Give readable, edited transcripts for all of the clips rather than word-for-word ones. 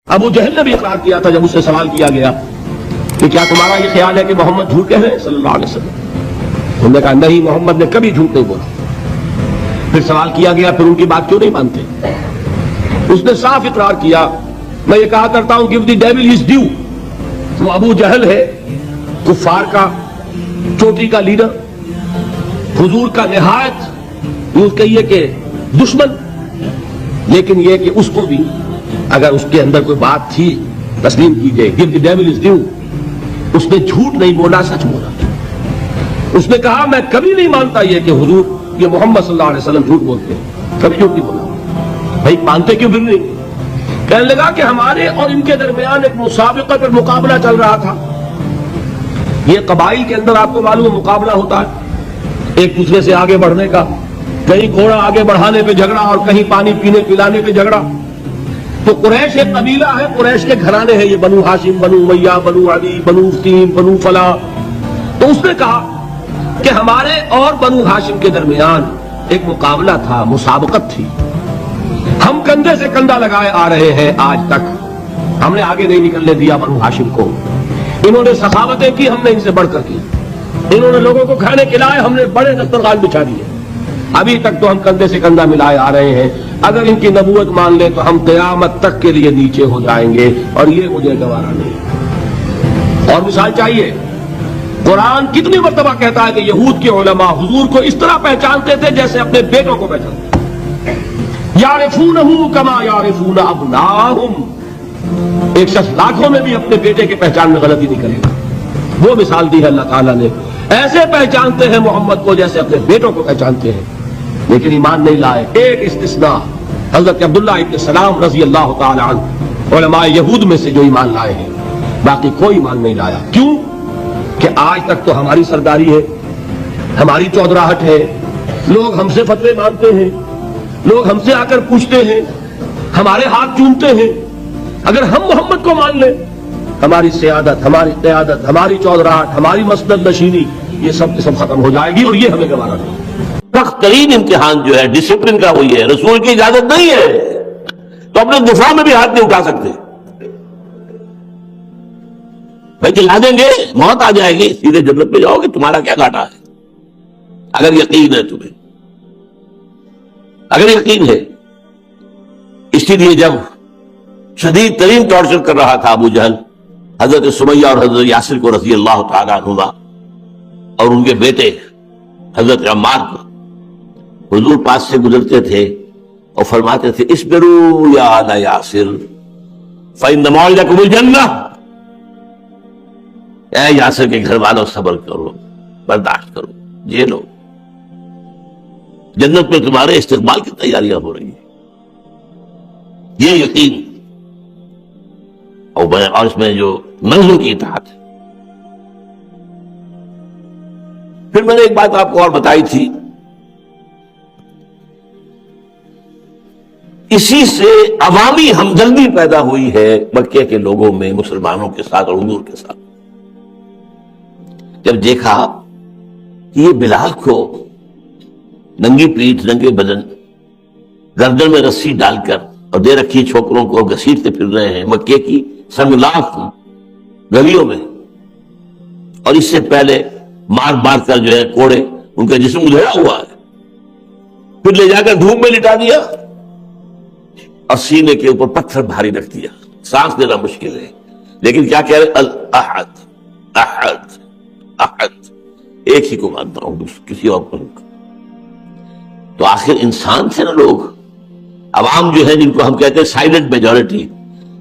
ابو جہل نے بھی اقرار کیا تھا جب اس سے سوال کیا گیا کہ کیا تمہارا یہ خیال ہے کہ محمد جھوٹ کہہ رہے ہیں صلی اللہ علیہ وسلم؟ انہوں نے کہا نہیں، محمد نے کبھی جھوٹ نہیں بولا۔ پھر سوال کیا گیا پھر ان کی بات کیوں نہیں مانتے؟ اس نے صاف اقرار کیا، میں یہ کہا کرتا ہوں give the devil his due۔ وہ ابو جہل ہے، کفار کا چوٹی کا لیڈر، حضور کا نہایت یوں کہیے کہ دشمن، لیکن یہ کہ اس کو بھی اگر اس کے اندر کوئی بات تھی تسلیم کیجئے، give the devil his due۔ اس نے جھوٹ نہیں بولا، سچ بولا۔ اس نے کہا میں کبھی نہیں مانتا یہ کہ حضور یہ محمد صلی اللہ علیہ وسلم جھوٹ بولتے ہیں، کبھی جھوٹ نہیں بولا۔ بھائی مانتے کیوں پھر نہیں؟ کہنے لگا کہ ہمارے اور ان کے درمیان ایک مسابقہ پر مقابلہ چل رہا تھا۔ یہ قبائل کے اندر آپ کو معلوم ہے مقابلہ ہوتا ہے ایک دوسرے سے آگے بڑھنے کا، کہیں گھوڑا آگے بڑھانے پہ جھگڑا اور کہیں پانی پینے پلانے پہ جھگڑا۔ تو قریش ایک قبیلہ ہے، قریش کے گھرانے ہیں، یہ بنو ہاشم، بنو امیہ، بنو عدی، بنو تیم، بنو فلاں۔ تو اس نے کہا کہ ہمارے اور بنو ہاشم کے درمیان ایک مقابلہ تھا، مسابقت تھی، ہم کندھے سے کندھا لگائے آ رہے ہیں آج تک، ہم نے آگے نہیں نکلنے دیا بنو ہاشم کو۔ انہوں نے سخاوتیں کی، ہم نے ان سے بڑھ کر کی، انہوں نے لوگوں کو کھانے کھلائے، ہم نے بڑے دسترخوان بچھا دیے، ابھی تک تو ہم کندھے سے کندھا ملائے آ رہے ہیں۔ اگر ان کی نبوت مان لیں تو ہم قیامت تک کے لیے نیچے ہو جائیں گے، اور یہ مجھے گوارا نہیں۔ اور مثال چاہیے، قرآن کتنی مرتبہ کہتا ہے کہ یہود کے علماء حضور کو اس طرح پہچانتے تھے جیسے اپنے بیٹوں کو پہچانتے، یعرفونہ کما یعرفون ابناہم۔ ایک شخص لاکھوں میں بھی اپنے بیٹے کے پہچان میں غلطی نہیں کرے گا۔ وہ مثال دی ہے اللہ تعالیٰ نے، ایسے پہچانتے ہیں محمد کو جیسے اپنے بیٹوں کو پہچانتے ہیں، لیکن ایمان نہیں لائے۔ ایک استثناء حضرت عبداللہ ابن سلام رضی اللہ تعالی عنہ، علماء یہود میں سے جو ایمان لائے ہیں، باقی کوئی ایمان نہیں لایا۔ کیوں؟ کہ آج تک تو ہماری سرداری ہے، ہماری چودراہٹ ہے، لوگ ہم سے فتوے مانتے ہیں، لوگ ہم سے آ کر پوچھتے ہیں، ہمارے ہاتھ چومتے ہیں۔ اگر ہم محمد کو مان لیں، ہماری سیادت، ہماری قیادت، ہماری چودراہٹ، ہماری مسند نشینی، یہ سب ختم ہو جائے گی، اور یہ ہمیں گوارا نہیں۔ سخت ترین امتحان جو ہے ڈسپلن کا وہی ہے، رسول کی اجازت نہیں ہے تو اپنے دفاع میں بھی ہاتھ نہیں اٹھا سکتے۔ بھائی چلا دیں گے، موت آ جائے گی، سیدھے جنت میں جاؤ گے، تمہارا کیا گھاٹا ہے اگر یقین ہے تمہیں، اگر یقین ہے۔ اسی لیے جب شدید ترین ٹارچر کر رہا تھا ابو جہل حضرت سمیہ اور حضرت یاسر کو رضی اللہ تعالیٰ عنہما اور ان کے بیٹے حضرت عمار کو، حضور پاس سے گزرتے تھے اور فرماتے تھے اصبروا یا آل یاسر فإن موعدکم الجنہ، اے یاسر کے گھر والوں صبر کرو، برداشت کرو، جھیلو، جنت میں تمہارے استقبال کی تیاریاں ہو رہی ہیں۔ یہ یقین اور اس میں جو منظور کی اطاعت ہے۔ پھر میں نے ایک بات آپ کو اور بتائی تھی، اسی سے عوامی ہمدردی پیدا ہوئی ہے مکے کے لوگوں میں مسلمانوں کے ساتھ اور حضور کے ساتھ۔ جب دیکھا کہ یہ بلال کو ننگی پیٹھ، ننگے بدن، گردن میں رسی ڈال کر اور دے رکھی چھوکروں کو گھسیٹتے پھر رہے ہیں مکے کی سنگلاخ گلیوں میں، اور اس سے پہلے مار مار کر جو ہے کوڑے ان کا جسم ادھیڑا ہوا ہے، پھر لے جا کر دھوپ میں لٹا دیا اور سینے کے اوپر پتھر بھاری رکھ دیا، سانس لینا مشکل ہے، لیکن کیا کہہ رہے الاحد احد احد، ایک ہی کو مانتا ہوں، کسی اور کو نہیں۔ تو آخر انسان تھے نا لوگ، عوام جو ہے جن کو ہم کہتے ہیں silent majority,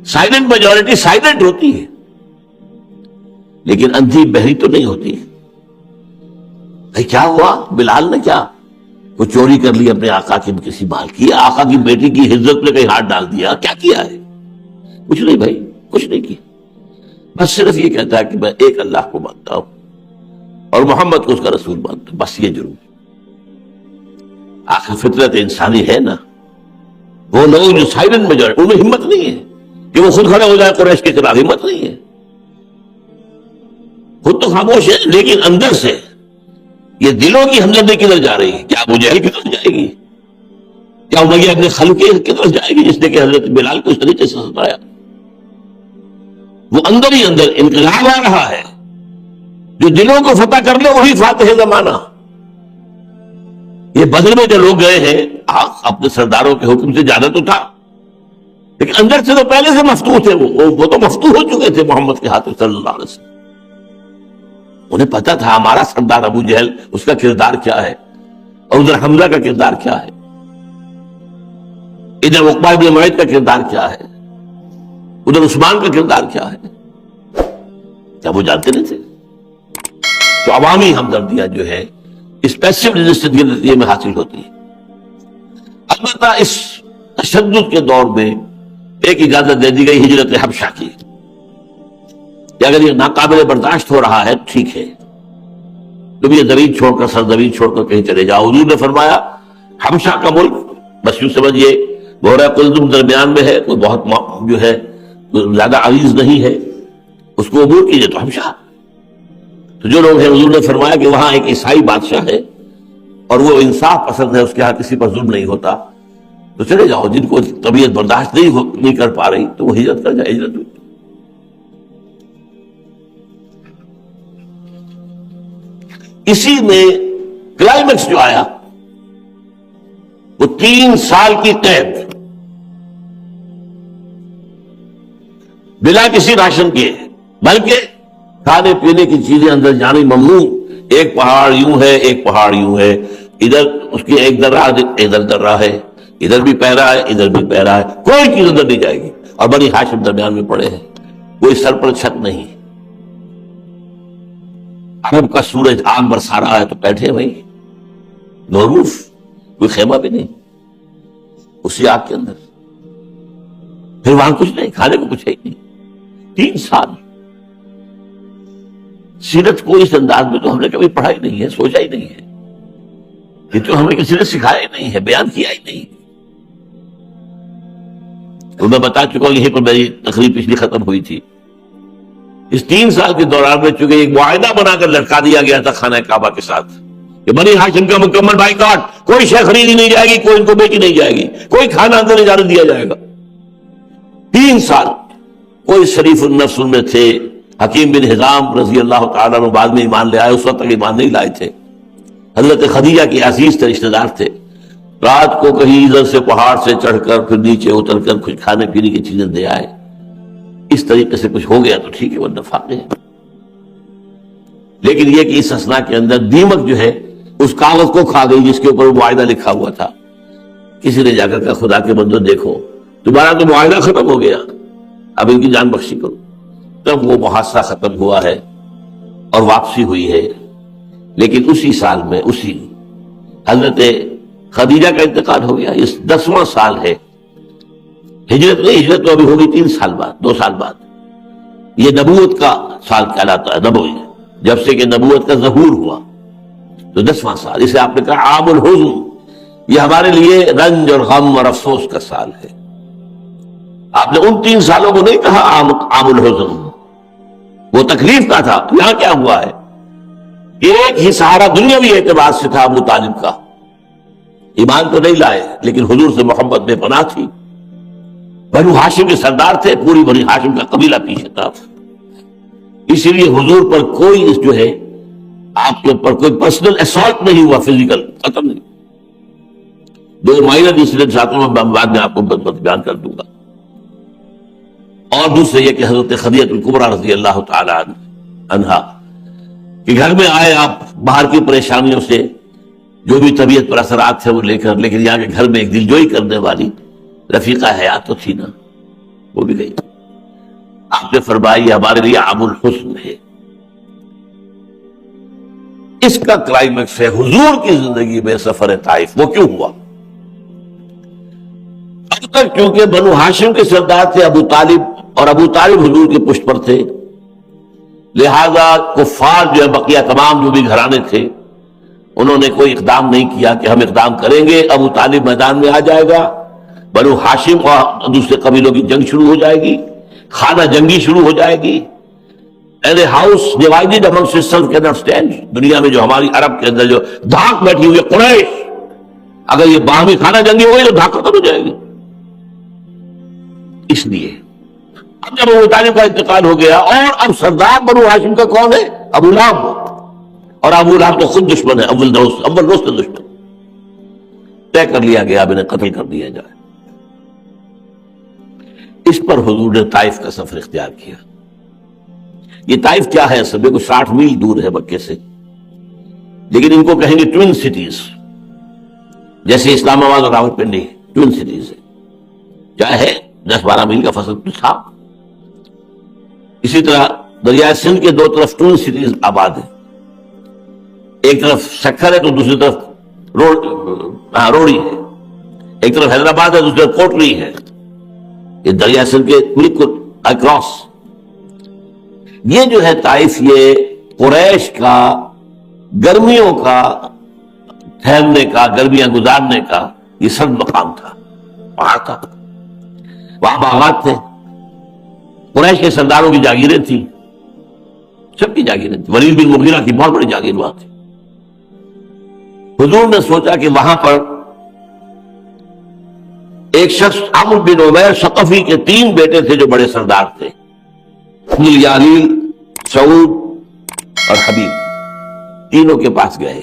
silent majority silent ہوتی ہے لیکن اندھی بہری تو نہیں ہوتی۔ بھائی کیا ہوا؟ بلال نے کیا وہ چوری کر لی اپنے آقا کی کسی مال کی، آقا کی بیٹی کی عزت میں کہیں ہاتھ ڈال دیا، کیا کیا ہے؟ کچھ نہیں بھائی، کچھ نہیں کیا، بس صرف یہ کہتا ہے کہ میں ایک اللہ کو مانتا ہوں اور محمد کو اس کا رسول مانتا ہوں، بس یہ ضرور۔ آخر فطرت انسانی ہے نا، وہ لوگ جو سائلنٹ میجورٹی، ان میں ہمت نہیں ہے کہ وہ خود کھڑے ہو جائے قریش کے خلاف، ہمت نہیں ہے، خود تو خاموش ہے لیکن اندر سے یہ دلوں کی ہمدردی کدھر جا رہی ہے؟ کیا ابو جہل کی طرف جائے گی؟ کیا امیہ ابن خلف کی طرف جائے گی جس نے کہ حضرت بلال کو اس طریقے سے ستایا؟ وہ اندر ہی اندر انقلاب آ رہا ہے. جو دلوں کو فتح کر لے وہی فاتح زمانہ. یہ بدر میں جو لوگ گئے ہیں اپنے سرداروں کے حکم سے جانا تو تھا، لیکن اندر سے تو پہلے سے مفتوح تھے. وہ تو مفتوح ہو چکے تھے محمد کے ہاتھوں صلی اللہ علیہ وسلم. انہیں پتا تھا ہمارا سردار ابو جہل اس کا کردار کیا ہے، اور ادھر حمزہ کا کردار کیا ہے، ادھر عقبہ ابن معیط کا کردار کیا ہے، ادھر عثمان کا کردار کیا ہے. کیا وہ جانتے نہیں تھے؟ تو عوامی ہمدردیاں جو ہے اس پیسو ریزسٹنس کے نتیجے میں حاصل ہوتی ہے. البتہ اس تشدد کے دور میں ایک اجازت دے دی گئی ہجرت حبشہ کی کہ اگر یہ ناقابل برداشت ہو رہا ہے ٹھیک ہے، تم یہ زمین چھوڑ کر سرزمین چھوڑ کر کہیں چلے جاؤ. حضور نے فرمایا حبشہ کا ملک بس یوں سمجھیے بحیرہ قلزم درمیان میں ہے، کوئی بہت جو ہے زیادہ عزیز نہیں ہے، اس کو عبور کیجئے. تو حبشہ تو جو لوگ ہیں حضور نے فرمایا کہ وہاں ایک عیسائی بادشاہ ہے اور وہ انصاف پسند ہے، اس کے ہاں کسی پر ظلم نہیں ہوتا، تو چلے جاؤ. جن کو طبیعت برداشت نہیں کر پا رہی تو وہ ہجرت کر جائے. ہجرت اسی میں کلائمیکس جو آیا وہ 3 سال کی قید بلا کسی راشن کے، بلکہ کھانے پینے کی چیزیں اندر جانی ممنوع. ایک پہاڑ یوں ہے، ایک پہاڑ یوں ہے، ادھر اس کی ایک درہ ادھر درہ ہے، ادھر بھی پیرا ہے ادھر بھی پیرا ہے، کوئی چیز اندر نہیں جائے گی. اور بنی ہاشم درمیان میں پڑے ہیں، کوئی سر پر چھت نہیں. عرب کا سورج آگ برسا رہا ہے تو بیٹھے بھائی نوروف، کوئی خیمہ بھی نہیں اسی آگ کے اندر. پھر وہاں کچھ نہیں، کھانے کو کچھ ہے ہی نہیں. 3 سال سیرت کو اس انداز میں تو ہم نے کبھی پڑھا ہی نہیں ہے، سوچا ہی نہیں ہے. یہ تو ہمیں کسی نے سکھایا ہی نہیں ہے، بیان کیا ہی نہیں. تو میں بتا چکا ہوں، یہیں پر میری تقریر پچھلی ختم ہوئی تھی. اس 3 سال کے دوران میں چونکہ ایک معاہدہ بنا کر لٹکا دیا گیا تھا خانہ کعبہ کے ساتھ کہ بنی ہاشم کا مکمل بائیکاٹ، کوئی شے خریدی نہیں جائے گی، کوئی ان کو بیچی نہیں جائے گی، کوئی کھانا اندر نہیں جانے دیا جائے گا. 3 سال کوئی شریف النفس ان میں تھے. حکیم بن حزام رضی اللہ تعالیٰ عنہ بعد میں ایمان لے آئے، اس وقت تک ایمان نہیں لائے تھے. حضرت خدیجہ کی عزیز تھے، رشتہ دار تھے. رات کو کہیں ادھر سے پہاڑ سے چڑھ کر پھر نیچے اتر کر کچھ کھانے پینے کی چیزیں دے آئے. اس طریقے سے کچھ ہو گیا تو ٹھیک ہے، ورنہ فاقے ہے. لیکن یہ کہ اس اسنا کے اندر دیمک جو ہے اس کاغذ کو کھا گئی جس کے اوپر وہ معاہدہ لکھا ہوا تھا. کسی نے جا کر کہا خدا کے بندو دیکھو تمہارا تو معاہدہ ختم ہو گیا، اب ان کی جان بخشی کرو. تب وہ محاصرہ ختم ہوا ہے اور واپسی ہوئی ہے. لیکن اسی سال میں اسی حضرت خدیجہ کا انتقال ہو گیا. اس 10واں سال ہے ہجرت نہیں، ہجرت تو ابھی ہوگی 3 سال بعد، 2 سال بعد. یہ نبوت کا سال کہلاتا ہے، نبوت جب سے کہ نبوت کا ظہور ہوا تو 10واں سال. اسے آپ نے کہا عام الحزن، یہ ہمارے لیے رنج اور غم اور افسوس کا سال ہے. آپ نے ان 3 سالوں کو نہیں کہا عام الحزن، وہ تکلیف کا تھا. یہاں کیا ہوا ہے، ایک ہی سہارا دنیاوی اعتبار سے تھا ابو طالب کا. ایمان تو نہیں لائے لیکن حضور سے محبت بے پناہ تھی. بنو ہاشم کے سردار تھے، پوری بنی ہاشم کا قبیلہ پیچھے تھا. اسی لیے حضور پر کوئی جو ہے آپ کے اوپر کوئی پرسنل اسالٹ نہیں ہوا، فزیکل ختم نہیں. 2 مائنر انسیڈنٹ ساتھوں میں بعد میں آپ کو بیان کر دوں گا. اور دوسرے یہ کہ حضرت خدیجہ الکبریٰ رضی اللہ تعالی عنہا کہ گھر میں آئے آپ باہر کی پریشانیوں سے، جو بھی طبیعت پر اثرات تھے وہ لے کر، لیکن یہاں کے گھر میں ایک دلجوئی کرنے والی رفیقہ حیات تو تھی نا، وہ بھی گئی. آپ نے فرمایا یہ ہمارے لیے عام الحسن ہے. اس کا کلائمیکس ہے حضور کی زندگی میں سفر طائف. وہ کیوں ہوا؟ اب تک کیونکہ بنو ہاشم کے سردار تھے ابو طالب، اور ابو طالب حضور کے پشت پر تھے، لہذا کفار جو ہے بقیہ تمام جو بھی گھرانے تھے انہوں نے کوئی اقدام نہیں کیا کہ ہم اقدام کریں گے. ابو طالب میدان میں آ جائے گا، بنو ہاشم اور دوسرے قبیلوں کی جنگ شروع ہو جائے گی، خانہ جنگی شروع ہو جائے گی. And house divided amongst itself can not stand. دنیا میں جو ہماری عرب کے اندر جو دھاک بیٹھی ہوئی ہے قریش، اگر یہ باہمی خانہ جنگی ہو گئی تو دھاک ختم ہو جائے گی. اس لیے اب جب ابو طالب کا انتقال ہو گیا اور اب سردار بنو ہاشم کا کون ہے؟ ابو لہب، اور ابو لہب تو خود دشمن ہے، اول دوست دشمن، طے کر لیا گیا اب انہیں قتل کر دیا جائے۔ اس پر حضور نے طائف کا سفر اختیار کیا۔ یہ طائف کیا ہے؟ اصل میں کوئی 60 میل دور ہے مکے سے، لیکن ان کو کہیں گے ٹوین سٹیز، جیسے اسلام آباد اور راولپنڈی ٹوین سٹیز ہے، کیا ہے 10-12 میل کا فاصلہ تو تھا۔ اسی طرح دریائے سندھ کے دو طرف ٹوین سٹیز آباد ہیں، ایک طرف سکھر ہے تو دوسری طرف روڑی ہے، ایک طرف حیدرآباد ہے دوسری طرف کوٹلی ہے، یہ دریائے سندھ کے بالکل اکراس۔ یہ جو ہے طائف، یہ قریش کا گرمیوں کا ٹھہرنے کا، گرمیاں گزارنے کا یہ سرد مقام تھا، وہاں تھا، وہاں باغات تھے، قریش کے سرداروں کی جاگیریں تھیں، سب کی جاگیریں تھیں، ولید بن مغیرہ کی بہت بڑی جاگیر وہاں تھی۔ حضور نے سوچا کہ وہاں پر ایک شخص عمرو بن عمیر ثقفی کے 3 بیٹے تھے جو بڑے سردار تھے، یالیل، سعود اور حبیب، تینوں کے پاس گئے،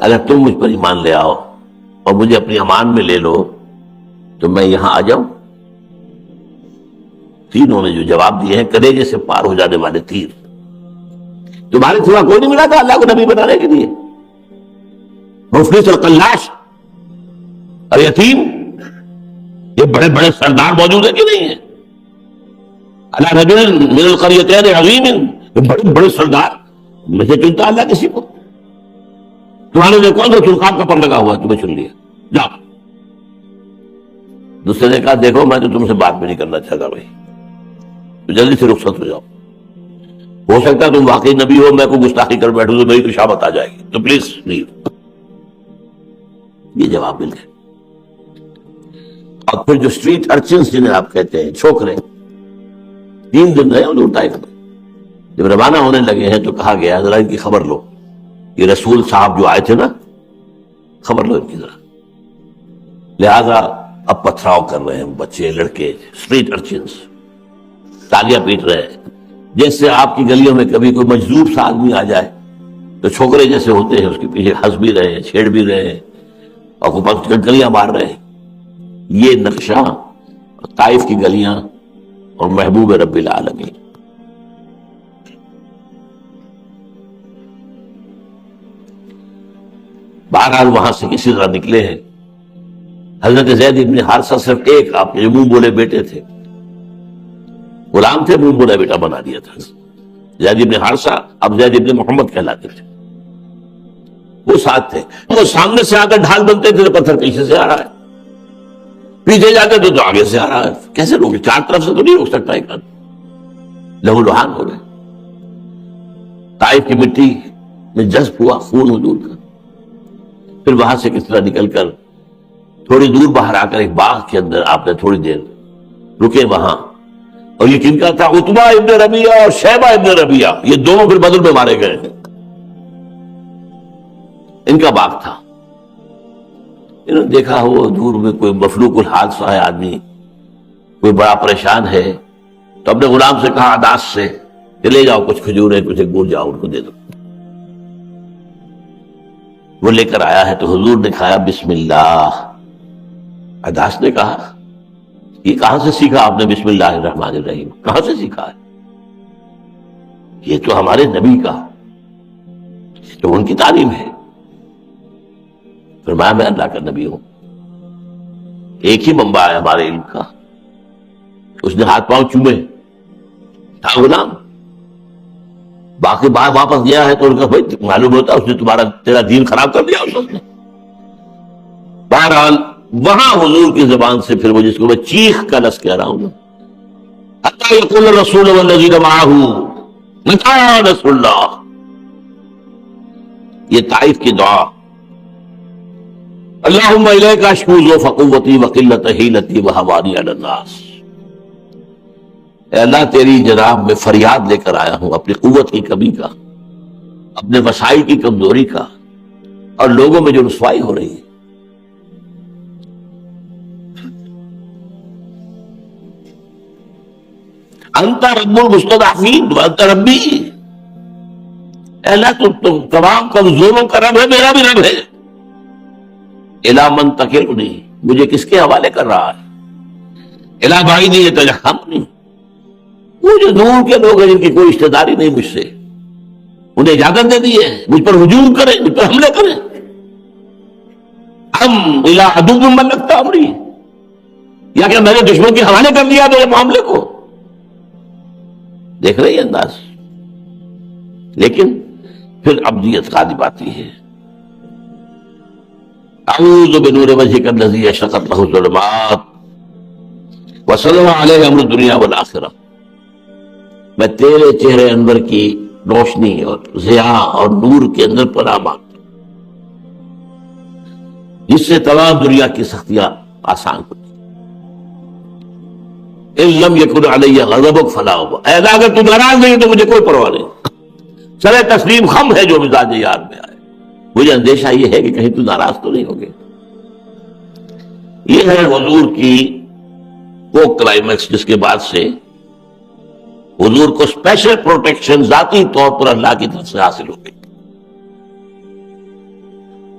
اگر تم مجھ پر ایمان لے آؤ اور مجھے اپنی امان میں لے لو تو میں یہاں آ جاؤں۔ تینوں نے جو جواب دیے ہیں کلیجے سے پار ہو جانے والے تیر۔ تمہارے سوا کوئی نہیں ملا تھا اللہ کو نبی بنانے کے لیے؟ مفلس القلاش اور یتیم، یہ بڑے بڑے سردار موجود ہیں کہ نہیں ہیں؟ اللہ رجل من القریتین عظیم، یہ بڑے بڑے سردار میں سے چنتا اللہ کسی کو؟ تمہارے لیے کون سا سلخاب کا پر لگا ہوا تمہیں چن لیا، جاؤ۔ دوسرے نے کہا دیکھو میں تو تم سے بات بھی نہیں کرنا چاہتا بھائی، تو جلدی سے رخصت ہو جاؤ، ہو سکتا ہے تم واقعی نبی ہو، میں کوئی گستاخی کر بیٹھوں تو میری تو شامت آ جائے گی، تو پلیز لیو۔ یہ جواب مل گئے۔ اور پھر جو اسٹریٹ ارچنز جنہیں آپ کہتے ہیں، چھوکرے، 3 دن رہے حضور طائف میں۔ جب روانہ ہونے لگے ہیں تو کہا گیا ذرا ان کی خبر لو، یہ رسول صاحب جو آئے تھے نا، خبر لو ان کی ذرا۔ لہذا اب پتھراؤ کر رہے ہیں بچے لڑکے، اسٹریٹ ارچنز، تالیاں پیٹ رہے ہیں، جیسے آپ کی گلیوں میں کبھی کوئی مجذوب سا آدمی آ جائے تو چھوکرے جیسے ہوتے ہیں اس کے پیچھے ہنس بھی رہے ہیں، چھیڑ بھی رہے ہیں اور کوئی گلیاں مار رہے ہیں۔ یہ نقشہ طائف کی گلیاں اور محبوب رب العالمین۔ بہرحال وہاں سے کسی طرح نکلے ہیں۔ حضرت زید ابن حارثہ صرف ایک آپ کے جو منہ بولے بیٹے تھے، غلام تھے، منہ بولا بیٹا بنا دیا تھا۔ زید ابن حارثہ اب زید ابن محمد کہلاتے تھے، وہ ساتھ تھے۔ وہ سامنے سے آ کر ڈھال بنتے تھے تو پتھر پیچھے سے آ رہا ہے، پیچھے جاتے تھے تو آگے سے آ رہا ہے، کیسے روکے؟ 4 طرف سے تو نہیں روک سکتا ایک آدمی، لہو لہان ہو گئے۔ طائف کی مٹی میں جذب ہوا خون حضور کا۔ پھر وہاں سے کس طرح نکل کر تھوڑی دور باہر آ کر ایک باغ کے اندر آپ نے تھوڑی دیر رکے وہاں، اور یہ کن کا تھا؟ عتبہ ابن ربیعہ اور شیبہ ابن ربیعہ، یہ دونوں پھر بدر میں مارے گئے، ان کا باغ تھا۔ انہوں نے دیکھا وہ دور میں کوئی مفلوق الحال سا ہے آدمی، کوئی بڑا پریشان ہے، تو اپنے غلام سے کہا عداس سے کہ لے جاؤ کچھ کھجوریں کچھ انگور جاؤ ان کو دے دو۔ وہ لے کر آیا ہے تو حضور نے کھایا بسم اللہ۔ عداس نے کہا یہ کہاں سے سیکھا آپ نے بسم اللہ الرحمن الرحیم؟ کہاں سے سیکھا ہے؟ یہ تو ہمارے نبی کا، تو ان کی تعلیم ہے۔ فرمایا میں اللہ کا نبی ہوں، ایک ہی منبع ہے ہمارے علم کا۔ اس نے ہاتھ پاؤں چومے، تھا غلام، باقی بار واپس گیا ہے تو ان کا بھائی معلوم ہوتا اس نے تیرا دین خراب کر دیا اس نے۔ بہرحال وہاں حضور کی زبان سے پھر وہ جس کو میں چیخ کا لفظ کہہ رہا ہوں، حتی یقول الرسول والذین معہ متی نصر اللہ، یہ طائف کی دعا، اللہم الیک اشکو ضعف قوتی وقلت حیلتی وہوانی علی الناس، اے اللہ تیری جناب میں فریاد لے کر آیا ہوں اپنی قوت کی کمی کا، اپنے وسائل کی کمزوری کا، اور لوگوں میں جو رسوائی ہو رہی ہے۔ انت رب المستضعفین وانت ربی، اے اللہ تم تمام کمزوروں کا رب ہے، میرا بھی رب ہے. الی من تکلنی، مجھے کس کے حوالے کر رہا ہے؟ الی بعید یتجہمنی، وہ جو دور کے لوگ ہیں جن کی کوئی رشتہ داری نہیں مجھ سے، انہیں اجازت دے دی ہے مجھ پر ہجوم کریں، مجھ پر حملے کریں. ام الی عدو من لگتا امری، یا کہ میں نے دشمن کے حوالے کر دیا میرے معاملے کو. دیکھ رہے ہیں انداز. لیکن پھر عبدیت غالب آتی ہے. اعوذ بنور وجهک الذی اشرقت له الظلمات وصلح علیہ امر الدنیا والآخرہ، میں تیرے چہرے انور کی روشنی اور ضیاء اور نور کے اندر پناہ مانگتا ہوں جس سے تمام دنیا کی سختیاں آسان ہوتی. ان لم یکن علی غضبک فلا ابا، اے اللہ اگر تو ناراض نہیں تو مجھے کوئی پرواہ نہیں، سر تسلیم خم ہے جو مزاج یار میں آئے. مجھے اندیشہ یہ ہے کہ کہیں تو ناراض تو نہیں ہوگے. یہ ہے حضور کی وہ کلائمیکس جس کے بعد سے حضور کو اسپیشل پروٹیکشن ذاتی طور پر اللہ کی طرف سے حاصل ہو گئی.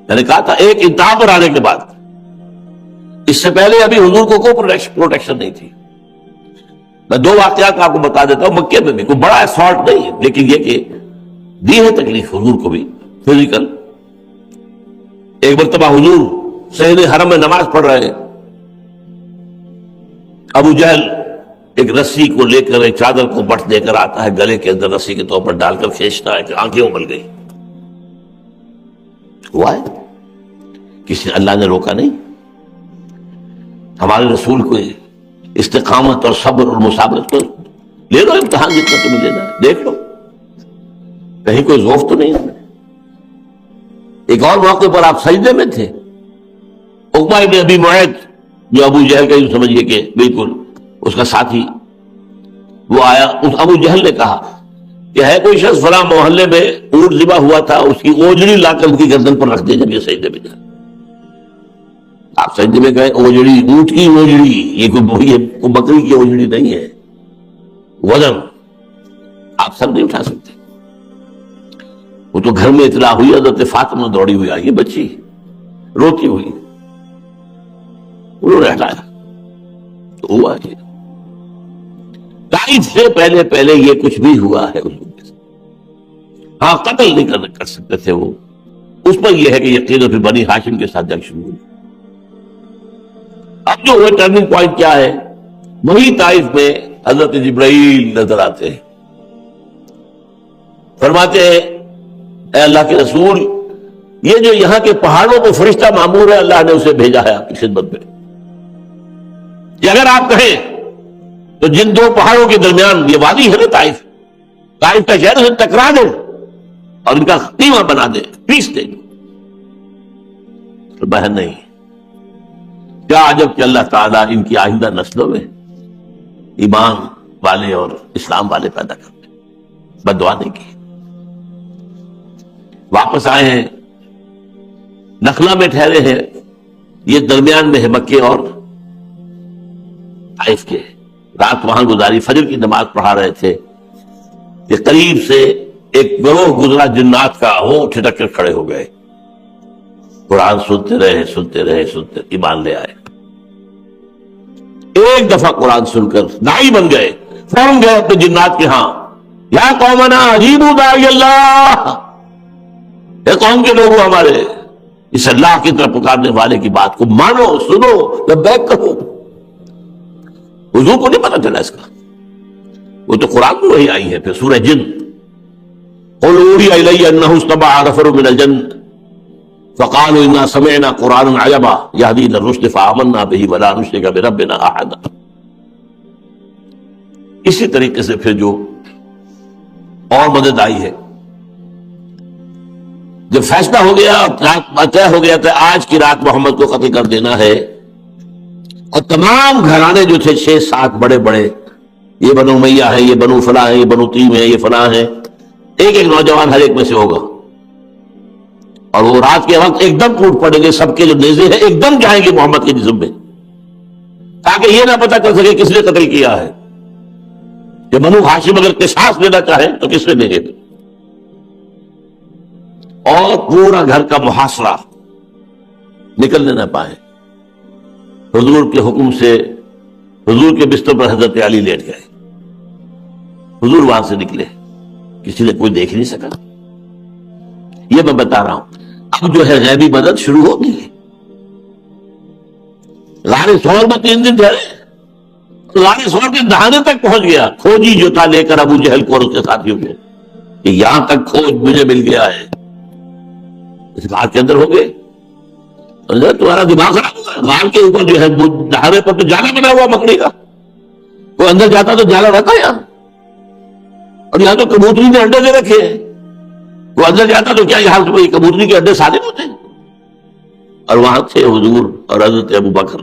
میں نے کہا تھا ایک انتہا پر آنے کے بعد، اس سے پہلے ابھی حضور کو کوئی پروٹیکشن نہیں تھی. میں دو واقعات آپ کو بتا دیتا ہوں. مکے میں بھی کوئی بڑا اسالٹ نہیں ہے، لیکن یہ کہ دی ہے تکلیف حضور کو بھی فزیکل. ایک مرتبہ حضور صحن حرم میں نماز پڑھ رہے ہیں، ابو جہل ایک رسی کو لے کر ایک چادر کو بٹ دے کر آتا ہے، گلے کے اندر رسی کے طور پر ڈال کر کھینچتا ہے کہ آنکھیں ابل گئی. ہوا ہے کسی اللہ نے روکا نہیں. ہمارے رسول کو استقامت اور صبر اور مصابرت کو لے لو امتحان جتنا تمہیں لینا ہے، دیکھ لو کہیں کوئی ذوف تو نہیں ہے. ایک اور موقع پر آپ سجدے میں تھے، عقبہ ابن ابی معیط جو ابو جہل کا یوں سمجھیے کہ بالکل اس کا ساتھی، وہ آیا. اس ابو جہل نے کہا کہ ہے کوئی شخص فلاں محلے میں اونٹ ذبح ہوا تھا، اس کی اوجڑی لا کر ان کی گردن پر رکھ دے جب یہ سجدے میں جائے. آپ سجدے میں گئے، اوجڑی اونٹ کی اوجڑی، یہ کوئی بکری کی اوجڑی نہیں ہے، وزن آپ سب نہیں اٹھا سکتے. وہ تو گھر میں اطلاع ہوئی، حضرت فاطمہ دوڑی ہوئی آئی، بچی روتی ہوئی، انہوں نے ہٹایا. تو ہوا کہ طائف سے پہلے یہ کچھ بھی ہوا ہے. ہاں قتل نہیں کر سکتے تھے وہ، اس پر یہ ہے کہ یقین پھر بنی ہاشم کے ساتھ جنگ شروع ہوئی. اب جو وہ ٹرننگ پوائنٹ کیا ہے، وہی طائف میں حضرت جبرائیل نظر آتے ہیں، فرماتے ہیں اے اللہ کے رسول، یہ جو یہاں کے پہاڑوں پہ فرشتہ معمور ہے، اللہ نے اسے بھیجا ہے آپ کی خدمت میں. کہ اگر آپ کہیں تو جن دو پہاڑوں کے درمیان یہ وادی ہے نا طائف کا شہر، اسے ٹکرا دے اور ان کا قیمہ بنا دے، پیس دے. تو بہن نہیں، کیا عجب کہ اللہ تعالیٰ ان کی آئندہ نسلوں میں ایمان والے اور اسلام والے پیدا کرتے. بددعا نہیں کی. واپس آئے ہیں، نخلا میں ٹھہرے ہیں، یہ درمیان میں ہے مکے اور طائف کے. رات وہاں گزاری، فجر کی نماز پڑھا رہے تھے کہ قریب سے ایک گروہ گزرا جنات کا، وہ ٹھٹک کر کھڑے ہو گئے. قرآن سنتے رہے ایمان لے آئے. ایک دفعہ قرآن سن کر داعی بن گئے، فوراً گئے اپنے جنات کے ہاں، یا قومنا اجیبوا داعی اللہ، اے قوم کے لوگوں ہمارے اس اللہ کی طرف پکارنے والے کی بات کو مانو، سنو، لبیک کہو. حضور کو نہیں پتا چلا اس کا، وہ تو قرآن میں وہی آئی ہے. پھر سورہ جن، قل اوحی الی انہ استمع نفر من الجن فقالوا انا سمعنا قرآنا عجبا یہدی الی الرشد فآمنا بہ ولا نشرک بربنا احدا. اسی طریقے سے پھر جو اور مدد آئی ہے، جب فیصلہ ہو گیا، طے ہو گیا کہ آج کی رات محمد کو قتل کر دینا ہے، اور تمام گھرانے جو تھے 6-7 بڑے بڑے، یہ بنو امیہ ہے، یہ بنو فلاں ہے، یہ بنو تیم ہے، یہ فلاں ہے، ایک ایک نوجوان ہر ایک میں سے ہوگا، اور وہ رات کے وقت ایک دم ٹوٹ پڑیں گے. سب کے جو نیزے ہیں ایک دم جائیں گے محمد کے جسم میں، تاکہ یہ نہ پتہ چل سکے کس نے قتل کیا ہے. کہ بنو ہاشم اگر قصاص لینا چاہے تو کس سے لیں گے؟ اور پورا گھر کا محاصرہ نکلنے نہ پائے. حضور کے حکم سے حضور کے بستر پر حضرت علی لیٹ گئے. حضور وہاں سے نکلے, کسی نے کوئی دیکھ نہیں سکا. یہ میں بتا رہا ہوں. اب جو ہے غیبی مدد شروع ہو گئی ہے. غار ثور میں 3 دن ٹھہرے, غار ثور کے دہانے تک پہنچ گیا. کھوجی جو تھا لے کر ابو جہل کو اور اس کے ساتھیوں کو کہ یہاں تک کھوج مجھے مل گیا ہے. اس غار کے اندر ہو گئے. تمہارا دماغ خراب ہوا. غار کے اوپر جو ہے دہانے پر تو جالا بنا ہوا مکڑی کا, کوئی اندر جاتا تو جالا رکھا یہاں, اور یہاں تو کبوتری نے انڈے دے رکھے ہیں. کوئی اندر جاتا تو کیا یہاں کبوتری کے انڈے سالم ہوتے ہیں. اور وہاں تھے حضور اور حضرت ابو بکر,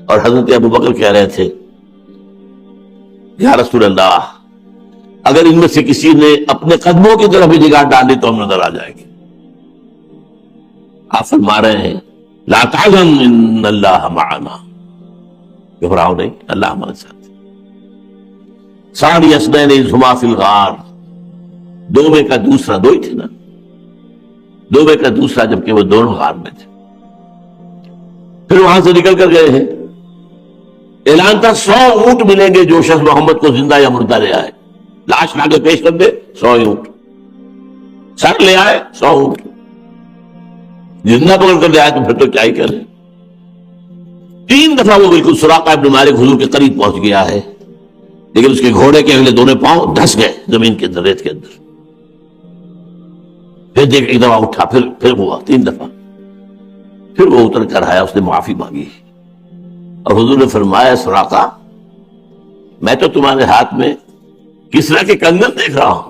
اور حضرت ابو بکر کہہ رہے تھے یا رسول اللہ, اگر ان میں سے کسی نے اپنے قدموں کی طرف بھی نگاہ ڈالی تو ہم نظر آ جائیں گے. آپ فرما رہے ہیں لا تحزن ان اللہ معنا, گھبراؤ نہیں, اللہ ہمارے ساتھ. ثانی اثنین اذ ہما فی الغار, دو میں کا دوسرا, دو ہی تھے نا, دو میں کا دوسرا جبکہ وہ دونوں غار میں تھے. پھر وہاں سے نکل کر گئے ہیں. اعلان تھا 100 اونٹ ملیں گے جو شخص محمد کو زندہ یا مردہ لے آئے. لاش لا کے پیش کر دے 100 اونٹ, سر لے آئے 100 اونٹ, زندہ پکڑ کر لے آئے تو پھر تو کیا ہی کریں. 3 دفعہ وہ بالکل سراقہ ابن مالک حضور کے قریب پہنچ گیا ہے, لیکن اس کے گھوڑے کے اگلے دونوں پاؤں دھس گئے زمین کے اندر, ریت کے اندر. پھر دیکھ ایک دفعہ اٹھا, پھر ہوا 3 دفعہ. پھر وہ اتر کر آیا, اس نے معافی مانگی, اور حضور نے فرمایا سراقہ میں تو تمہارے ہاتھ میں کسرا کے کنگن دیکھ رہا ہوں.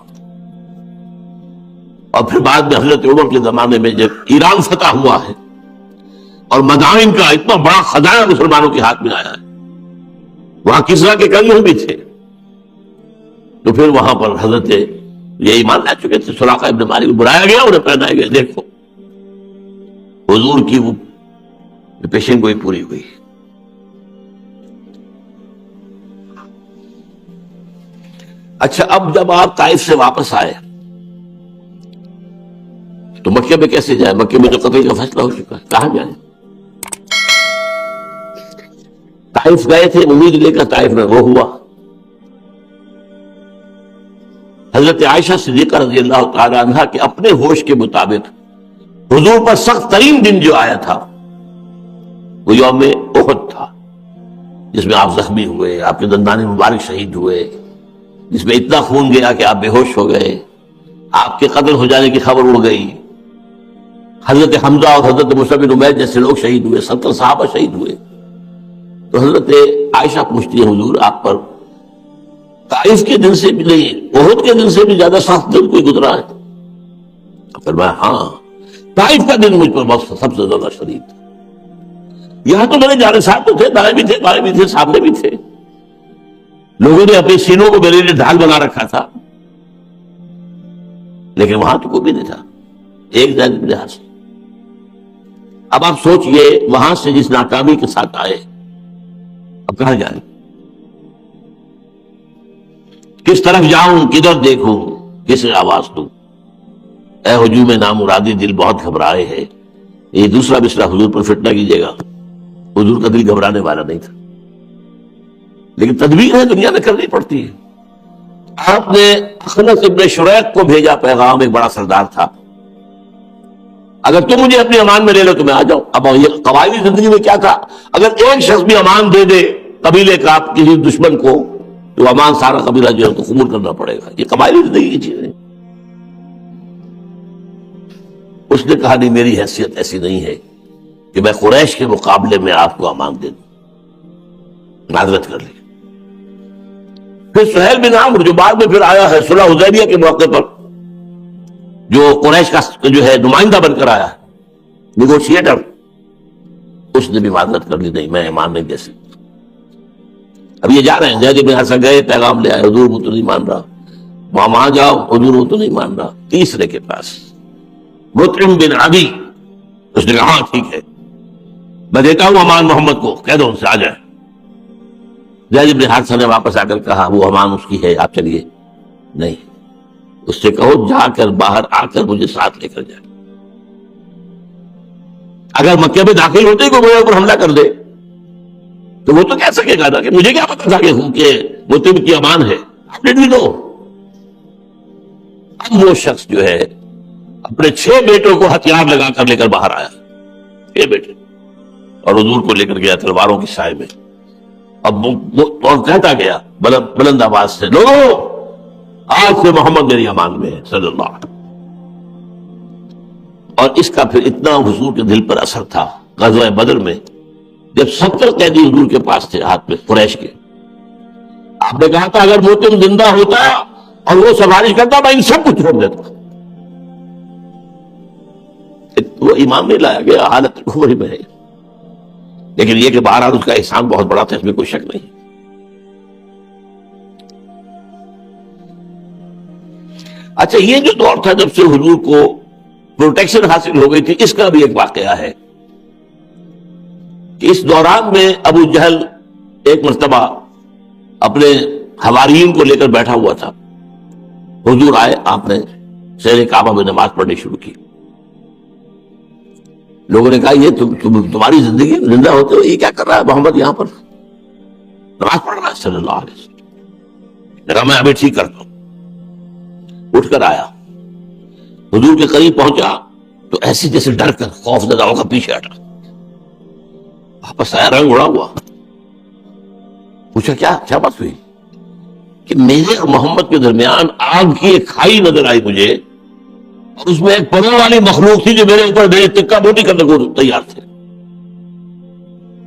اور پھر بعد میں حضرت عمر کے زمانے میں جب ایران فتح ہوا ہے اور مدائن کا اتنا بڑا خزانہ مسلمانوں کے ہاتھ میں آیا ہے, وہاں کسرا کے کنگن بھی تھے. تو پھر وہاں پر حضرت یہ ایمان لا چکے تھے, سراقہ ابن مالک کو بلایا گیا, انہیں پہنائے گئے. دیکھو حضور کی وہ پیشن گوئی پوری ہوئی. اچھا, اب جب آپ طائف سے واپس آئے تو مکے میں کیسے جائے؟ مکے میں تو قتل کا فیصلہ ہو چکا ہے, کہاں جائیں؟ طائف گئے تھے امید لے کر, طائف میں وہ ہوا. حضرت عائشہ صدیقہ رضی اللہ تعالی عنہا کے اپنے ہوش کے مطابق حضور پر سخت ترین دن جو آیا تھا وہ یوم احد تھا, جس میں آپ زخمی ہوئے, آپ کے دندان مبارک شہید ہوئے, جس میں اتنا خون گیا کہ آپ بے ہوش ہو گئے, آپ کے قتل ہو جانے کی خبر اڑ گئی. حضرت حمزہ اور حضرت مصعب بن عمیر جیسے لوگ شہید ہوئے, 70 صحابہ شہید ہوئے. تو حضرت عائشہ پوچھتی ہے حضور آپ پر طائف کے دن سے بھی نہیں, احد کے دن سے بھی زیادہ سخت دن کوئی گزرا ہے؟ فرمایا ہاں, طائف کا دن مجھ پر بہت سب سے زیادہ شدید تھا. یہاں تو میرے جانے ساتھ تو تھے, دائیں بھی تھے, بائیں بھی تھے, سامنے بھی تھے. لوگوں نے اپنے سینوں کو میرے لیے ڈھال بنا رکھا تھا, لیکن وہاں تو کوئی بھی نہیں تھا ایک جانب لحاظ سے. اب آپ سوچئے وہاں سے جس ناکامی کے ساتھ آئے, اب کہاں جائیں؟ کس طرف جاؤں, کدھر دیکھوں, کسے آواز دوں؟ اے ہجوم نامرادی دل بہت گھبرائے ہے. یہ دوسرا مصرع حضور پر فٹ نہ کیجیے گا, حضور کا دل گھبرانے والا نہیں تھا, لیکن تدبیر ہے دنیا میں کرنی پڑتی ہے. آپ نے اخنس ابن شریق کو بھیجا پیغام, ایک بڑا سردار تھا, اگر تم مجھے اپنی امان میں لے لو تو میں آ جاؤں. اب یہ قبائلی زندگی میں کیا تھا, اگر ایک شخص بھی امان دے دے قبیلے کا کسی دشمن کو تو امان سارا قبیلہ جو ہے تو قبول کرنا پڑے گا. یہ قبائلی زندگی کی چیز ہے. اس نے کہا نہیں, میری حیثیت ایسی نہیں ہے کہ میں قریش کے مقابلے میں آپ کو امان دے دوں, معذرت کر لی. پھر سہیل بن عمرو جو بعد میں پھر آیا ہے صلح حدیبیہ کے موقع پر, جو قریش کا جو ہے نمائندہ بن کر آیا ہے, نیگوشیٹر, اس نے بھی معذرت کر لی, نہیں میں ایمان نہیں دے سکتا. اب یہ جا رہے ہیں, زید بن حارثہ گئے, پیغام لے آئے, حضور وہ تو نہیں مان رہا, وہاں جاؤ, حضور وہ تو نہیں مان رہا. تیسرے کے پاس مطعم بن عدی, اس نے کہا ہاں ٹھیک ہے میں دیتا ہوں امان محمد کو, کہہ دو ان سے آ جائے. زید بن حارثہ نے واپس آ کر کہا وہ امان اس کی ہے، آپ چلیے. نہیں، اس سے کہو جا کر باہر آ کر مجھے ساتھ لے کر جائے. اگر مکے میں داخل ہوتے کوئی میرے اوپر حملہ کر دے تو وہ تو کہہ سکے گا نا کہ مجھے کیا پتا تھا کہ مطلب کی امان ہے، آپ نے بھی دو. اب وہ شخص جو ہے اپنے 6 بیٹوں کو ہتھیار لگا کر لے کر باہر آیا، 6 بیٹے، اور حضور کو لے کر گیا تلواروں کی سائے میں. اب وہ کہتا گیا بلند آواز سے، لوگوں آج سے محمد میری امان میں ہے صلی اللہ علیہ وسلم. اور اس کا پھر اتنا حضور کے دل پر اثر تھا غزوہ بدر میں، جب 70 قیدی حضور کے پاس تھے ہاتھ میں قریش کے. آپ نے کہا تھا اگر موتم زندہ ہوتا اور وہ سفارش کرتا میں ان سب کو چھوڑ دیتا. وہ ایمان نہیں لایا گیا، حالت کفر میں ہے. لیکن یہ کہ بہرحال اس کا احسان بہت بڑا تھا، اس میں کوئی شک نہیں. اچھا، یہ جو دور تھا جب سے حضور کو پروٹیکشن حاصل ہو گئی تھی، اس کا بھی ایک واقعہ ہے کہ اس دوران میں ابو جہل ایک مرتبہ اپنے حواریین کو لے کر بیٹھا ہوا تھا. حضور آئے، آپ نے سیر کعبہ میں نماز پڑھنی شروع کی. لوگوں نے کہا یہ تمہاری زندگی زندہ ہوتے ہو یہ کیا کر رہا ہے محمد یہاں پر نماز پڑھ رہا ہے صلی اللہ علیہ وسلم. نے کہا میں ابھی ٹھیک کرتا ہوں. اٹھ کر آیا، حضور کے قریب پہنچا تو ایسے جیسے ڈر کر خوف زدہ ہو کر پیچھے ہٹا. واپس آیا رنگ اڑا ہوا. پوچھا کیا بات ہوئی؟ کہ میرے اور محمد کے درمیان آگ کی ایک کھائی نظر آئی مجھے، اور اس میں ایک پروں والی مخلوق تھی جو میرے اوپر میرے تکا بوٹی کرنے کو تیار تھے.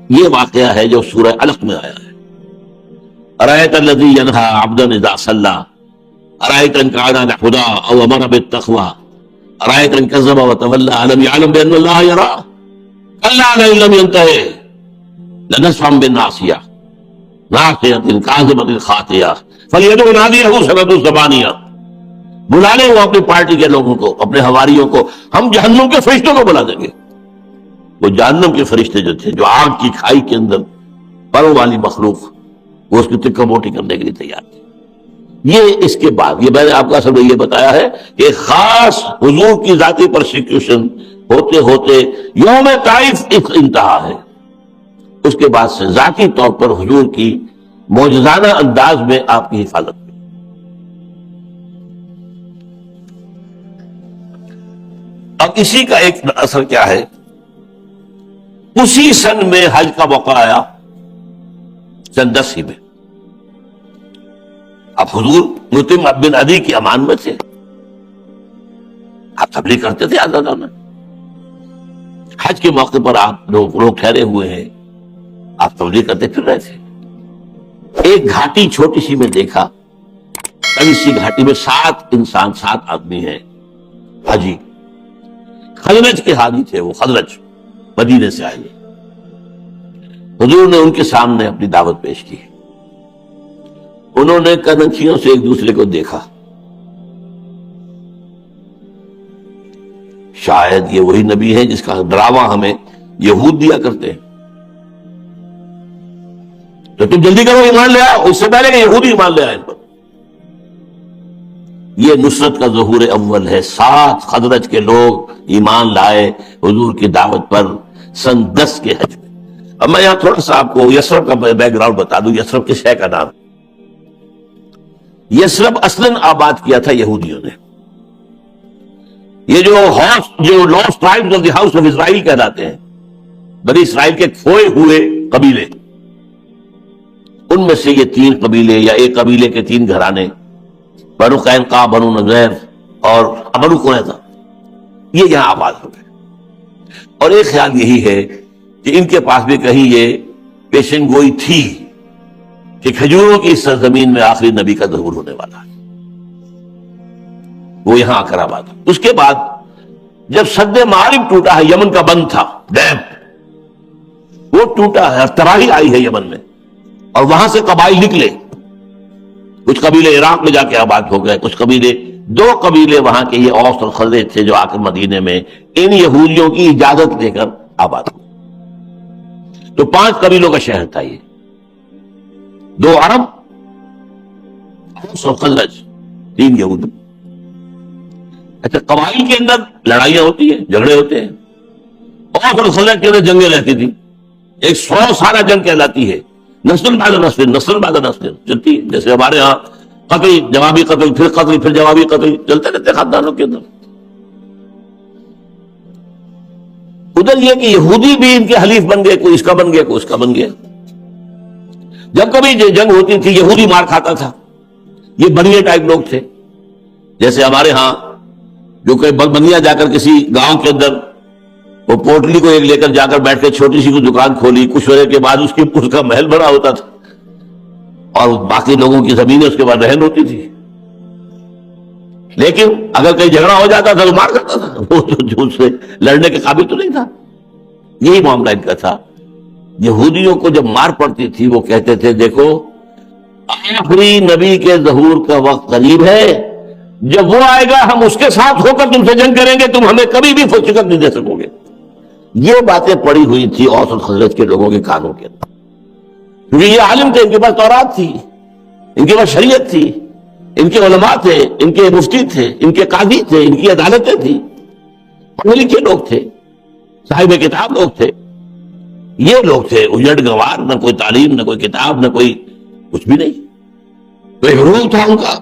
یہ واقعہ ہے جو سورہ علق میں آیا ہے. ارأیت الذی ینہی عبدا اذا صلی، ارأیت ان کان علی ہدی او امر بالتقوی، ارأیت ان کذب وتولی الم یعلم بان اللہ یری، کلا لئن لم ینتہی لنسفعا بالناصیہ ناصیۃ کاذبۃ خاطئہ فلیدع نادیہ سندع زبانیہ. بلا لیں وہ اپنی پارٹی کے لوگوں کو، اپنے حواریوں کو، ہم جہنم کے فرشتوں کو بلا دیں گے. وہ جہنم کے فرشتے جو تھے، جو آگ کی کھائی کے اندر پروں والی مخلوق، وہ اس کی تکہ موٹی کرنے کے لیے تیار تھی. یہ اس کے بعد یہ میں نے آپ کو اصل میں یہ بتایا ہے کہ خاص حضور کی ذاتی پرسیکیوشن ہوتے ہوتے یوم طائف ایک انتہا ہے. اس کے بعد سے ذاتی طور پر حضور کی معجزانہ انداز میں آپ کی حفاظت. اب اسی کا ایک اثر کیا ہے، اسی سن میں حج کا موقع آیا، سن 10 میں. اب حضور مطعم بن عدی کی امان میں تھے، آپ تبلیغ کرتے تھے آزادانہ. حج کے موقع پر آپ لوگ ٹھہرے ہوئے ہیں، آپ تبلیغ کرتے پھر رہے تھے. ایک گھاٹی چھوٹی سی میں دیکھا، بڑی سی گھاٹی میں 7 آدمی ہیں حاجی. خزرج کے حاجی تھے، وہ خزرج مدینے سے آئے. حضور نے ان کے سامنے اپنی دعوت پیش کی. انہوں نے کنکھیوں سے ایک دوسرے کو دیکھا. شاید یہ وہی نبی ہے جس کا ڈراوا ہمیں یہود دیا کرتے ہیں، تو تم جلدی کرو ایمان لے آؤ، اس سے پہلے کہ یہودی ایمان لے آئے ان پر. یہ نصرت کا ظہور اول ہے. 7 خزرج کے لوگ ایمان لائے حضور کی دعوت پر سن 10 کے حج میں. اب میں یہاں تھوڑا سا آپ کو یثرب کا بیک گراؤنڈ بتا دوں. یثرب کس شہر کا نام؟ یثرب اصلاً آباد کیا تھا یہودیوں نے. یہ جو last tribes of the house of Israel کہلاتے ہیں، بنی اسرائیل کے کھوئے ہوئے قبیلے، ان میں سے یہ 3 قبیلے یا ایک قبیلے کے 3 گھرانے، بنو قینقاع، بنو نذیر اور بنو قریظہ، یہ یہاں آباد ہو گئے. اور ایک خیال یہی ہے کہ ان کے پاس بھی کہیں یہ پیشن گوئی تھی کہ کھجوروں کی سرزمین میں آخری نبی کا ظہور ہونے والا ہے. وہ یہاں آ کر آباد. اس کے بعد جب سد معارب ٹوٹا ہے، یمن کا بند تھا، ڈیم وہ ٹوٹا ہے، تباہی آئی ہے یمن میں، اور وہاں سے قبائل نکلے. کچھ قبیلے عراق میں جا کے آباد ہو گئے، کچھ قبیلے 2 قبیلے وہاں کے یہ اوس اور خزرج تھے جو آ کر مدینے میں ان یہودیوں کی اجازت لے کر آباد ہوئے. تو 5 قبیلوں کا شہر تھا یہ. 2 عرب اور خزرج 3 یہود. اچھا قبائل کے اندر لڑائیاں ہوتی ہیں, جھگڑے ہوتے ہیں, اور خزرج کے اندر جنگیں رہتی تھی. 100 سالہ جنگ کہلاتی ہے, نسل بعد نسل, نسل بعد نسل چلتی ہے. جیسے ہمارے ہاں قتل, جوابی قتل, پھر جوابی قتل چلتے رہتے خاندانوں کے اندر. ادھر یہ کہ یہودی بھی ان کے حلیف بن گئے, کوئی اس کا بن گیا, کوئی اس کا بن گیا. جب کبھی جنگ ہوتی تھی یہودی مار کھاتا تھا. یہ بنیے ٹائپ لوگ تھے, جیسے ہمارے ہاں جو کہ بنیا جا کر کسی گاؤں کے اندر وہ پوٹلی کو ایک لے کر جا کر بیٹھ کے چھوٹی سی کوئی دکان کھولی, کچھ عرصے کے بعد اس کا محل بڑا ہوتا تھا, اور باقی لوگوں کی زمینیں اس کے بعد رہن ہوتی تھی. لیکن اگر کہیں جھگڑا ہو جاتا تھا تو مار کرتا تھا, وہ تو اس سے لڑنے کے قابل تو نہیں تھا. یہی معاملہ ان کا تھا. یہودیوں کو جب مار پڑتی تھی وہ کہتے تھے دیکھو آخری نبی کے ظہور کا وقت قریب ہے, جب وہ آئے گا ہم اس کے ساتھ ہو کر تم سے جنگ کریں گے, تم ہمیں کبھی بھی شکست نہیں دے سکو گے. یہ باتیں پڑی ہوئی تھی اوس اور خزرج کے لوگوں کے کانوں کے اندر, کیونکہ یہ عالم تھے, ان کے پاس تورات تھی, ان کے پاس شریعت تھی, ان کے علماء تھے, ان کے مفتی تھے, ان کے قاضی تھے, ان کی عدالتیں تھیں, پڑھے لکھے لوگ تھے, صاحب کتاب لوگ تھے. یہ لوگ تھے اجڑ گوار, نہ کوئی تعلیم, نہ کوئی کتاب, نہ کوئی کچھ بھی نہیں. تو ایک روب تھا ان کا,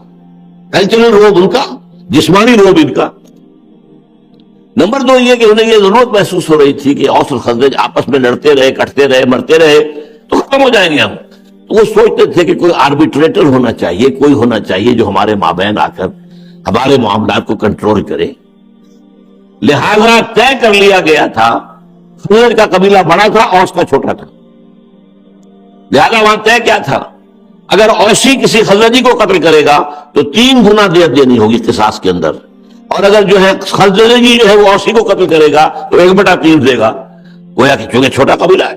کلچرل روب ان کا, جسمانی روب ان کا. نمبر 2 یہ کہ انہیں یہ ضرورت محسوس ہو رہی تھی کہ اوس اور خزرج آپس میں لڑتے رہے, کٹتے رہے, مرتے رہے تو ختم ہو جائیں گے ہم. تو وہ سوچتے تھے کہ کوئی آربیٹریٹر ہونا چاہیے, کوئی ہونا چاہیے جو ہمارے مابین آ کر ہمارے معاملات کو کنٹرول کرے. لہذا طے کر لیا گیا تھا, خزرج کا قبیلہ بڑا تھا, اوس کا چھوٹا تھا. لہذا وہاں طے کیا تھا, اگر اوسی کسی خزرجی کو قتل کرے گا تو 3 گنا دیت دینی ہوگی قصاص کے اندر, اور اگر جو ہے خزرجی جو ہے وہ اوسی کو قتل کرے گا تو 1/3 دے گا. گویا کہ چونکہ چھوٹا قبیلہ ہے,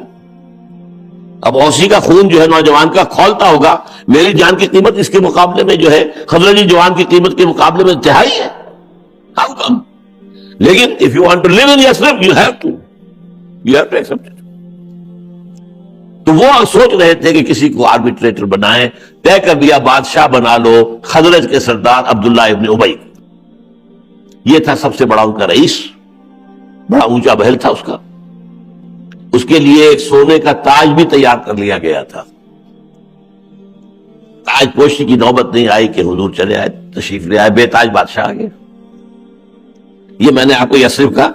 اب اوسی کا خون جو ہے نوجوان کا کھولتا ہوگا, میری جان کی قیمت اس کے مقابلے میں جو ہے خزرجی جوان کی قیمت کے مقابلے میں تہائی ہے. How come? لیکن if you want to live in Yathrib, you have to accept it. تو وہ سوچ رہے تھے کہ کسی کو آربیٹریٹر بنائیں. طے کر دیا بادشاہ بنا لو خزرج کے سردار عبداللہ ابن ابی. یہ تھا سب سے بڑا ان کا رئیس, بڑا اونچا محل تھا اس کا. اس کے لیے ایک سونے کا تاج بھی تیار کر لیا گیا تھا. تاج پوشی کی نوبت نہیں آئی کہ حضور چلے آئے, تشریف لے آئے, بے تاج بادشاہ آگے. یہ میں نے آپ کو یثرب کا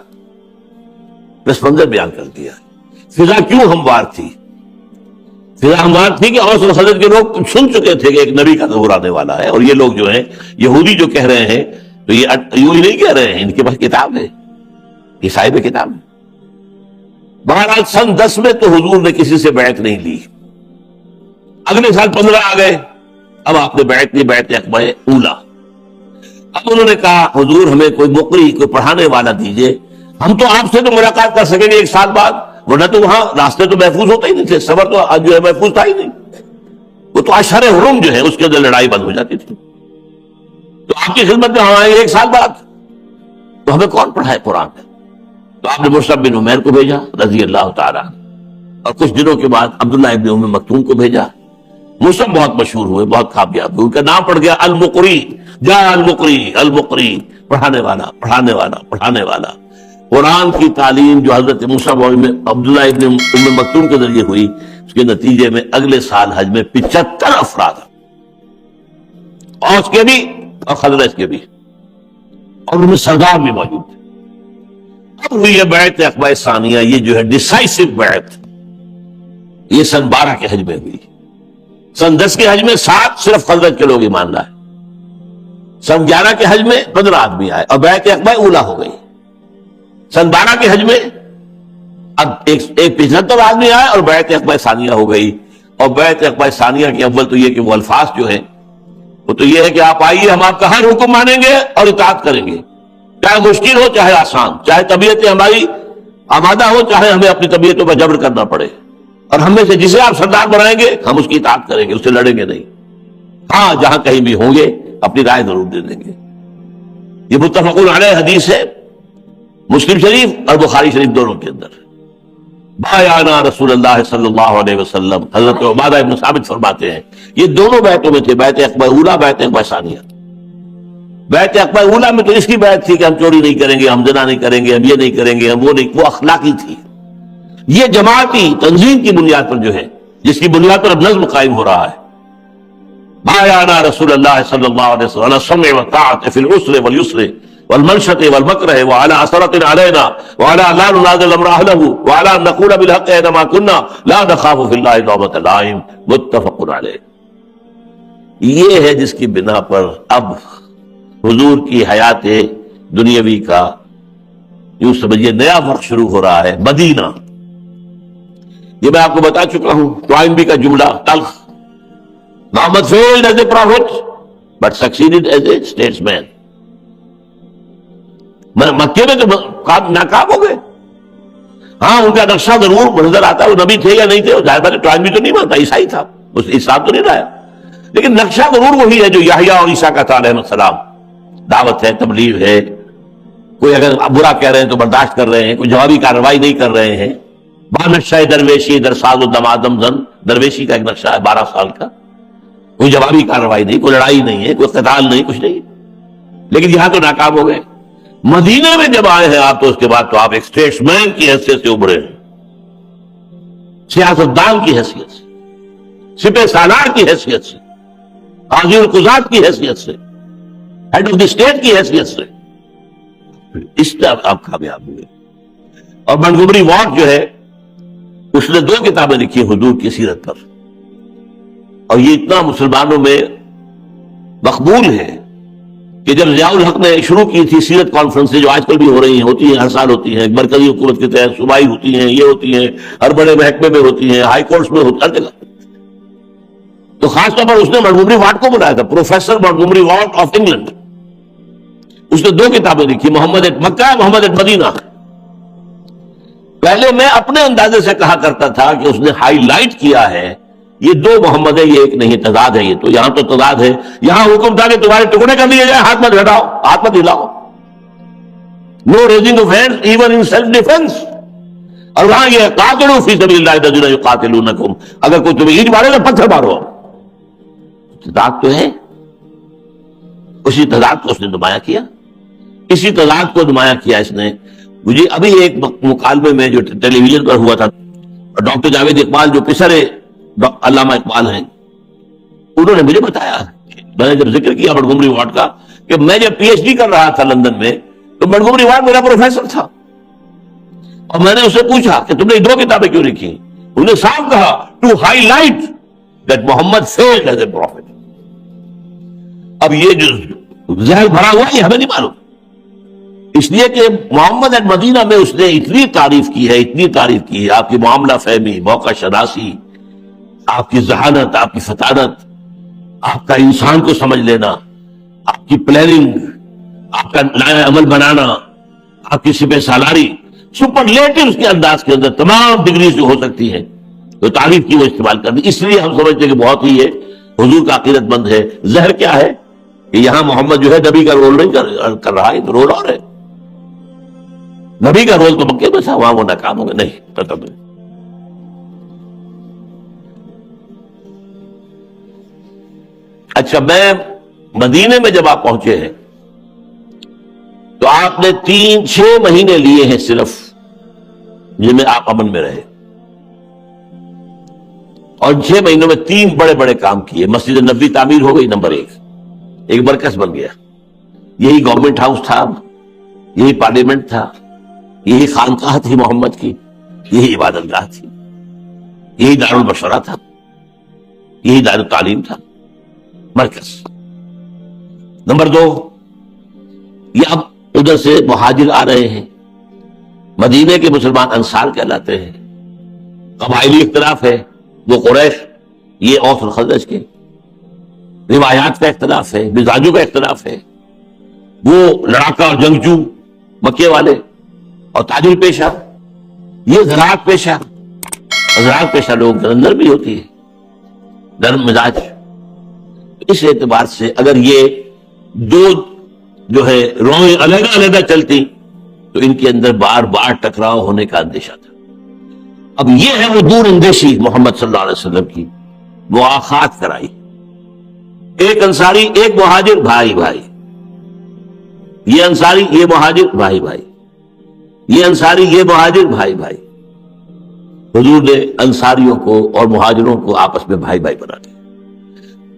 پس منظر بیان کر دیا. فضا کیوں ہموار تھی؟ فضا ہموار تھی کہ اوس اور خزرج کے لوگ سن چکے تھے کہ ایک نبی کا ظہور آنے والا ہے, اور یہ لوگ جو ہیں یہودی جو کہہ رہے ہیں تو یہ یوں ہی نہیں کہہ رہے ہیں, ان کے پاس کتاب ہے, یہ صاحب کتاب ہے. بہرحال سن 10 میں تو حضور نے کسی سے بیعت نہیں لی. اگلے سال 15 آ گئے, اب آپ نے بیعت لی, بیعت عقبہ اولا. اب انہوں نے کہا حضور ہمیں کوئی مقری, کوئی پڑھانے والا دیجئے, ہم تو آپ سے تو ملاقات کر سکیں گے 1 سال بعد, ورنہ تو وہاں راستے تو محفوظ ہوتے ہی نہیں تھے, سفر تو جو ہے محفوظ تھا ہی نہیں. وہ تو اشہر حرم جو ہے اس کے اندر لڑائی بند ہو جاتی تھی. تو آپ کی خدمت میں ہم آئیں گے 1 سال بعد, تو ہمیں کون پڑھائے قرآن؟ تو آپ نے مصعب بن عمیر کو بھیجا رضی اللہ تعالیٰ, اور کچھ دنوں کے بعد عبداللہ ابن ام مکتوم کو بھیجا. مصعب بہت مشہور ہوئے, بہت کامیاب ہوئے, ان کا نام پڑ گیا المقری. جا المقری, المقری, پڑھانے والا, پڑھانے والا, پڑھانے والا. قرآن کی تعلیم جو حضرت مصعب اور عبداللہ ابن ام مکتوم کے ذریعے ہوئی, اس کے نتیجے میں اگلے سال حج میں 75 افراد, اوس کے بھی اور خزرج کے بھی, اور ان میں سردار بھی موجود تھے. اب ہوئی یہ بیعت عقبہ ثانیہ, یہ جو ہے ڈیسائسو بیعت, یہ سن 12 کے حج میں ہوئی. سن 10 کے حج میں 7 صرف خزرج کے لوگ ایمان لائے. سن 11 کے حج میں 15 آدمی آئے, اور بیعت عقبہ اولا ہو گئی. سن 12 کے حج میں اب ایک 75 آدمی آئے اور بیعت عقبہ ثانیہ ہو گئی. اور بیعت عقبہ ثانیہ کے اول تو یہ کہ وہ الفاظ جو ہیں وہ تو یہ ہے کہ آپ آئیے, ہم آپ کا ہر حکم مانیں گے اور اطاعت کریں گے, چاہے مشکل ہو چاہے آسان, چاہے طبیعتیں ہماری آمادہ ہو چاہے ہمیں اپنی طبیعتوں پر جبر کرنا پڑے, اور ہم میں سے جسے آپ سردار بنائیں گے ہم اس کی اطاعت کریں گے, اس سے لڑیں گے نہیں. ہاں جہاں کہیں بھی ہوں گے اپنی رائے ضرور دے دیں گے. یہ متفق علیہ حدیث ہے, مسلم شریف اور بخاری شریف دونوں کے اندر. بایعنا رسول اللہ صلی اللہ علیہ وسلم. حضرت عبادہ ابن ثابت فرماتے ہیں یہ دونوں بیعتوں میں تھے، بیعت عقبہ اولا، بیعت عقبہ ثانیہ. بیعت عقبہ اولا میں تو اس کی بیعت تھی کہ ہم چوری نہیں کریں گے، ہم زنا نہیں کریں گے، ہم یہ نہیں کریں گے، ہم وہ نہیں، وہ اخلاقی تھی. یہ جماعتی تنظیم کی بنیاد پر جو ہے، جس کی بنیاد پر اب نظم قائم ہو رہا ہے. بایعنا رسول اللہ صلی اللہ علیہ وسلم علی السمع والطاعۃ فی العسر والیسر والمنشط والمکرہ وعلی اثرۃ علینا وعلی لا ننازع الامر اہلہ وعلی ان نقول بالحق اینما کنا لا نخاف فی اللہ لومۃ لائم. متفق علیہ. یہ ہے جس کی بنا پر اب حضور کی حیات دنیاوی کا یوں سمجھیے نیا وقت شروع ہو رہا ہے. مدینہ، یہ میں آپ کو بتا چکا ہوں، ٹوائنبی کا جملہ تلخ. محمد failed as a prophet but succeeded as a statesman. مکے میں تو ناکام ہو گئے. ہاں ان کا نقشہ ضرور نظر آتا ہے، وہ نبی تھے یا نہیں تھے، ظاہر بات ہے ٹوائنبی تو نہیں مانتا، عیسائی تھا، اس اسلام تو نہیں لایا، لیکن نقشہ ضرور وہی ہے جو یحییٰ اور عیسیٰ کا تھا علیہ السلام. دعوت ہے، تبلیغ ہے، کوئی اگر برا کہہ رہے ہیں تو برداشت کر رہے ہیں، کوئی جوابی کارروائی نہیں کر رہے ہیں. نقشہ درویشی در ساز و دمادم زن، درویشی کا ایک نقشہ ہے 12 سال کا، کوئی جوابی کارروائی نہیں، کوئی لڑائی نہیں ہے، کوئی قتال نہیں، کچھ نہیں. لیکن یہاں تو ناکام ہو گئے. مدینے میں جب آئے ہیں آپ تو اس کے بعد تو آپ ایک اسٹیٹس مین کی حیثیت سے ابھرے ہیں، سیاستدان کی حیثیت سے، سپہ سالار کی حیثیت سے، قاضی القضات کی حیثیت سے، ہیڈ آف دی اسٹیٹ کی حیثیت سے. اس سے آپ کامیاب ہوئے. اور منٹگومری واٹ جو ہے اس نے 2 کتابیں لکھی حضور کی سیرت پر، اور یہ اتنا مسلمانوں میں مقبول ہے کہ جب ضیاء الحق نے شروع کی تھی سیرت کانفرنسیں جو آج کل بھی ہو رہی ہیں، ہوتی ہیں، ہر سال ہوتی ہیں، مرکزی حکومت کے تحت صوبائی ہوتی ہیں، یہ ہوتی ہیں، ہر بڑے محکمے میں ہوتی ہیں، ہائی کورٹس میں ہوتی، ہر جگہ. تو خاص طور پر اس نے منٹگومری واٹ کو بنایا تھا، professor Montgomery Watt of England. اس نے 2 کتابیں لکھی، محمد at Mecca, Muhammad at Medina. پہلے میں اپنے اندازے سے کہا کرتا تھا کہ اس نے ہائی لائٹ کیا ہے یہ 2 محمد ہے، یہ ایک نہیں، تضاد ہے. یہ تو یہاں تو تضاد ہے. یہاں حکم تھا کہ تمہارے ٹکڑے کر دیے جائے، ہاتھ مت ہٹاؤ، ہاتھ مت ہلاؤ، no raising of hand even in self defence. اور وہاں یہ قاتلوا فی سبیل اللہ الذین یقاتلونکم، اگر کوئی تمہیں اینٹ مارے تو پتھر مارو. تضاد تو ہے. اسی تضاد کو اس نے نمایاں کیا، اسی تضاد کو نمایاں کیا اس نے. مجھے ابھی ایک مکالمے میں جو ٹیلی ویژن پر ہوا تھا، ڈاکٹر جاوید اقبال جو پسر علامہ اقبال ہیں، انہوں نے مجھے بتایا، میں نے جب ذکر کیا منٹگومری واٹ کا، کہ میں جب پی ایچ ڈی کر رہا تھا لندن میں تو منٹگومری واٹ میرا پروفیسر تھا، اور میں نے اسے پوچھا کہ تم نے 2 کتابیں کیوں لکھی؟ انہوں نے صاف کہا to highlight that Muhammad failed as a prophet. اب یہ جو زہر بھرا ہوا یہ ہمیں نہیں معلوم، اس لیے کہ محمد ایٹ مدینہ میں اس نے اتنی تعریف کی ہے، اتنی تعریف کی ہے، آپ کی معاملہ فہمی، موقع شناسی، آپ کی ذہانت، آپ کی فطانت، آپ کا انسان کو سمجھ لینا، آپ کی پلاننگ، آپ کا نیا عمل بنانا، آپ کی سپہ سالاری، سپرلیٹیوز کے انداز کے اندر تمام ڈگریز جو ہو سکتی ہیں تو تعریف کی وہ استعمال کرنی. اس لیے ہم سمجھتے ہیں کہ بہت ہی یہ حضور کا عقیدت مند ہے. زہر کیا ہے کہ یہاں محمد جو ہے نبی کا رول نہیں کر رہا ہے، تو رول اور ہے. نبی کا رول تو مکے میں تھا، وہاں وہ ناکام ہو گئے. نہیں ختم ہے. اچھا، میں مدینے میں جب آپ پہنچے ہیں تو آپ نے 6 مہینے لیے ہیں صرف، جن میں آپ امن میں رہے، اور 6 مہینوں میں 3 بڑے بڑے کام کیے. مسجد نبوی تعمیر ہو گئی، نمبر 1، ایک مرکز بن گیا. یہی گورنمنٹ ہاؤس تھا، یہی پارلیمنٹ تھا، یہی خانقاہ تھی محمد کی، یہی عبادت گاہ تھی، یہی دار المشورہ تھا، یہی دار التعلیم تھا، مرکز. نمبر 2، یہ اب ادھر سے مہاجر آ رہے ہیں، مدینے کے مسلمان انصار کہلاتے ہیں. قبائلی اختلاف ہے، وہ قریش، یہ اوس اور خزرج کے. روایات کا اختلاف ہے، مزاجوں کا اختلاف ہے. وہ لڑاکا اور جنگجو مکے والے، اور تاجر پیشہ، یہ زراعت پیشہ. زراعت پیشہ لوگ اندر بھی ہوتی ہے نرم مزاج. اس اعتبار سے اگر یہ 2 جو ہے روئیں علیحدہ علیحدہ چلتی تو ان کے اندر بار بار ٹکراؤ ہونے کا اندیشہ تھا. اب یہ ہے وہ دور اندیشی محمد صلی اللہ علیہ وسلم کی، مواخات کرائی، ایک انصاری ایک مہاجر بھائی بھائی، یہ انصاری یہ مہاجر بھائی بھائی، یہ انصاری یہ مہاجر بھائی بھائی۔ حضور نے انصاریوں کو اور مہاجروں کو آپس میں بھائی بھائی بنا دیا،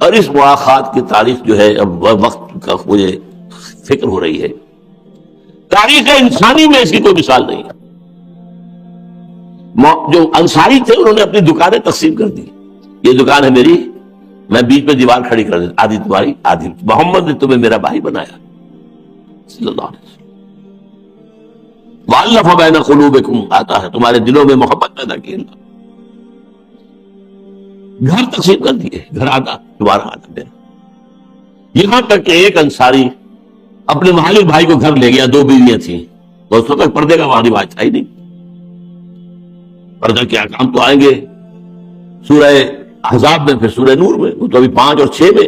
اور اس مواخات کی تاریخ جو ہے اب وقت کا مجھے فکر ہو رہی ہے، تاریخ انسانی میں اس کی کوئی مثال نہیں ہے۔ جو انصاری تھے انہوں نے اپنی دکانیں تقسیم کر دی، یہ دکان ہے میری، میں بیچ میں دیوار کھڑی کر دیتا، آدھی تمہاری آدھی، محمد نے تمہیں میرا بھائی بنایا صلی اللہ علیہ وسلم۔ وَأَلَّفَ بَيْنَ قُلُوبِكُمْ آتا ہے، تمہارے دلوں میں محبت پیدا کی اللہ۔ گھر تقسیم کر دیے، گھر آدھا تمہارا آدھا میرا، یہاں تک کہ ایک انصاری اپنے مہاجر بھائی کو گھر لے گیا، دو بیویاں تھیں، تو اس وقت پردے کا وہاں رواج تھا ہی نہیں، پردہ کے احکام تو آئیں گے سورہ احزاب میں، پھر سورہ نور میں، وہ تو ابھی 5 اور 6 میں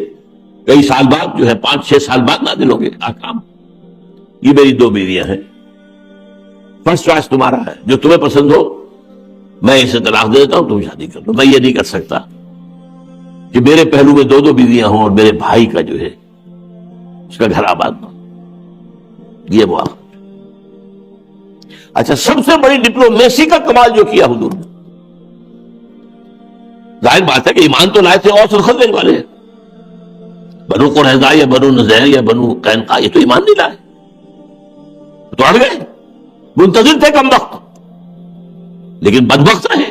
کئی سال بعد جو ہے 5-6 سال بعد نازل ہوں گے احکام۔ یہ میری دو بیویاں ہیں، فرسٹ چوائس تمہارا ہے، جو تمہیں پسند ہو میں اسے طلاق دے دیتا ہوں، تم شادی کر لو۔ میں یہ نہیں کر سکتا کہ میرے پہلو میں 2 بیویاں ہوں اور میرے بھائی کا جو ہے اس کا گھر آباد نہ ہو، یہ وہ۔ اچھا، سب سے بڑی ڈپلومیسی کا کمال جو کیا حضور نے، ظاہر بات ہے کہ ایمان تو لائے تھے اوس اور خزرج والے، بنو قریظہ یا بنو نذیر یا بنو قینقاع، یہ تو ایمان نہیں لائے، تو اڑ گئے، منتظر تھے کم وقت، لیکن بدبخت رہے،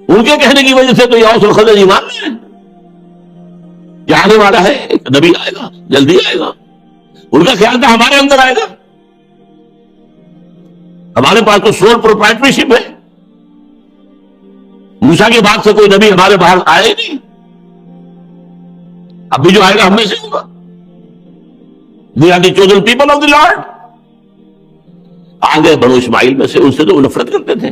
ان کے کہنے کی وجہ سے تو یہ اوس اور خزرج ایمان لائے، کہ آنے والا ہے ایک نبی آئے گا، جلدی آئے گا، ان کا خیال تھا ہمارے اندر آئے گا، ہمارے پاس تو سول پروپرائٹری شپ ہے، موسیٰ کے بعد سے کوئی نبی ہمارے باہر آئے ہی نہیں، اب بھی جو آئے گا ہم میں سے ہوگا، we are the chosen people of the Lord۔ آگے بنو اسماعیل میں سے، ان سے تو وہ نفرت کرتے تھے،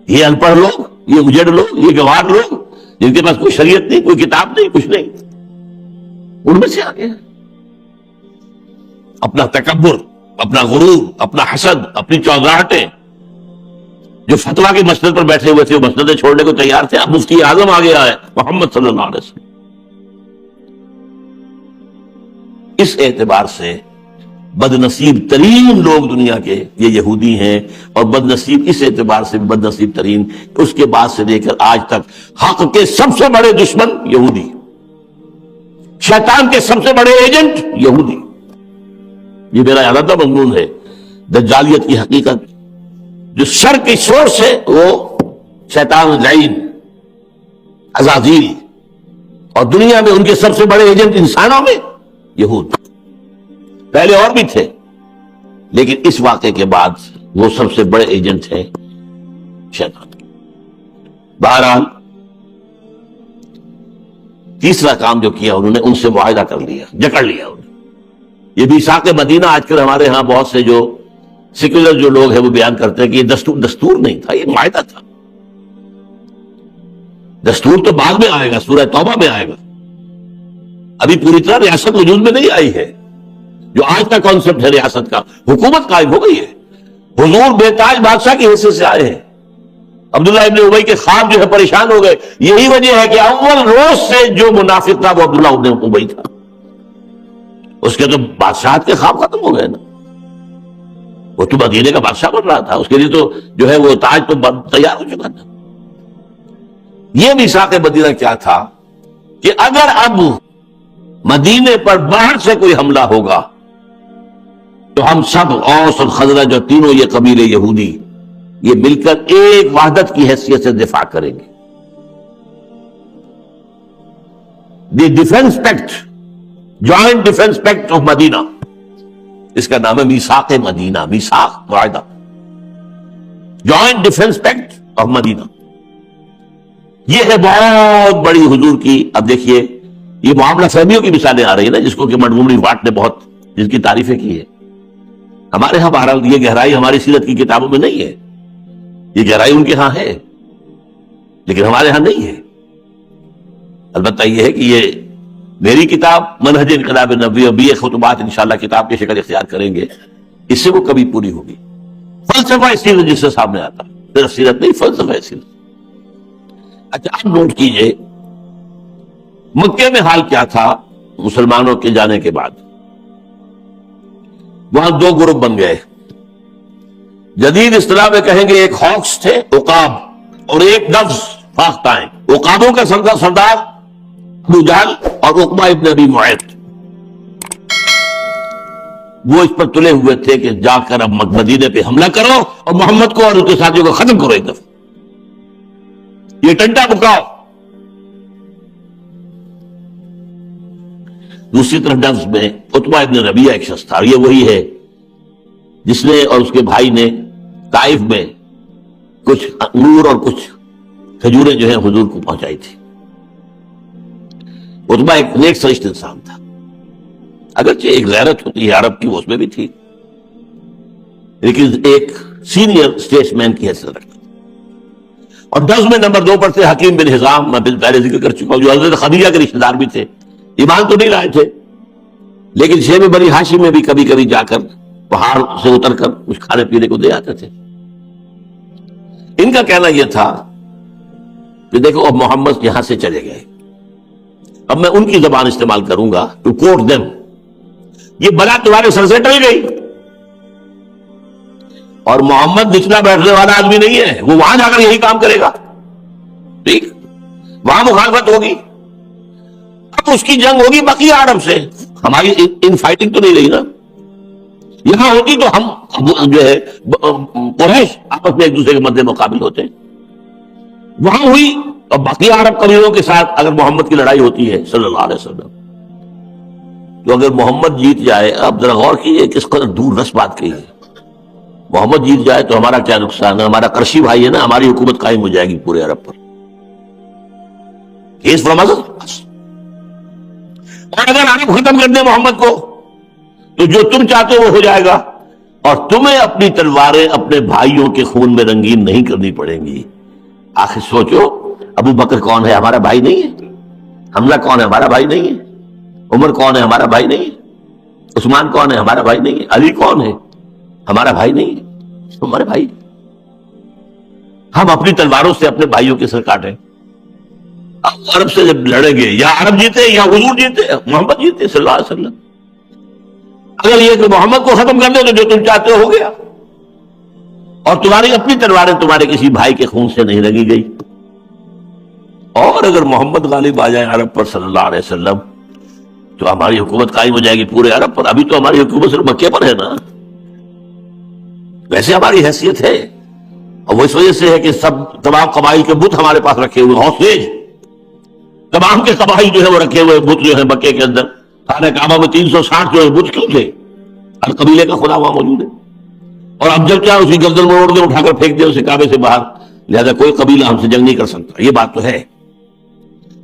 یہ ان پڑھ لوگ، یہ اجڑ لوگ، یہ گوار لوگ جن کے پاس کوئی شریعت نہیں، کوئی کتاب نہیں، کچھ نہیں، ان میں سے آگے اپنا تکبر، اپنا غرور، اپنا حسد، اپنی چودراہٹیں، جو فتویٰ کے مسند پر بیٹھے ہوئے تھے وہ مسندیں چھوڑنے کو تیار تھے، اب مفتی اعظم آ گیا ہے محمد صلی اللہ علیہ وسلم۔ اس اعتبار سے بد نصیب ترین لوگ دنیا کے یہ یہودی ہیں، اور بد نصیب اس اعتبار سے بد نصیب ترین اس کے بعد سے لے کر آج تک حق کے سب سے بڑے دشمن یہودی، شیطان کے سب سے بڑے ایجنٹ یہودی۔ یہ میرا علیحدہ مضمون ہے، دجالیت کی حقیقت، جو شر کی سورس ہے وہ شیطان لعین عزازیل، اور دنیا میں ان کے سب سے بڑے ایجنٹ انسانوں میں یہود، پہلے اور بھی تھے لیکن اس واقعے کے بعد وہ سب سے بڑے ایجنٹ ہیں شیطان۔ بہرحال تیسرا کام جو کیا انہوں نے، ان سے معاہدہ کر لیا، جکڑ لیا انہوں نے۔ یہ میثاق مدینہ آج کل ہمارے ہاں بہت سے جو سیکولر جو لوگ ہیں وہ بیان کرتے ہیں کہ یہ دستور نہیں تھا، یہ معاہدہ تھا۔ دستور تو بعد میں آئے گا، سورہ توبہ میں آئے گا، ابھی پوری طرح ریاست وجود میں نہیں آئی ہے۔ جو آج کا کانسیپٹ ہے ریاست کا، حکومت قائم ہو گئی ہے، حضور بے تاج بادشاہ کی حیثیت سے آئے ہیں۔ عبداللہ ابن ابی کے خواب جو ہے پریشان ہو گئے، یہی وجہ ہے کہ اول روز سے جو منافق تھا وہ عبداللہ ابن ابی تھا، اس کے تو بادشاہت کے خواب ختم ہو گئے نا، وہ تو مدینے کا بادشاہ بن رہا تھا، اس کے لیے تو جو ہے وہ تاج تو تیار ہو چکا تھا۔ یہ میثاق مدینہ کیا تھا کہ اگر اب مدینے پر باہر سے کوئی حملہ ہوگا تو ہم سب اوس اور خزرج اور تینوں یہ قبیلے یہودی یہ مل کر ایک وحدت کی حیثیت سے دفاع کریں گے۔ The defence pact, joint defence pact of Medina, اس کا نام ہے میثاق مدینہ، میثاق معاہدہ، joint defence pact of Medina. یہ ہے بہت بڑی حضور کی، اب دیکھیے یہ معاملہ فہمیوں کی مثالیں آ رہی ہیں نا، جس کو کہ منٹگومری واٹ نے بہت جن کی تعریفیں کی ہے۔ ہمارے ہاں بہرحال یہ گہرائی ہماری سیرت کی کتابوں میں نہیں ہے، یہ گہرائی ان کے ہاں ہے لیکن ہمارے ہاں نہیں ہے۔ البتہ یہ ہے کہ یہ میری کتاب منہج انقلاب نبوی، اب یہ خطبات انشاءاللہ کتاب کی شکل اختیار کریں گے، اس سے وہ کبھی پوری ہوگی۔ فلسفہ اس چیز جس سے سامنے آتا ہے صرف سیرت نہیں، فلسفہ سیرت۔ اچھا اب نوٹ کیجئے مکے میں حال کیا تھا مسلمانوں کے جانے کے بعد۔ وہاں دو گروپ بن گئے، جدید اصطلاح میں کہیں گے ایک ہاکس تھے عقاب، اور ایک ڈوز فاختائیں۔ عقابوں کا سردار ابو جہل اور عقبہ ابن ابی معیط، وہ اس پر تلے ہوئے تھے کہ جا کر اب مدینے پہ حملہ کرو اور محمد کو اور اس کے ساتھیوں کو ختم کرو ایک دفعہ، یہ ٹنٹا بکاؤ۔ دوسری طرف ڈوز میں عتبہ ابن ربیعہ ایک شخص تھا، یہ وہی ہے جس نے اور اس کے بھائی نے طائف میں کچھ انگور اور کچھ کھجوریں جو ہیں حضور کو پہنچائی تھی۔ عتبہ ایک نیک سرشت انسان تھا، اگرچہ ایک غیرت ہوتی ہے عرب کی وہ اس میں بھی تھی، لیکن ایک سینئر اسٹیٹس مین کی حیثیت رکھتا تھا۔ اور ڈوز میں نمبر 2 پر تھے حکیم بن حزام، میں پہلے ذکر کر چکا ہوں، جو حضرت خدیجہ کے رشتہ دار بھی تھے، ایمان تو نہیں لائے تھے لیکن شیب بنی ہاشم میں بھی کبھی کبھی جا کر پہاڑ سے اتر کر کچھ کھانے پینے کو دے آتے تھے۔ ان کا کہنا یہ تھا کہ دیکھو اب محمد یہاں سے چلے گئے، اب میں ان کی زبان استعمال کروں گا ٹو کوٹ دیم، یہ بلا تمہارے سر سے ٹل گئی، اور محمد نچلا بیٹھنے والا آدمی نہیں ہے، وہ وہاں جا کر یہی کام کرے گا، ٹھیک، وہاں مخالفت ہوگی، اب اس کی جنگ ہوگی بقیہ عرب سے، ہماری ان فائٹنگ تو نہیں رہی نا، یہاں ہوتی تو ہم جو ہے قریش آپس میں ایک دوسرے کے مد مقابل ہوتے، وہاں ہوئی اور بقیہ عرب قبیلوں کے ساتھ اگر محمد کی لڑائی ہوتی ہے صلی اللہ علیہ وسلم، تو اگر محمد جیت جائے، اب ذرا غور کیجیے کس قدر دور رس بات کہی ہے، محمد جیت جائے تو ہمارا کیا نقصان ہے، ہمارا قرشی بھائی ہے نا، ہماری حکومت قائم ہو جائے گی پورے عرب پر، اور اگر عرب ختم کر دیں محمد کو تو جو تم چاہتے ہو وہ ہو جائے گا، اور تمہیں اپنی تلواریں اپنے بھائیوں کے خون میں رنگین نہیں کرنی پڑیں گی۔ آخر سوچو، ابو بکر کون ہے، ہمارا بھائی نہیں ہے؟ حمزہ کون ہے، ہمارا بھائی نہیں ہے؟ عمر کون ہے، ہمارا بھائی نہیں ہے؟ عثمان کون ہے، ہمارا بھائی نہیں ہے؟ علی کون ہے، ہمارا بھائی نہیں ہے؟ ہمارے بھائی، ہم اپنی تلواروں سے اپنے بھائیوں کے سر کاٹیں۔ اب عرب سے جب لڑیں گے، یا عرب جیتے یا حضور جیتے، محمد جیتے صلی اللہ علیہ وسلم، اگر یہ کہ محمد کو ختم کر دے تو جو تم چاہتے ہو گیا، اور تمہاری اپنی تلواریں تمہارے کسی بھائی کے خون سے نہیں رنگی گئی، اور اگر محمد غالب آ جائے عرب پر صلی اللہ علیہ وسلم تو ہماری حکومت قائم ہو جائے گی پورے عرب پر۔ ابھی تو ہماری حکومت صرف مکے پر ہے نا، ویسے ہماری حیثیت ہے، اور وہ اس وجہ سے ہے کہ تمام قبائل کے بت ہمارے پاس رکھے ہوئے، حوصیج تمام کے قبائل جو ہے وہ رکھے ہوئے بت جو ہے مکے کے اندر، خانہ کعبہ میں 360 جو ہے بت کیوں تھے، ہر قبیلے کا خدا وہاں موجود ہے، اور اب جب چاہے اس کی گردن موڑ دے، اٹھا کر پھینک دے اسے کعبے سے باہر، لہذا کوئی قبیلہ ہم سے جنگ نہیں کر سکتا، یہ بات تو ہے،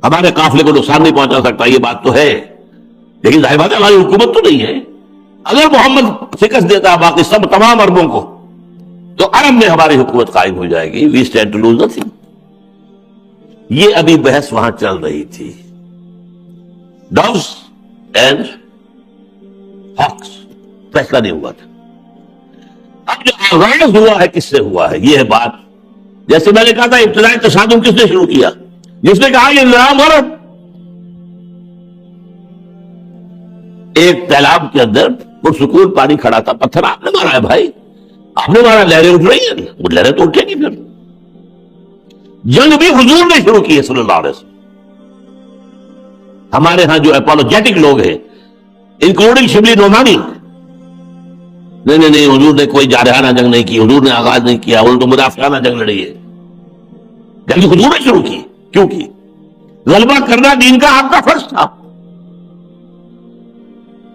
ہمارے قافلے کو نقصان نہیں پہنچا سکتا، یہ بات تو ہے، لیکن ظاہر بات ہے ہماری حکومت تو نہیں ہے۔ اگر محمد شکست دیتا ہے باقی سب تمام عربوں کو تو عرب میں ہماری حکومت قائم ہو جائے گی، we stand to lose nothing. یہ ابھی بحث وہاں چل رہی تھی، ڈوز اینڈ ہاکس، فیصلہ نہیں ہوا تھا۔ اب جو آغاز ہوا ہے کس سے ہوا ہے، یہ ہے بات، جیسے میں نے کہا تھا ابتدائی تصادم کس نے شروع کیا، جس نے کہا یہ نظام عرب، ایک تالاب کے اندر پرسکون پانی کھڑا تھا، پتھر آپ نے مارا ہے بھائی، آپ نے مارا، لہریں اٹھ رہی ہیں، وہ لہریں تو اٹھیں گی، پھر جنگ بھی حضور نے شروع کی ہے صلی اللہ علیہ وسلم۔ ہمارے ہاں جو اپولوجیٹک لوگ ہیں انکلوڈنگ شبلی نعمانی، نہیں حضور نے کوئی جارحانہ جنگ نہیں کی، حضور نے آغاز نہیں کیا، وہ تو مدافعانہ جنگ لڑی ہے، جنگ حضور نے شروع کی، کیوں کی؟ غلبہ کرنا دین کا آپ کا فرض تھا،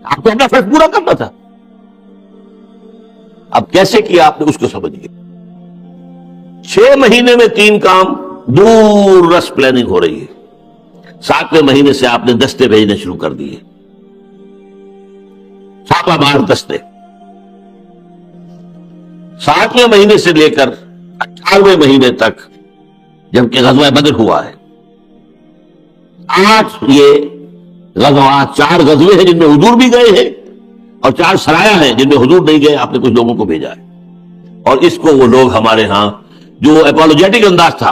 آپ کو اپنا فرض پورا کرنا تھا۔ اب کیسے کیا آپ نے اس کو سمجھیے۔ 6 مہینے میں 3 کام، دور رس پلاننگ ہو رہی ہے۔ 7ویں مہینے سے آپ نے دستے بھیجنے شروع کر دیے، چھاپا مار دستے۔ 7ویں مہینے سے لے کر 18ویں مہینے تک، جبکہ غزوہ بدر ہوا ہے، 8 یہ غزوات، 4 غزوے ہیں جن میں حضور بھی گئے ہیں، اور 4 سرایا ہیں جن میں حضور نہیں گئے، آپ نے کچھ لوگوں کو بھیجا ہے، اور اس کو وہ لوگ ہمارے ہاں جو اپولوجیٹک انداز تھا،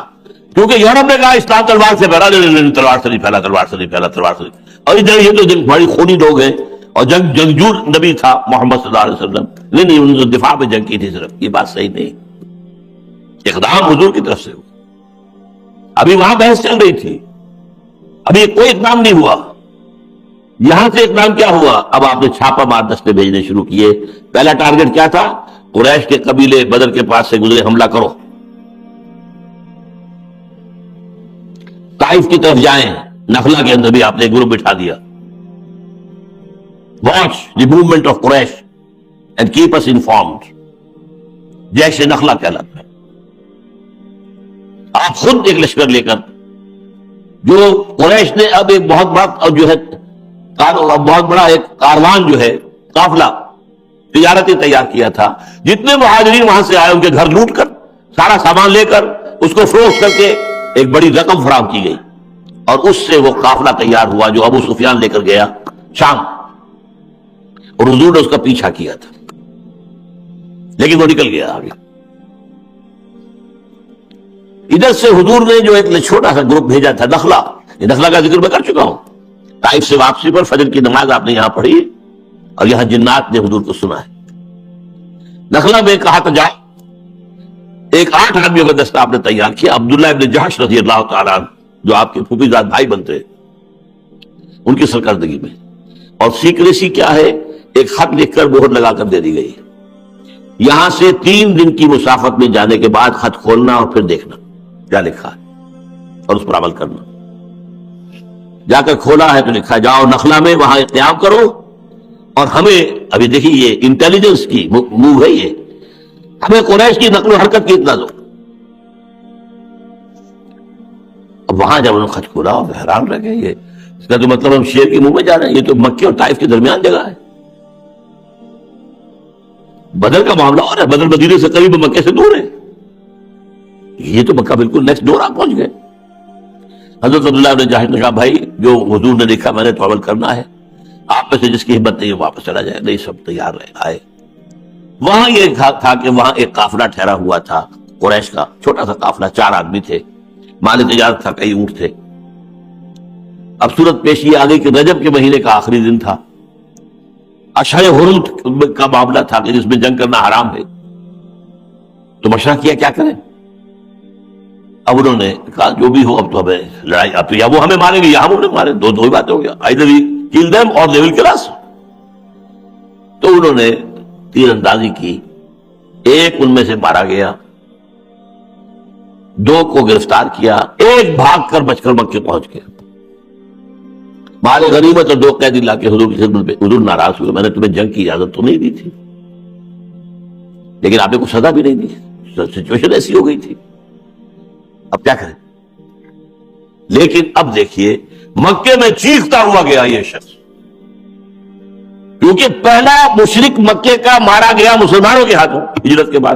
کیونکہ یورپ نے کہا اسلام تلوار سے پھیلا، تلوار سے نہیں پھیلا، تلوار سے نہیں پھیلا، تلوار سے نہیں، اور ادھر یہ تو بڑی خونی لوگ ہیں، اور جنگجو نبی تھا محمد صلی اللہ علیہ وسلم، نہیں انہوں نے دفاع میں جنگ کی تھی صرف، یہ بات صحیح نہیں، اقدام حضور کی طرف سے ہوا، ابھی وہاں بحث چل رہی تھی، ابھی کوئی اقدام نہیں ہوا، یہاں سے اقدام کیا ہوا؟ اب آپ نے چھاپا مار دستے بھیجنے شروع کیے۔ پہلا ٹارگٹ کیا تھا؟ قریش کے قبیلے بدر کے پاس سے گزرے، حملہ کرو، طائف کی طرف جائیں، نخلا کے اندر بھی آپ نے ایک گروپ بٹھا دیا، watch the movement of Quraysh and keep us informed, جیش نخلا کہلاتا ہے۔ آپ خود ایک لشکر لے کر، جو قریش نے اب ایک بہت بڑا جو ہے بہت بڑا ایک کاروان جو ہے قافلہ تجارتی تیار کیا تھا، جتنے مہاجرین وہاں سے آئے ان کے گھر لوٹ کر سارا سامان لے کر اس کو فروخت کر کے ایک بڑی رقم فراہم کی گئی، اور اس سے وہ قافلہ تیار ہوا جو ابو سفیان لے کر گیا شام، اور حضور نے اس کا پیچھا کیا تھا، لیکن وہ نکل گیا آگے۔ ادھر سے حضور نے جو ایک چھوٹا سا گروپ بھیجا تھا نخلا، یہ نخلا کا ذکر میں کر چکا ہوں، طائف سے واپسی پر فجر کی نماز آپ نے یہاں پڑھی، اور یہاں جنات نے حضور کو سنا ہے۔ نخلا میں کہا تھا جاؤ، ایک 8 آدمیوں کا دستہ آپ نے تیار کیا، عبداللہ ابن جحش رضی اللہ تعالیٰ عنہ جو آپ کے پھوپھی زاد بھائی بنتے ہیں، ان کی سرکردگی میں، اور سیکریسی کیا ہے؟ ایک خط لکھ کر مہر لگا کر دے دی گئی، یہاں سے 3 دن کی مسافت میں جانے کے بعد خط کھولنا اور پھر دیکھنا کیا لکھا ہے اور اس پر عمل کرنا۔ جا کر کھولا ہے تو لکھا جاؤ نخلا میں، وہاں قیام کرو، اور ہمیں ابھی دیکھیے یہ انٹیلیجنس کی موو ہے، یہ ہمیں قریش کی نقل و حرکت کی اطلاع دو۔ اب وہاں جب انہوں نے خط کھولا اور حیران رہ گئے، یہ اس کا تو مطلب ہم شیر کے منہ میں جا رہے ہیں، یہ تو مکے اور طائف کے درمیان جگہ ہے، بدر کا معاملہ اور ہے، بدر مدینے سے قریب، مکے سے دور ہے، یہ تو مکہ بالکل نیکسٹ ڈور آپ پہنچ گئے۔ حضرت عبداللہ بن جحش نے کہا بھائی جو حضور نے لکھا میں نے تو عمل کرنا ہے، آپ میں سے جس کی ہمت نہیں واپس چلا جائے، نہیں سب تیار رہے آئے۔ وہاں یہ تھا کہ وہاں ایک قافلہ ٹھہرا ہوا تھا قریش کا، چھوٹا سا قافلہ، 4 آدمی تھے، مال تجارت تھا، کئی اونٹ تھے۔ اب صورت پیش یہ آ گئی کہ رجب کے مہینے کا آخری دن تھا، اشہر حرم کا معاملہ تھا کہ جس میں جنگ کرنا حرام ہے، تو مشورہ کیا کیا کریں۔ اب انہوں نے کہا جو بھی ہو اب تو ہمیں لڑائی، اب تو یا وہ ہمیں ماریں گے یا ہم انہیں ماریں، دو ہی باتیں ہو گیا، either we kill them or they will kill us۔ تو انہوں نے تیر اندازی کی، ایک ان میں سے مارا گیا، 2 کو گرفتار کیا، ایک بھاگ کر بچ کر مکے پہنچ گیا، مال غنیمت اور 2 قیدی لا کے حضور کی خدمت میں۔ حضور ناراض ہوئے، میں نے تمہیں جنگ کی اجازت تو نہیں دی تھی، لیکن آپ نے کوئی سزا بھی نہیں دی، سچویشن ایسی ہو گئی تھی، اب کیا کریں۔ لیکن اب دیکھیے مکے میں چیختا ہوا گیا یہ شخص، کیونکہ پہلا مشرک مکے کا مارا گیا مسلمانوں کے ہاتھوں ہجرت کے بعد،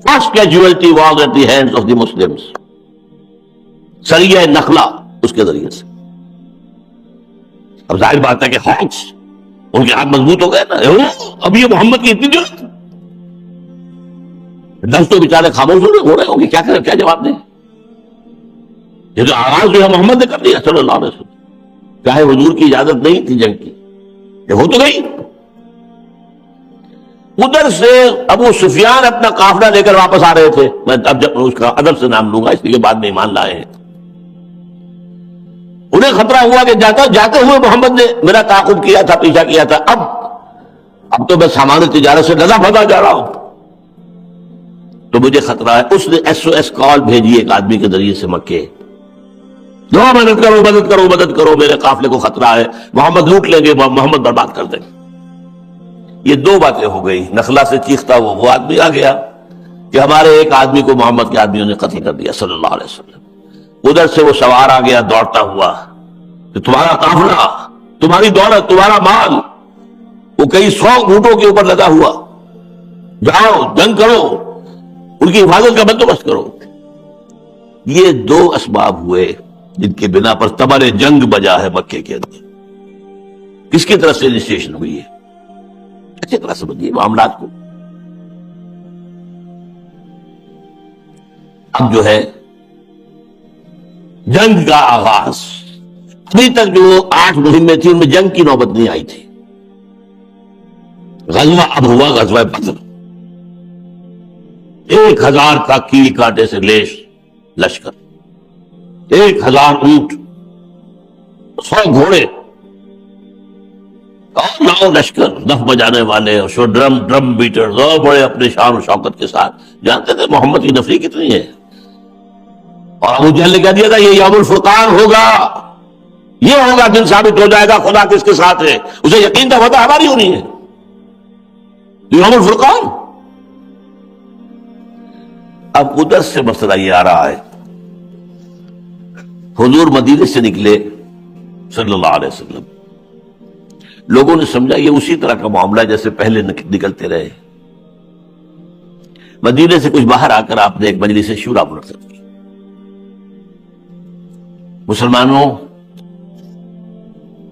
first casualty was at the hands of the Muslims, سریہ نخلا اس کے ذریعے سے۔ اب ظاہر بات ہے کہ ہاتھ ان کے ہاتھ مضبوط ہو گئے نا، اب یہ محمد کی اتنی ضرورت، دس تو بیچارے خاموش ہو رہے ہوں گے، کیا کریں، کیا جواب دیں۔ یہ تو آغاز جو ہے محمد نے کر دیا صلی اللہ علیہ وسلم، چاہے حضور کی اجازت نہیں تھی جنگ کی، یہ ہو تو گئی۔ ادھر سے ابو سفیان اپنا قافلہ لے کر واپس آ رہے تھے، میں اب جب اس کا ادب سے نام لوں گا اس لیے بعد میں ایمان لائے ہیں۔ انہیں خطرہ ہوا کہ جاتے ہوئے محمد نے میرا تعاقب کیا تھا، پیچھا کیا تھا، اب تو میں سامان تجارت سے لدا پھدا جا رہا ہوں، تو مجھے خطرہ ہے۔ اس نے SOS کال بھیجی ایک آدمی کے ذریعے سے مکے، جو مدد کرو مدد کرو مدد کرو، میرے قافلے کو خطرہ ہے، محمد لوٹ لیں گے، محمد برباد کر دیں گے۔ یہ 2 باتیں ہو گئی، نخلا سے چیختا ہوا وہ آدمی آ گیا کہ ہمارے ایک آدمی کو محمد کے آدمیوں نے قتل کر دیا صلی اللہ علیہ وسلم۔ ادھر سے وہ سوار آ گیا دوڑتا ہوا کہ تمہارا قافلہ، تمہاری دولت، تمہارا مال، وہ کئی 100 اونٹوں کے اوپر لگا ہوا، جاؤ جنگ کرو، ان کی حفاظت کا بندوبست کرو۔ یہ 2 اسباب ہوئے جن کے بنا پر تبر جنگ بجا ہے مکے کے اندر۔ کس کی طرف سے انیشیشن ہوئی ہے؟ اچھی طرح سمجھیے معاملات کو۔ اب جو ہے جنگ کا آغاز، ابھی تک جو 8 مہمیں تھی ان میں جنگ کی نوبت نہیں آئی تھی. غزوہ اب ہوا غزوہ بدر. 1000 کا کیل کانٹے سے لیس لشکر، 1000 اونٹ، 100 گھوڑے اور 9 لشکر، دف بجانے والے اور ڈرم بیٹر، بڑے اپنے شان و شوکت کے ساتھ. جانتے تھے محمد کی نفری کتنی ہے. اور ابو جہل نے کہہ دیا تھا یہ یوم الفرقان ہوگا، یہ ہوگا دن ثابت ہو جائے گا خدا کس کے ساتھ ہے. اسے یقین تھا وجہ ہماری ہونی ہے، یوم الفرقان. اب ادھر سے مسئلہ یہ آ رہا ہے، حضور مدینے سے نکلے صلی اللہ علیہ وسلم، لوگوں نے سمجھا یہ اسی طرح کا معاملہ ہے جیسے پہلے نکلتے رہے. مدینے سے کچھ باہر آ کر آپ نے ایک مجلس شورا منعقد کی. مسلمانوں،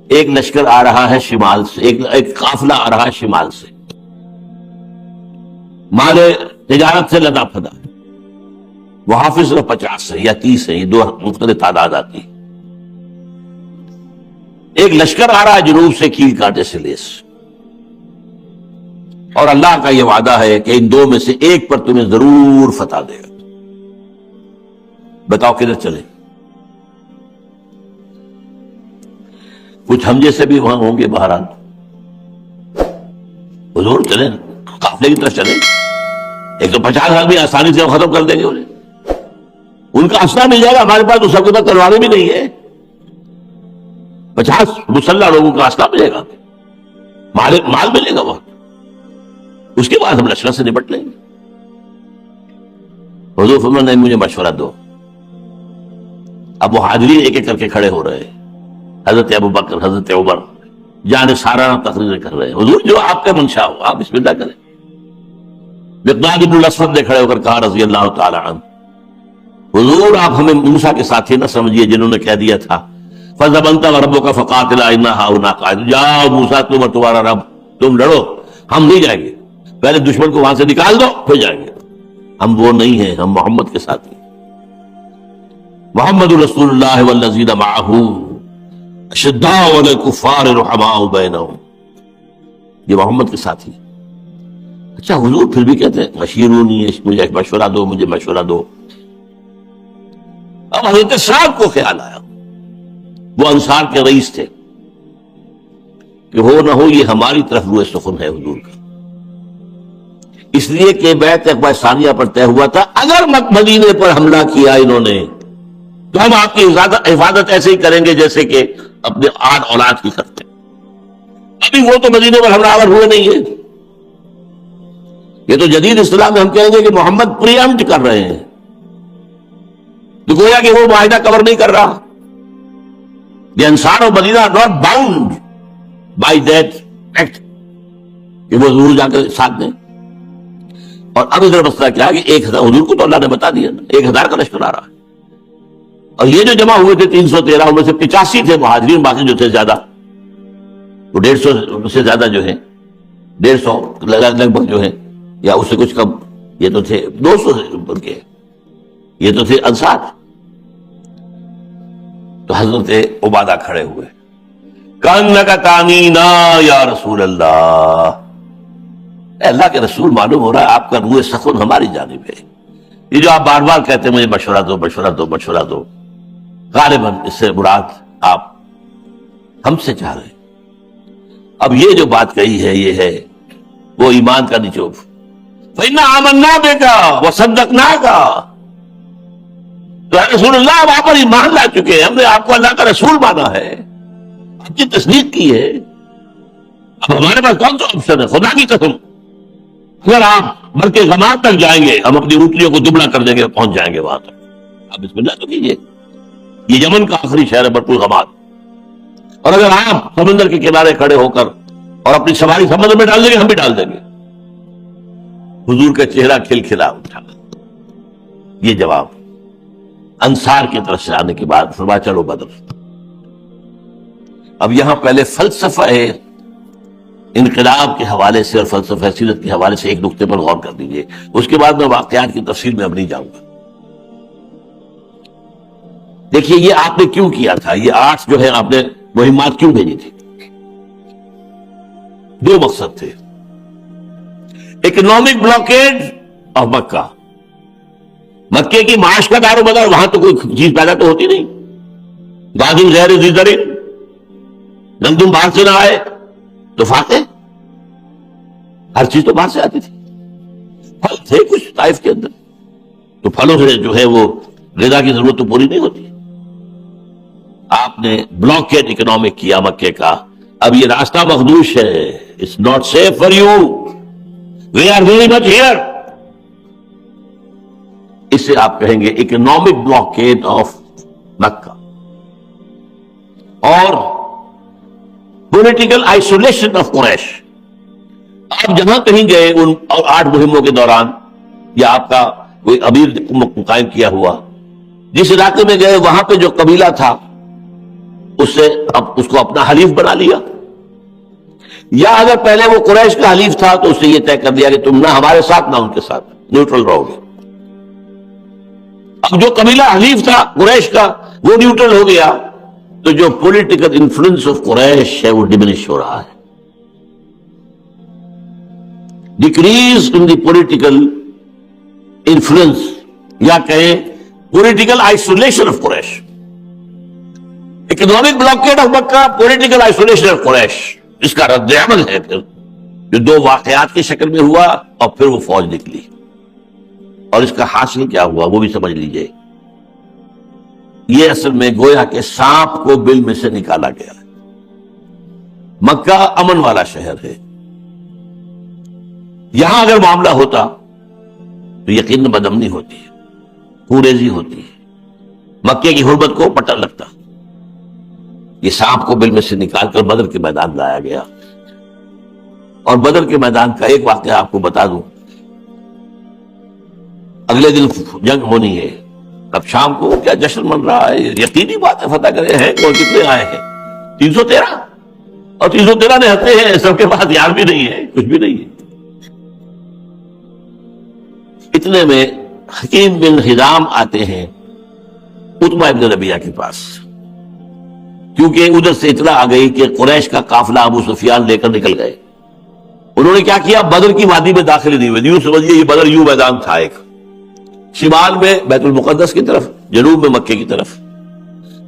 ایک لشکر آ رہا ہے شمال سے، ایک قافلہ آ رہا ہے شمال سے، مال تجارت سے لدا پھدا. وہ حافظ صرف 50 ہے یا 30 ہے، یہ 2 مختلف تعداد آتی. ایک لشکر آ رہا ہے جنوب سے کیل کانٹے سے لیس، اور اللہ کا یہ وعدہ ہے کہ ان 2 میں سے ایک پر تمہیں ضرور فتح دے گا. بتاؤ کدھر چلے؟ کچھ ہم جیسے بھی وہاں ہوں گے بہرحال. حضور چلیں، قافلے کی طرف چلیں. ایک تو 50 آدمی آسانی سے ختم کر دیں گے انہیں، ان کا اسلحہ مل جائے گا. ہمارے پاس تو سب کے پاس تلواریں بھی نہیں ہے. 50 مسلح لوگوں کا اسلحہ ملے گا، مال ملے گا وہاں. اس کے بعد ہم لشکر سے نپٹ لیں گے. حضور فرمایا نہیں، مجھے مشورہ دو. اب وہ حاضرین ایک ایک کر کے کھڑے ہو رہے ہیں. حضرت ابو بکر، حضرت عمر جان سارا تقریر کر رہے ہیں. حضور جو آپ کا منشا ہو آپ بسم اللہ کریں. مقداد بن الاسود نے کھڑے ہو کر کہا رضی اللہ تعالی عنہ، حضور آپ ہمیں موسیٰ کے ساتھی نہ سمجھیے جنہوں نے کہہ دیا تھا فَذْهَبْ أَنْتَ وَرَبُّكَ فَقَاتِلَا إِنَّا هَاهُنَا قَاعِدُونَ. جاؤ موسیٰ تم اور تمہارا رب تم لڑو، ہم نہیں جائیں گے. پہلے دشمن کو وہاں سے نکال دو پھر جائیں گے. ہم وہ نہیں ہیں، ہم محمد کے ساتھ ہیں. محمد رسول اللہ والذین معہ اشداء علی الکفار رحماء بینہم. یہ محمد کے ساتھی. اچھا حضور پھر بھی کہتے ہیں مشیرونی، مجھے مشورہ دو، مجھے مشورہ دو. اب حضرت سعد کو خیال آیا، وہ انصار کے رئیس تھے، کہ ہو نہ ہو یہ ہماری طرف روئے سخن ہے حضور کا. اس لیے کہ بیعت عقبہ ثانیہ پر طے ہوا تھا اگر مدینے پر حملہ کیا انہوں نے تو ہم آپ کی حفاظت ایسے ہی کریں گے جیسے کہ اپنے آل اولاد کی کرتے. ابھی وہ تو مدینے پر حملہ آور ہوئے نہیں ہیں. یہ تو جدید اسلام میں ہم کہیں گے کہ محمد پری ایمپٹ کر رہے ہیں، تو گویا کہ وہ معاہدہ کور نہیں کر رہا. The انصار اور مدینہ not bound by that act کہ وہ ضرور جا کر ساتھ دیں. اور اب ادھر مسئلہ کیا ہے کہ 1000 حضور کو تو اللہ نے بتا دیا نا 1000 کا لشکر آ رہا ہے. اور یہ جو جمع ہوئے تھے 313 ان میں سے 85 تھے مہاجرین، باقی جو تھے زیادہ وہ 150 سے زیادہ جو ہیں 150 لگ بھگ جو ہیں یا اس سے کچھ کم، یہ تو تھے 200 سے اوپر کے، یہ تو تھے انصار. تو حضرت عبادہ کھڑے ہوئے، کانک تانینا یا رسول اللہ، اے اللہ کے رسول معلوم ہو رہا ہے آپ کا روح سخن ہماری جانب ہے. یہ جو آپ بار بار کہتے ہیں مجھے مشورہ دو مشورہ دو مشورہ دو، غالباً اس سے مراد آپ ہم سے چاہ رہے ہیں. اب یہ جو بات کہی ہے یہ ہے وہ ایمان کا نچوڑ. فَإِنَّا آمَنَّا بِكَ وَصَدَّقْنَاكَ، تو اے رسول اللہ آپ آپ پر ایمان لا چکے ہیں، ہم نے آپ کو اللہ کا رسول مانا ہے، آپ کی تصدیق کی ہے. اب ہمارے پاس کون سا آپشن ہے؟ خدا کی قسم اگر آپ بلکہ غمات تک جائیں گے ہم اپنی روٹیوں کو دبلا کر دیں گے، پہنچ جائیں گے وہاں تک. آپ بسم اللہ تو کیجیے. یہ یمن کا آخری شہر ہے برپل غمات، اور اگر آپ سمندر کے کنارے کھڑے ہو کر اور اپنی سواری سمندر میں ڈال دیں گے ہم بھی ڈال دیں گے. حضور کا چہرہ کھلکھلا اٹھا. یہ جواب انصار کی طرف سے آنے کے بعد فرمایا چلو بدر. اب یہاں پہلے فلسفہ انقلاب کے حوالے سے اور فلسفہ سیرت کے حوالے سے ایک نقطے پر غور کر دیجئے، اس کے بعد میں واقعات کی تفصیل میں اب نہیں جاؤں گا. دیکھیے یہ آپ نے کیوں کیا تھا، یہ 8 جو ہے آپ نے مہمات کیوں بھیجی تھی؟ 2 مقصد تھے. اکنامک بلاکیڈ آف مکہ، مکے کی معاش کا دار و مدار، وہاں تو کوئی چیز پیدا تو ہوتی نہیں. غازی غیر ذی زرع، گندم باہر سے نہ آئے تو فاقے، ہر چیز تو باہر سے آتی تھی. پھل تھے کچھ طائف کے اندر، تو پھلوں سے جو ہے وہ غذا کی ضرورت تو پوری نہیں ہوتی. آپ نے بلاکیڈ اکنامک کیا مکے کا. اب یہ راستہ مخدوش ہے، it's not safe for you, we are very much here. اس سے آپ کہیں گے اکنامک بلاکیڈ آف مکہ. اور پولیٹیکل آئسولیشن آف قریش. آپ جہاں کہیں گئے ان 8 مہموں کے دوران، یا آپ کا کوئی امیر قائم کیا ہوا، جس علاقے میں گئے وہاں پہ جو قبیلہ تھا اس سے اب اس کو اپنا حلیف بنا لیا، یا اگر پہلے وہ قریش کا حلیف تھا تو اس سے یہ طے کر دیا کہ تم نہ ہمارے ساتھ نہ ان کے ساتھ، نیوٹرل رہو گے. اب جو قبیلہ حلیف تھا قریش کا وہ نیوٹرل ہو گیا، تو جو پولیٹیکل انفلوئنس آف قریش ہے وہ ڈیمنش ہو رہا ہے. Decrease in the political influence, یا کہیں political isolation of Quraysh. Economic blockade of Mecca, political isolation of Quraysh. اس کا رد عمل ہے پھر جو 2 واقعات کی شکل میں ہوا، اور پھر وہ فوج نکلی. اور اس کا حاصل کیا ہوا وہ بھی سمجھ لیجئے. یہ اصل میں گویا کہ سانپ کو بل میں سے نکالا گیا. مکہ امن والا شہر ہے، یہاں اگر معاملہ ہوتا تو یقیناً بدامنی ہوتی ہے، خوریزی ہوتی ہے، مکے کی حرمت کو پٹا لگتا. یہ سانپ کو بل میں سے نکال کر بدر کے میدان لایا گیا. اور بدر کے میدان کا ایک واقعہ آپ کو بتا دوں. اگلے دن جنگ ہونی ہے، اب شام کو کیا جشن من رہا ہے، یقینی بات ہے فتح کرے ہیں. اور کتنے آئے ہیں؟ 313. اور 313 نے ہنستے ہیں، سب کے پاس یار بھی نہیں ہے، کچھ بھی نہیں ہے. اتنے میں حکیم بن حزام آتے ہیں عتبہ ابن ربیعہ کے پاس، کیونکہ ادھر سے اطلاع آ گئی کہ قریش کا قافلہ ابو سفیان لے کر نکل گئے. انہوں نے کیا کیا، بدر کی وادی میں داخل نہیں ہوئے. یوں سمجھیے یہ بدر یوں میدان تھا، ایک شمال میں بیت المقدس کی طرف، جنوب میں مکے کی طرف،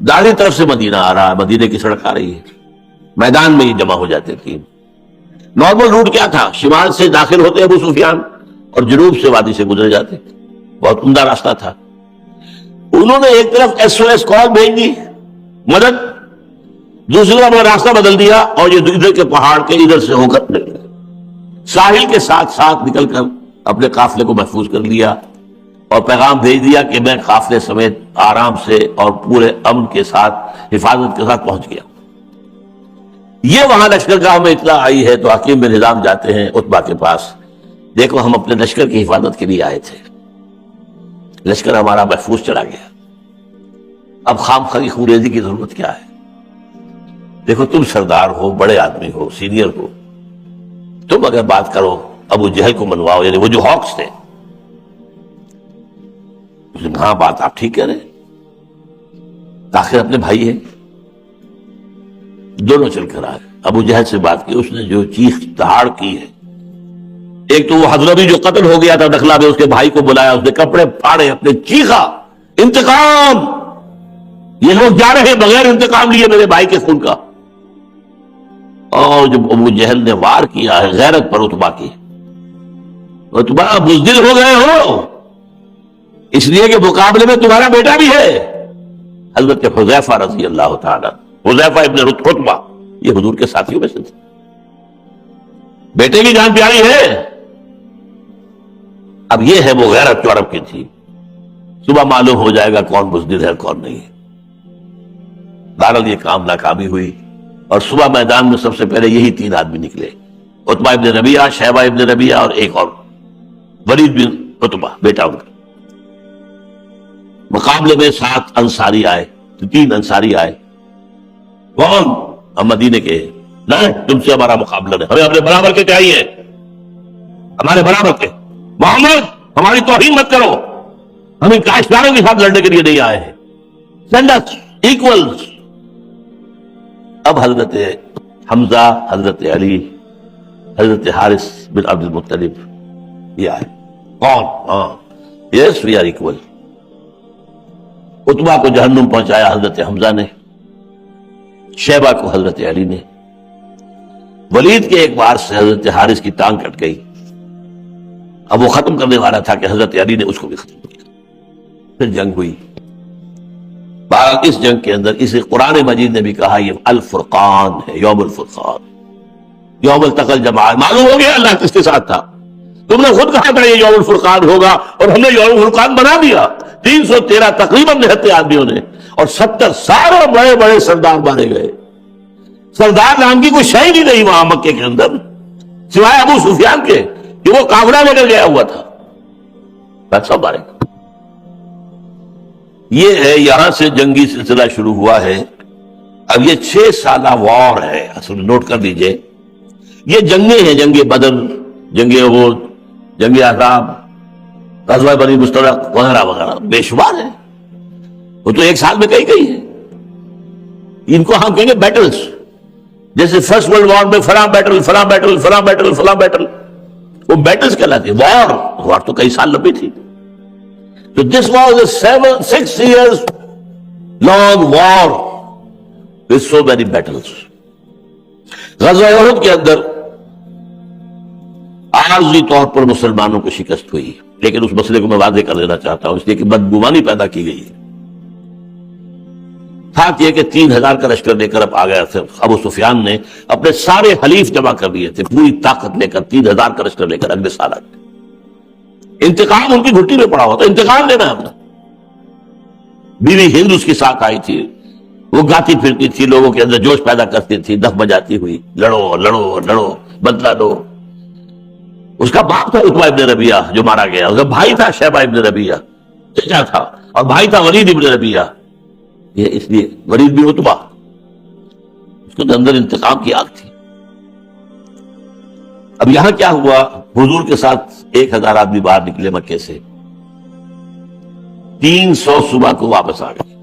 داہنی طرف سے مدینہ آ رہا ہے، مدینے کی سڑک آ رہی ہے، میدان میں یہ جمع ہو جاتے تھے. نارمل روٹ کیا تھا، شمال سے داخل ہوتے ابو سفیان اور جنوب سے وادی سے گزر جاتے. بہت عمدہ راستہ تھا. انہوں نے ایک طرف SOS کال بھیج دی مدد، دوسری طرف اپنا راستہ بدل دیا اور یہ ادھر کے پہاڑ کے ادھر سے ہو کر ساحل کے ساتھ ساتھ نکل کر اپنے قافلے کو محفوظ کر لیا اور پیغام بھیج دیا کہ میں قافلے سمیت آرام سے اور پورے امن کے ساتھ، حفاظت کے ساتھ پہنچ گیا. یہ وہاں لشکرگاہ میں اطلاع آئی ہے تو حکیم بن حزام جاتے ہیں عتبہ کے پاس، دیکھو ہم اپنے لشکر کی حفاظت کے لیے آئے تھے، لشکر ہمارا محفوظ چلا گیا، اب خامخواہ کی خوریزی کی ضرورت کیا ہے؟ دیکھو تم سردار ہو، بڑے آدمی ہو، سینئر ہو، تم اگر بات کرو ابو جہل کو منواؤ، یعنی وہ جو ہاکس تھے. ہاں بات آپ ٹھیک کہہ رہے ہیں، آخر اپنے بھائی ہیں. دونوں چل کر آئے، ابو جہل سے بات کی، اس نے جو چیخ دہاڑ کی ہے، ایک تو وہ حضربی جو قتل ہو گیا تھا دخلا میں، اس کے بھائی کو بلایا، اس نے کپڑے پھاڑے اپنے، چیخا انتقام، یہ لوگ جا رہے ہیں بغیر انتقام لیے میرے بھائی کے خون کا. اور جب ابو جہل نے وار کیا ہے غیرت پر عتبہ کی، عتبہ بزدل ہو گئے ہو اس لیے کہ مقابلے میں تمہارا بیٹا بھی ہے. حضرت حذیفہ رضی اللہ تعالیٰ، حذیفہ ابن عتبہ، یہ حضور کے ساتھیوں میں سے تھے، بیٹے کی جان پیاری ہے. اب یہ ہے وہ غیرت جو عرب کی تھی. صبح معلوم ہو جائے گا کون بزدل ہے کون نہیں ہے. بہرحال یہ کام ناکامی ہوئی اور صبح میدان میں سب سے پہلے یہی 3 آدمی نکلے، عتبہ ابن ربیعہ، شیبہ ابن ربیعہ اور ایک اور ولید بن عتبہ بیٹا ان کا. مقابلے میں 7 انصاری آئے، 3 انصاری آئے. کون؟ ہم مدینے کے. نہیں، تم سے ہمارا مقابلہ نہیں، ہمیں اپنے برابر کے چاہیے، ہمارے برابر کے. محمد ہماری توہین مت کرو، ہم ان کاشتکاروں کے ساتھ لڑنے کے لیے نہیں آئے ہیں. Standard equals. اب حضرت حمزہ، حضرت علی، حضرت حارث بن عبد المطلب یہ آئے. کون؟ ہاں یس وی آر ایکول. عتبہ کو جہنم پہنچایا حضرت حمزہ نے، شیبہ کو حضرت علی نے. ولید کے ایک بار سے حضرت حارث کی ٹانگ کٹ گئی. اب وہ ختم کرنے والا تھا کہ حضرت علی نے اس کو بھی ختم کیا. پھر جنگ ہوئی. اس جنگ کے اندر اسے قرآن مجید نے بھی کہا یہ الفرقان ہے، یوم الفرقان، یوم التقى الجمعان. معلوم ہو گیا اللہ کس کے ساتھ تھا. تم نے خود کہا تھا یہ یوم الفرقان ہوگا اور ہم نے یوم الفرقان بنا دیا. 313 تقریباً نہتے آدمیوں نے اور 70 سارے بڑے بڑے سردار مارے گئے. سردار نام کی کوئی شے ہی نہیں وہاں مکے کے اندر سوائے ابو سفیان کے کہ وہ کافرہ لے کر گیا ہوا تھا. سب مارے گئے. یہ ہے یہاں سے جنگی سلسلہ شروع ہوا ہے. اب یہ 6 سالہ وار ہے. اصل نوٹ کر دیجئے یہ جنگیں ہیں، جنگ بدر، جنگ احد، جنگ احزاب، غزوہ بنی مستلق وغیرہ وغیرہ بے شمار ہیں. وہ تو ایک سال میں کئی ہیں. ان کو ہم کہیں گے بیٹلز. جیسے فرسٹ ورلڈ وار میں فلاں بیٹل فلاں بیٹل فلاں بیٹل فلاں بیٹل، وہ بیٹلز کہلاتے ہیں. وار تو کئی سال لمبی تھی. So this was a 6 years long war with so many battles. غزوہ احد کے اندر عارضی طور پر مسلمانوں کو شکست ہوئی، لیکن اس مسئلے کو میں واضح کر دینا چاہتا ہوں اس لیے کہ بدگمانی پیدا کی گئی ہے. تھا کہ 3000 کا لشکر لے کر اب آ گیا تھا. ابو سفیان نے اپنے سارے حلیف جمع کر دیے تھے، پوری طاقت لے کر 3000 کا لشکر لے کر اگلے سال آ گئے. انتقام ان کی گھٹی میں پڑا ہوا تھا، انتقام لینا ہم نے. بیوی ہند اس کے ساتھ آئی تھی، وہ گاتی پھرتی تھی، لوگوں کے اندر جوش پیدا کرتی تھی، دف بجاتی ہوئی لڑو لڑو لڑو بدلہ لو. اس کا باپ تھا عتبہ ابن ربیعہ جو مارا گیا، اس کا بھائی تھا شیبہ ابن ربیعہ چچا تھا، اور بھائی تھا ولید ابن ربیعہ. یہ اس لیے ولید بھی عتبہ، اس کے اندر انتقام کی آگ تھی. اب یہاں کیا ہوا؟ حضور کے ساتھ 1000 آدمی باہر نکلے مکے سے. 300 صبح کو واپس آ گئے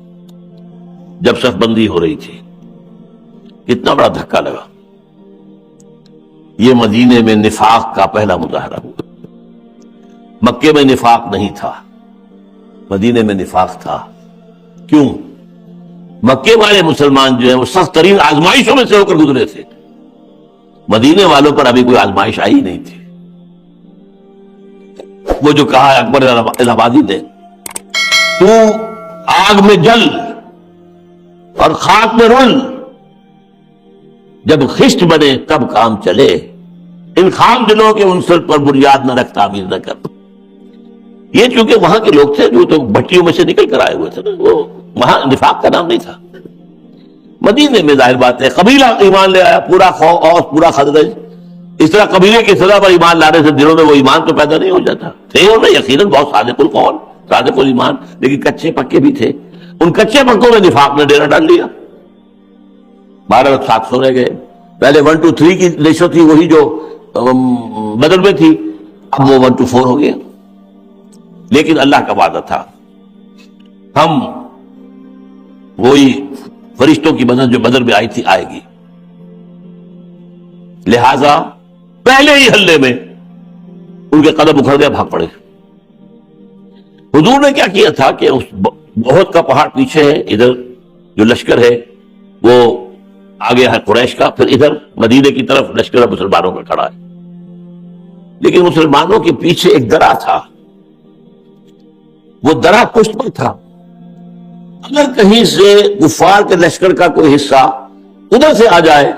جب صف بندی ہو رہی تھی. کتنا بڑا دھکا لگا. یہ مدینے میں نفاق کا پہلا مظاہرہ ہوا. مکے میں نفاق نہیں تھا، مدینے میں نفاق تھا. کیوں؟ مکے والے مسلمان جو ہیں وہ سخت ترین آزمائشوں میں سے ہو کر گزرے تھے. مدینے والوں پر ابھی کوئی آزمائش آئی نہیں تھی. وہ جو کہا اکبر الہ آبادی نے، تو آگ میں جل اور خاک میں رل، جب خشت بنے تب کام چلے. ان خام دلوں کے عنصر پر بنیاد نہ رکھ، تعمیر نہ کر. یہ چونکہ وہاں کے لوگ تھے جو تو بھٹیوں میں سے نکل کر آئے ہوئے تھے نا، وہ وہاں نفاق کا نام نہیں تھا. مدینے میں ظاہر بات ہے قبیلہ ایمان لے آیا، پورا اوس پورا خزرج. اس طرح قبیلے کی سزا پر ایمان لانے سے دلوں میں وہ ایمان تو پیدا نہیں ہو جاتا. تھے انہوں نے یقیناً بہت صادق القول صادق الایمان، لیکن کچے پکے بھی تھے. ان کچے پکوں میں نفاق نے ڈیرا ڈال لیا. 12 وقت 700 رہ گئے. پہلے 1 to 3 کی ریشو تھی، وہی جو بدر میں تھی، اب وہ 1 to 4 ہو گیا. لیکن اللہ کا وعدہ تھا ہم وہی فرشتوں کی مدد جو بدر میں آئی تھی آئے گی. لہذا پہلے ہی حلے میں ان کے قدم اکھڑ گئے، بھاگ پڑے. حضور نے کیا کیا تھا کہ اس بہت کا پہاڑ پیچھے ہے، ادھر جو لشکر ہے وہ آگے ہے قریش کا، پھر ادھر مدینے کی طرف لشکر مسلمانوں کا کھڑا ہے. لیکن مسلمانوں کے پیچھے ایک درہ تھا، وہ درہ پشت پر تھا. اگر کہیں سے کفار کے لشکر کا کوئی حصہ ادھر سے آ جائے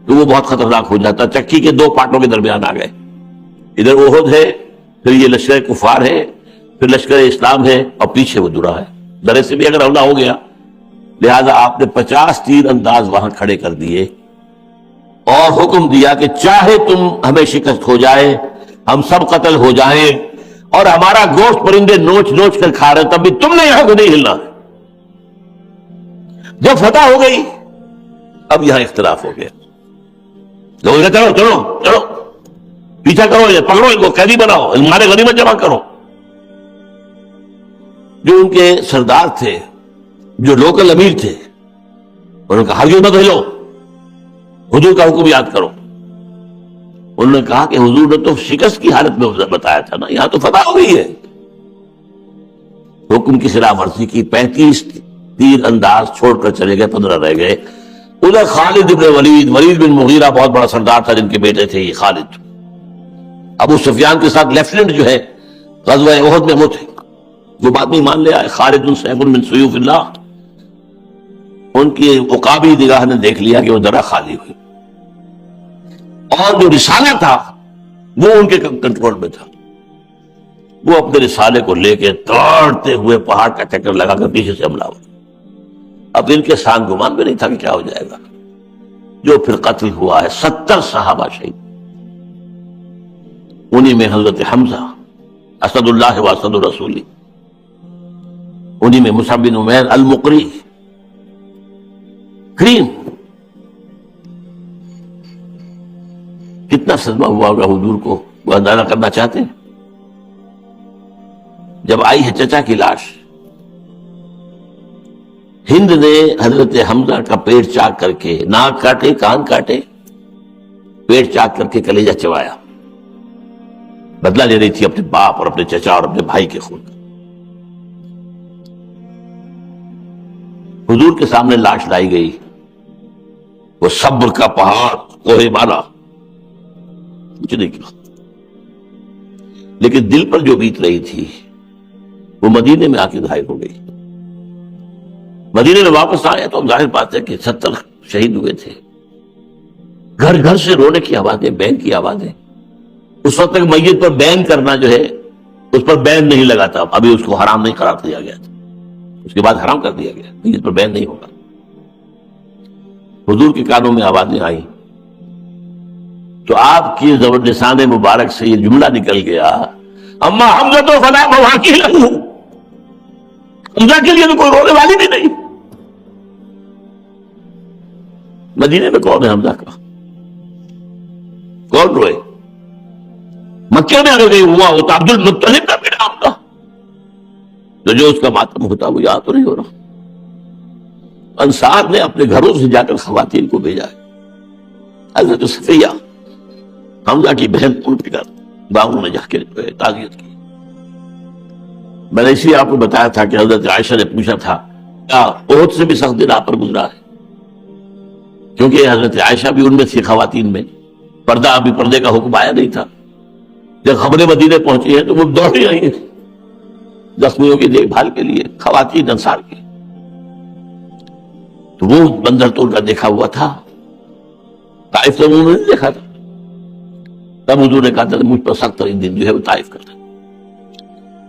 تو وہ بہت خطرناک ہو جاتا. چکی کے 2 پارٹوں کے درمیان آ گئے. ادھر احد ہے، پھر یہ لشکر کفار ہے، پھر لشکر اسلام ہے، اور پیچھے وہ درہ ہے. درے سے بھی اگر حملہ ہو گیا، لہذا آپ نے 50 تیر انداز وہاں کھڑے کر دیے اور حکم دیا کہ چاہے تم ہمیں شکست ہو جائے، ہم سب قتل ہو جائیں اور ہمارا گوشت پرندے نوچ نوچ کر کھا رہے، تب بھی تم نے یہاں کو نہیں ہلنا. جب فتح ہو گئی اب یہاں اختلاف ہو گیا. لوگ چلو چلو چلو پیچھا کرو، پکڑو ان کو، قیدی بناؤ، ہمارے غنیمت جمع کرو. جو ان کے سردار تھے جو لوکل امیر تھے انہوں نے کہا ہرگز مت ہلو، حضور کا حکم یاد کرو۔ انہوں نے کہا کہ حضور نے تو شکست کی حالت میں بتایا تھا نا، یہاں تو فتح ہو گئی ہے۔ حکم کی خلاف ورزی کی، 35 تیر انداز چھوڑ کر چلے گئے، 15 رہ گئے۔ ادھر خالد بن ولید بن مغیرہ بہت بڑا سردار تھا، جن کے بیٹے تھے یہ خالد، ابو سفیان کے ساتھ لیفٹیننٹ جو ہے غزوہ احد میں وہ تھے، جو بعد میں ایمان لے آئے، خالد بن سیف من سیوف اللہ۔ ان کی عقابی نگاہ نے دیکھ لیا کہ وہ ذرا خالی ہوئی، اور جو رسالہ تھا وہ ان کے کنٹرول میں تھا۔ وہ اپنے رسالے کو لے کے دوڑتے ہوئے پہاڑ کا چکر لگا کر پیچھے سے حملہ ہوا۔ اب ان کے ساتھ گمان بھی نہیں تھا کہ کیا ہو جائے گا۔ جو پھر قتل ہوا ہے 70 صحابہ شہید، انہی میں حضرت حمزہ اسد اللہ و اسد الرسول، انہی میں مصعب بن عمیر المقری کریم۔ کتنا صدمہ ہوا ہوگا حضور کو، وہ اندازہ کرنا چاہتے ہیں؟ جب آئی ہے چچا کی لاش، ہند نے حضرت حمزہ کا پیٹ چاک کر کے، ناک کاٹے، کان کاٹے، پیٹ چاک کر کے کلیجہ چبایا، بدلہ لے رہی تھی اپنے باپ اور اپنے چچا اور اپنے بھائی کے خون۔ حضور کے سامنے لاش لائی گئی، وہ صبر کا پہاڑ کوہ بالا، کچھ نہیں کیا، لیکن دل پر جو بیت رہی تھی وہ مدینے میں آ کے ظاہر ہو گئی۔ مدینے میں واپس آئے تو ظاہر بات ہے کہ 70 شہید ہوئے تھے۔ گھر گھر سے رونے کی آوازیں، بین کی آوازیں۔ اس وقت تک میت پر بین کرنا جو ہے، اس پر بین نہیں لگا تھا، ابھی اس کو حرام نہیں قرار دیا گیا تھا، اس کے بعد حرام کر دیا گیا، میت پر بین نہیں ہوگا۔ حضور کے کانوں میں آوازیں آئی تو آپ کی زبر لسان مبارک سے یہ جملہ نکل گیا، اما حمزہ تو فلا مواقع لہو، حمزہ کے لیے تو کوئی رونے والی بھی نہیں۔ مدینے میں کون ہے حمزہ کا؟ کون روئے؟ مکہ میں اگر ہوا ہوتا عبد المطلب کا بھی نام تھا تو جو اس کا ماتم ہوتا وہ یاد تو نہیں ہو رہا۔ انصار نے اپنے گھروں سے جا کر خواتین کو بھیجا ہے۔ حضرت صفیہ حمزہ کی بہن ان کے گھر باغوں میں جا کے تعزیت کی۔ میں نے اس لیے آپ کو بتایا تھا کہ حضرت عائشہ نے پوچھا تھا کیا احد سے بھی سخت دن آپ پر گزرا ہے، کیونکہ حضرت عائشہ بھی ان میں تھی خواتین میں، پردہ ابھی پردے کا حکم آیا نہیں تھا۔ جب خبریں مدینے پہنچی ہیں تو وہ دوڑی آئی ہیں زخمیوں کی دیکھ بھال کے لیے، خواتین انصار کی۔ تو وہ منظر تو ان کا دیکھا ہوا تھا، طائف تو انہوں نے نہیں دیکھا تھا۔ تب حضور نے کہا تھا مجھ پر سخت ترین دن جو ہے وہ طائف کا تھا۔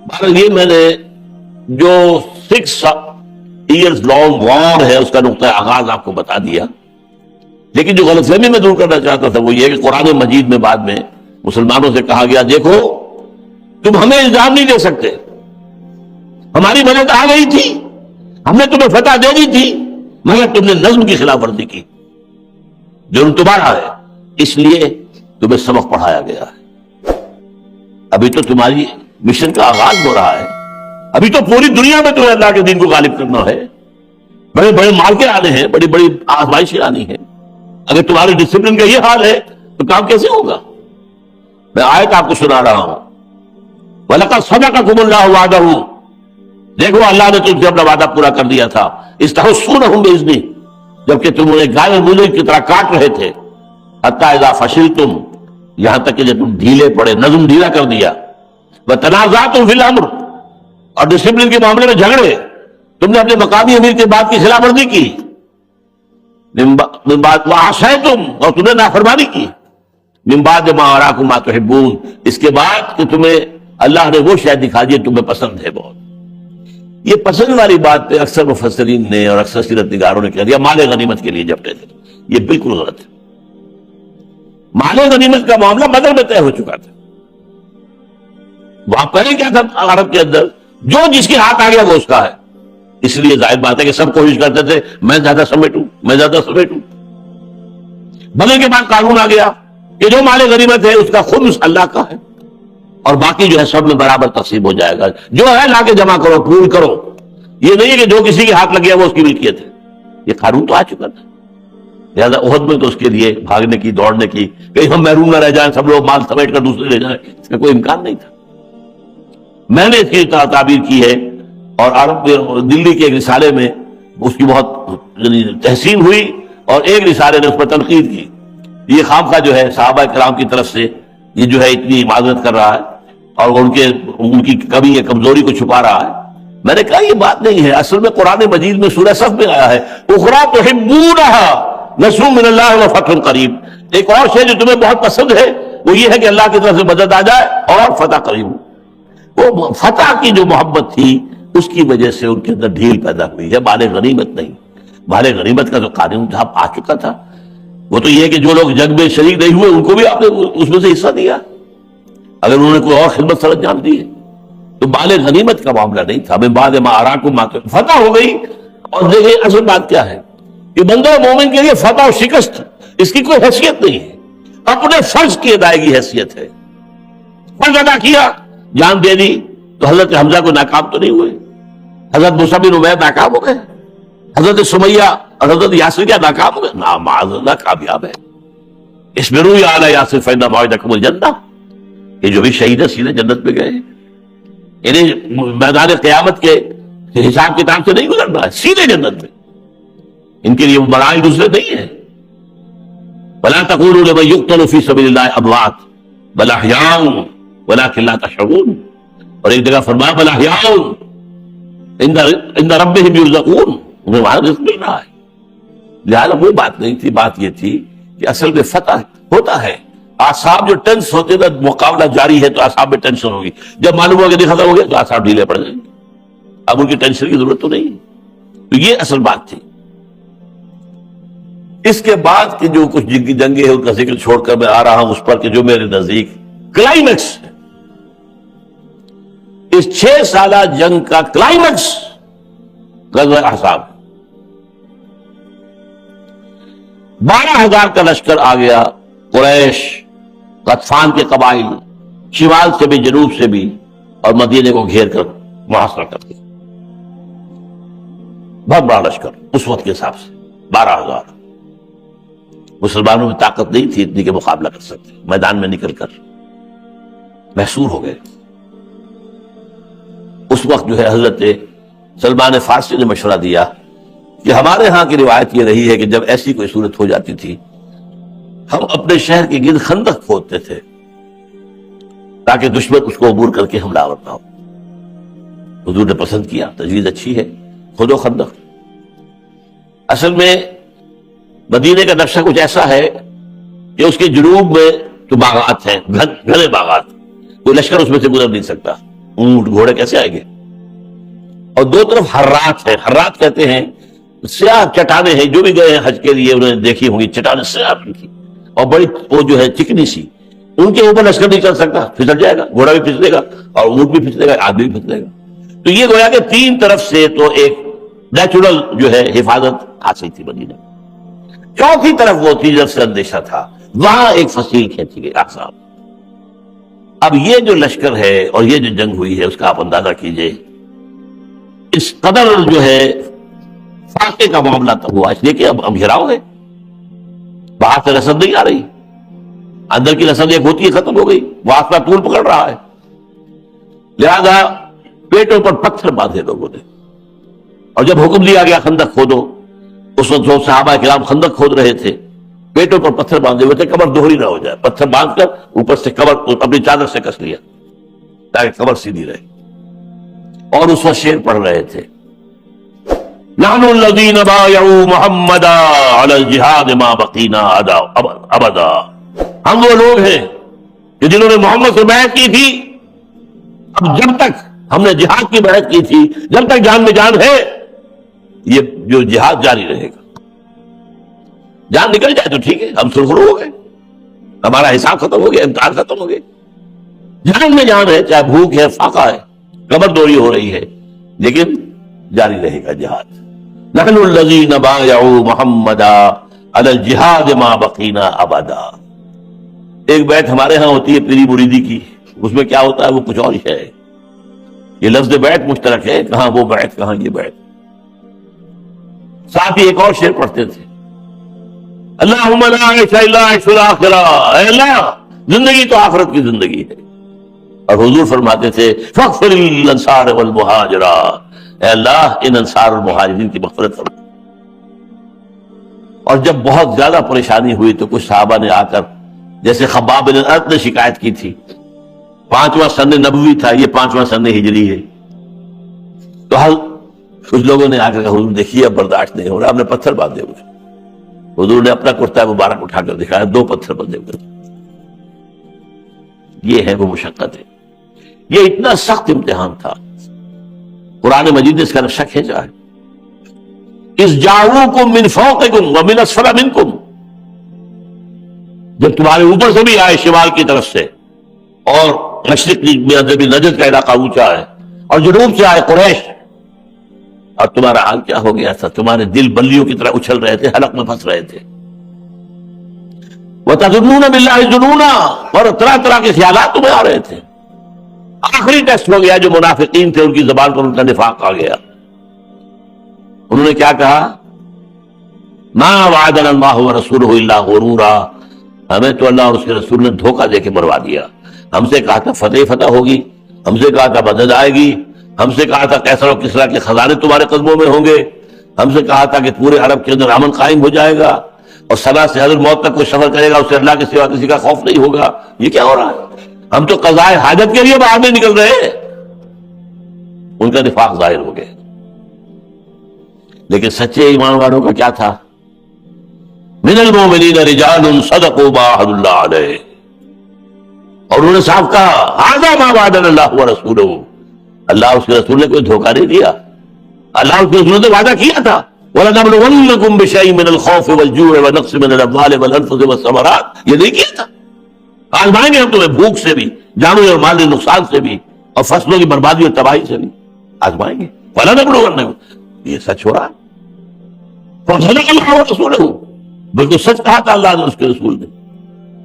بہرحال یہ میں نے جو 6 ایئرز لانگ وار ہے اس کا نقطہ آغاز آپ کو بتا دیا، لیکن جو غلط فہمی میں دور کرنا چاہتا تھا وہ یہ کہ قرآن مجید میں بعد میں مسلمانوں سے کہا گیا دیکھو تم ہمیں الزام نہیں دے سکتے، ہماری مدد آ گئی تھی، ہم نے تمہیں فتح دے دی تھی، مگر تم نے نظم کی خلاف ورزی کی، جرم تمہارا ہے، اس لیے تمہیں سبق پڑھایا گیا ہے۔ ابھی تو تمہاری مشن کا آغاز ہو رہا ہے، ابھی تو پوری دنیا میں تمہیں اللہ کے دین کو غالب کرنا ہے، بڑے بڑے مارکے آنے ہیں، بڑی بڑی آزمائشیں آنی ہیں۔ اگر تمہارے ڈسپلن کا یہ حال ہے تو کام کیسے ہوگا؟ میں آیت آپ کو سنا رہا ہوں، وَلَقَدْ صَدَقَكُمُ اللَّهُ وَعْدَهُ، دیکھو اللہ نے تم سے اپنا وعدہ پورا کر دیا تھا، اِسْتَحُسُّونَهُم بِإِذْنِهِ، جبکہ تم انہیں گائے مولے کی طرح کاٹ رہے تھے، حَتَّى إِذَا فَشِلْتُمْ، یہاں تک کہ جب تم ڈھیلے پڑے، نظم ڈھیلا کر دیا، وَتَنَازَعْتُمْ فِي الْأَمْرِ، اور ڈسپلن کے معاملے میں جھگڑے، تم نے اپنے مقامی امیر کی بات کی خلاف ورزی کی، من بعد وَعَصَيْتُمْ، اور تم نے نافرمانی کی، من بعد ما أَرَاكُم مَا تُحِبُّونَ، اس کے بعد کہ تمہیں اللہ نے وہ شے دکھا دی تمہیں پسند ہے بہت۔ یہ پسند والی بات پہ اکثر مفسرین نے اور اکثر سیرت نگاروں نے کہہ دیا مال غنیمت کے لیے جبتے تھے، یہ بالکل غلط ہے۔ مال غنیمت کا معاملہ بدر میں طے ہو چکا تھا، وہاں پہلے کیا تھا عرب کے اندر، جو جس کے ہاتھ آ گیا وہ اس کا ہے، اس لیے ظاہر بات ہے کہ سب کوشش کرتے تھے میں زیادہ سمیٹوں، میں زیادہ سمیٹوں۔ بدر کے بعد قانون آ گیا کہ جو مال غنیمت ہے اس کا خمس اللہ کا ہے، اور باقی جو ہے سب میں برابر تقسیم ہو جائے گا، جو ہے لا کے جمع کرو، پول کرو، یہ نہیں ہے کہ جو کسی کے ہاتھ لگ گیا وہ اس کی ملکیت ہے، یہ قانون تو آ چکا تھا۔ لہٰذا احد میں تو اس کے لیے بھاگنے کی، دوڑنے کی، کہیں ہم محروم نہ رہ جائیں، سب لوگ مال سمیٹ کر دوسرے لے جائیں، اس کا کوئی امکان نہیں تھا۔ میں نے اس کی تعبیر کی ہے، اور عرب دلی کے ایک رسالے میں اس کی بہت تحسین ہوئی، اور ایک رسالے نے اس پر تنقید کی، یہ خواہ جو ہے صحابہ کرام کی طرف سے یہ جو ہے اتنی معذرت کر رہا ہے اور ان کی کمی یا کمزوری کو چھپا رہا ہے۔ میں نے کہا یہ بات نہیں ہے، اصل میں قرآن مجید میں سورہ صف میں آیا ہے اخری تحبونها نصر من اللہ وفتح قریب، ایک اور شے جو تمہیں بہت پسند ہے وہ یہ ہے کہ اللہ کی طرف سے مدد آ جائے اور فتح قریب۔ وہ فتح کی جو محبت تھی اس کی وجہ سے ان کے اندر ڈھیل پیدا ہوئی ہے، مال غنیمت نہیں۔ مال غنیمت کا جو قانون تھا آ چکا تھا، وہ تو یہ کہ جو لوگ جنگ میں شریک نہیں ہوئے ان کو بھی آپ نے اس میں سے حصہ دیا، اگر انہوں نے کوئی اور خدمت سر انجام دی ہے تو مال غنیمت کا معاملہ نہیں تھا۔ من بعد ما اراکم ما فتح ہو گئی۔ اور دیکھیں اصل بات کیا ہے کہ بندہ مومن کے لیے فتح و شکست اس کی کوئی حیثیت نہیں ہے، اپنے فرض کی ادائیگی حیثیت ہے۔ فرض ادا کیا، جان دے دی، تو حضرت حمزہ کو ناکام تو نہیں ہوئے، حضرت مصعب بن عمیر ناکام ہو گئے، حضرت سمیہ اور حضرت یاسر کیا ناکام ہو گئے؟ معاذ اللہ کامیاب ہے۔ اصبروا یا آل یاسر فإن موعدکم الجنہ، یہ جو بھی شہید ہے سیدھے جنت میں گئے، انہیں میدان قیامت کے حساب کتاب سے نہیں گزرنا ہے، سیدھے جنت میں، ان کے لیے وہ مراحل دوسرے نہیں ہیں۔ وَلَا تَقُولُوا لِمَن يُقْتَلُ فِي سَبِيلِ اللَّهِ أَمْوَاتٌ بَلْ أَحْيَاءٌ وَلَٰكِن لَا تَشْعُرُونَ، اور ایک جگہ فرمایا بَلْ أَحْيَاءٌ عِندَ رَبِّهِمْ يُرْزَقُونَ، انہیں وہاں رزق مل رہا ہے۔ لہٰذا وہ بات نہیں تھی، بات یہ تھی کہ اصل میں فتح ہوتا ہے، اعصاب جو ٹینس ہوتے نا، مقابلہ جاری ہے تو اعصاب میں ٹینشن ہوگی، جب معلوم ہو کہ ختم ہو گیا تو اعصاب ڈھیلے پڑ جائیں گے، اب ان کی ٹینشن کی ضرورت تو نہیں ہے۔ تو یہ اصل بات تھی۔ اس کے بعد کی جو کچھ جنگیں ہیں ان کا ذکر چھوڑ کر میں آ رہا ہوں اس پر کہ جو میرے نزدیک کلائمیکس ہے، اس 6 سالہ جنگ کا کلائمیکس غزوہ احزاب، 12,000 کا لشکر آ گیا، قریش، غطفان کے قبائل، شمال سے بھی جنوب سے بھی، اور مدینے کو گھیر کر محاصرہ کر دیا۔ بہت بڑا لشکر اس وقت کے حساب سے 12,000۔ مسلمانوں میں طاقت نہیں تھی اتنی کہ مقابلہ کر سکتے، میدان میں نکل کر محصور ہو گئے۔ اس وقت جو ہے حضرت سلمان فارسی نے مشورہ دیا کہ ہمارے ہاں کی روایت یہ رہی ہے کہ جب ایسی کوئی صورت ہو جاتی تھی ہم اپنے شہر کے گرد خندق کھودتے تھے تاکہ دشمن اس کو عبور کر کے حملہ آور نہ ہو۔ حضور نے پسند کیا، تجویز اچھی ہے، کھودو خندق۔ اصل میں مدینے کا نقشہ کچھ ایسا ہے کہ اس کے جنوب میں تو باغات ہیں، گھنے باغات، کوئی لشکر اس میں سے گزر نہیں سکتا، اونٹ گھوڑے کیسے آئیں گے، اور دو طرف حرات ہیں، حرات کہتے ہیں سیاہ چٹانیں ہیں، جو بھی گئے ہیں حج کے لیے انہوں نے دیکھی ہوں گی، چٹانیں سیاہ کی اور بڑی وہ جو ہے چکنی سی، ان کے اوپر لشکر نہیں چل سکتا، پھسل جائے گا، گھوڑا بھی پھسلے گا اور اونٹ بھی پھسلے گا، آدمی بھی پھسلے گا۔ تو یہ گویا کہ 3 طرف سے تو ایک نیچرل جو ہے حفاظت حاصل تھی مدینے میں، چوتھی طرف وہ تھی جب سے اندیشہ تھا، وہاں ایک فصیل کھینچی گئی احزاب۔ اب یہ جو لشکر ہے اور یہ جو جنگ ہوئی ہے اس کا آپ اندازہ کیجئے، اس قدر جو ہے فاقے کا معاملہ تو ہوا، اس لیے کہ اب گھیراؤ ہے، باہر سے رسد نہیں آ رہی، اندر کی رسد ایک ہوتی ہے ختم ہو گئی، وہ آسما طول پکڑ رہا ہے، لہذا پیٹوں پر پتھر باندھے لوگوں نے، اور جب حکم دیا گیا خندق کھودو، اس وقت جو صحابہ کرام خندق کھود رہے تھے پیٹوں پر پتھر باندھے ہوئے تھے، کمر دوہری نہ ہو جائے، پتھر باندھ کر اوپر سے کمر اپنی چادر سے کس لیا تاکہ کمر سیدھی رہے، اور اس وقت شعر پڑھ رہے تھے، نحن الذین بایعوا محمدا علی الجہاد ما بقینا ابدا، ہم وہ لوگ ہیں کہ جنہوں نے محمد سے بیعت کی تھی، اب جب تک ہم نے جہاد کی بیعت کی تھی، جب تک جان میں جان ہے یہ جو جہاد جاری رہے گا، جان نکل جائے تو ٹھیک ہے، ہم سرخرو ہو گئے، ہمارا حساب ختم ہو گیا، امتحان ختم ہو گئے، جان میں جان ہے، چاہے بھوک ہے، فاقہ ہے، کمر دوری ہو رہی ہے، لیکن جاری رہے گا جہاد۔ نحن الذین بایعوا محمدا علی الجہاد ما بقینا ابدا۔ ایک بیت ہمارے ہاں ہوتی ہے پیری مریدی کی، اس میں کیا ہوتا ہے وہ کچھ اور ہے، یہ لفظ بیعت مشترک ہے، کہاں وہ بیعت کہاں یہ بیعت۔ ساتھ ہی ایک اور شعر پڑھتے تھے، اللہم لا عیش الا عیش الاخرہ، اے اللہ زندگی تو آخرت کی زندگی ہے۔ اور حضور فرماتے تھے فاغفر للانصار والمہاجرہ، اے اللہ ان انصار اور مہاجرین کی مغفرت فرما۔ اور جب بہت زیادہ پریشانی ہوئی تو کچھ صحابہ نے آ کر، جیسے خباب بن الارت نے شکایت کی تھی، 5واں سن نبوی تھا، یہ 5واں سن ہجری ہے، تو کچھ لوگوں نے آ کر کہا حضور دیکھیے اب برداشت نہیں ہو رہا، ہم نے پتھر باندھے ہوئے۔ حضور نے اپنا کرتا مبارک اٹھا کر دکھایا، 2 پتھر بندھے ہوئے۔ یہ ہے وہ مشقت ہے، یہ اتنا سخت امتحان تھا۔ قرآن مجید نے اس کا نقشہ کھینچا ہے، اذ جاؤوکم من فوقکم ومن اسفل منکم، جب تمہارے اوپر سے بھی آئے شمال کی طرف سے، اور مشرق میں بھی نجد کا علاقہ اونچا ہے، اور جنوب سے آئے قریش، اور تمہارا حال کیا ہو گیا تھا؟ تمہارے دل بلیوں کی طرح اچھل رہے تھے، حلق میں پھنس رہے تھے۔ وَتَظُنُّونَ بِاللَّهِ الظُّنُونَ، اور طرح طرح کے خیالات تمہیں آ رہے تھے۔ آخری ٹیسٹ ہو گیا، جو منافقین تھے ان کی زبان پر ان کا نفاق آ گیا۔ انہوں نے کیا کہا؟ مَا وَعَدَنَا اللَّهُ وَرَسُولُهُ إِلَّا غُرُورًا، ہمیں تو اللہ اور اس کے رسول نے دھوکہ دے کے مروا دیا۔ ہم سے کہا تھا فتح ہوگی، ہم سے کہا تھا مدد آئے گی، ہم سے کہا تھا کیسر و کسریٰ کے خزانے تمہارے قدموں میں ہوں گے، ہم سے کہا تھا کہ پورے عرب کے اندر امن قائم ہو جائے گا، اور صلاح سے حضرت موت تک کوئی سفر کرے گا اسے اللہ کے سوا کسی کا خوف نہیں ہوگا۔ یہ کیا ہو رہا ہے؟ ہم تو قضائے حاجت کے لیے باہر نہیں نکل رہے۔ ان کا نفاق ظاہر ہو گیا۔ لیکن سچے ایمان والوں کا کیا تھا؟ من المؤمنین رجال صدقوا ما عاهدوا اللہ علیہ، اور انہوں نے صاف کہا ھذا ما وعدنا اللہ ورسولہ، اللہ اس کے رسول نے کوئی دھوکہ نہیں دیا، اللہ اس کے رسول نے وعدہ کیا تھا وَلَنَبْلُوَنَّكُمْ بِشَيْءٍ مِّنَ الْخَوْفِ وَالْجُوعِ وَنَقْصٍ مِّنَ الْأَمْوَالِ وَالْأَنفُسِ وَالثَّمَرَاتِ، یہ نہیں کیا تھا؟ آزمائیں گے ہم تمہیں بھوک سے بھی، جانوں اور مال نقصان سے بھی، اور فصلوں کی بربادی اور تباہی سے بھی آزمائیں گے۔ وَلَنَبْلُوَنَّكُمْ، یہ سچ ہو رہا ہے۔ فَصَدَقَ اللَّهُ وَرَسُولُهُ، بالکل سچ کہا تھا اللہ نے اس کے رسول نے۔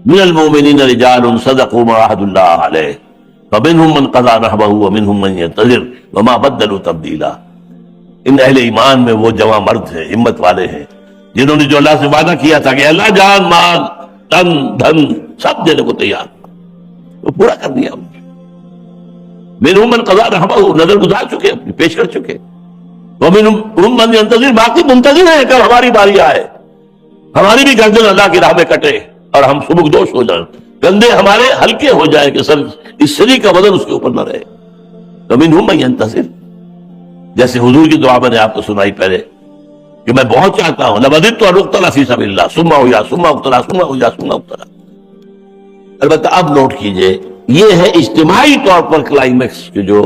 من المؤمنین رجال صدقوا ما عاهدوا اللہ علیہ فمنهم من قضى نحبه ومنهم من ينتظر وما بدلوا تبدیلا۔ ان اہل ایمان میں وہ جواں مرد ہیں، ہمت والے ہیں، جنہوں نے جو اللہ سے وعدہ کیا تھا کہ اللہ جان مال تن دھن سب دینے کو تیار، وہ پورا کر دیا۔ منهم من قضى نحبه، نظر گزار چکے، اپنی پیش کر چکے۔ ومنهم من ينتظر، باقی منتظر ہیں کب ہماری باری آئے، ہماری بھی گردن اللہ کی راہ میں کٹے اور ہم سبکدوش ہو جائیں، کندھے ہمارے ہلکے ہو جائیں کہ سر اس سری کا وزن اس کے اوپر نہ رہے۔ ومنهم من ينتظر، جیسے حضور کی دعا میں نے آپ کو سنائی پہلے کہ میں بہت چاہتا ہوں لوددت ان اقتل فی سبیل اللہ ثم احیا ثم اقتل ثم احیا ثم اقتل۔ البتہ اب نوٹ کیجئے، یہ ہے اجتماعی طور پر کلائمیکس کہ جو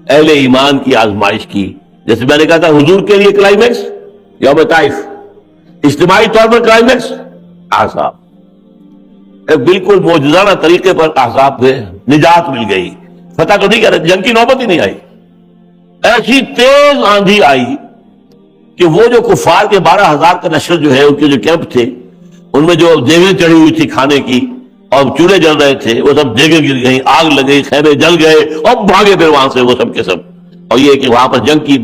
اہل ایمان کی آزمائش کی، جیسے میں نے کہا تھا حضور کے لیے کلائمیکس یوم طائف، اجتماعی طور پر کلائمیکس احزاب، ایک بالکل معجزانہ طریقے پر احزاب سے نجات مل گئی، فتح تو نہیں کہہ رہے، جنگ کی نوبت ہی نہیں آئی، ایسی تیز آندھی آئی کہ وہ جو کفار کے 12,000 کا نشر جو ہے، ان کے جو کیمپ تھے، ان میں جو دیگیں چڑھی ہوئی تھی کھانے کی اور چولہے جل رہے تھے، وہ سب دیگیں گر گئیں، آگ لگ گئی، خیمے جل گئے، اور بھاگے پھر وہاں سے وہ سب کے سب۔ اور یہ کہ وہاں پر جنگ کی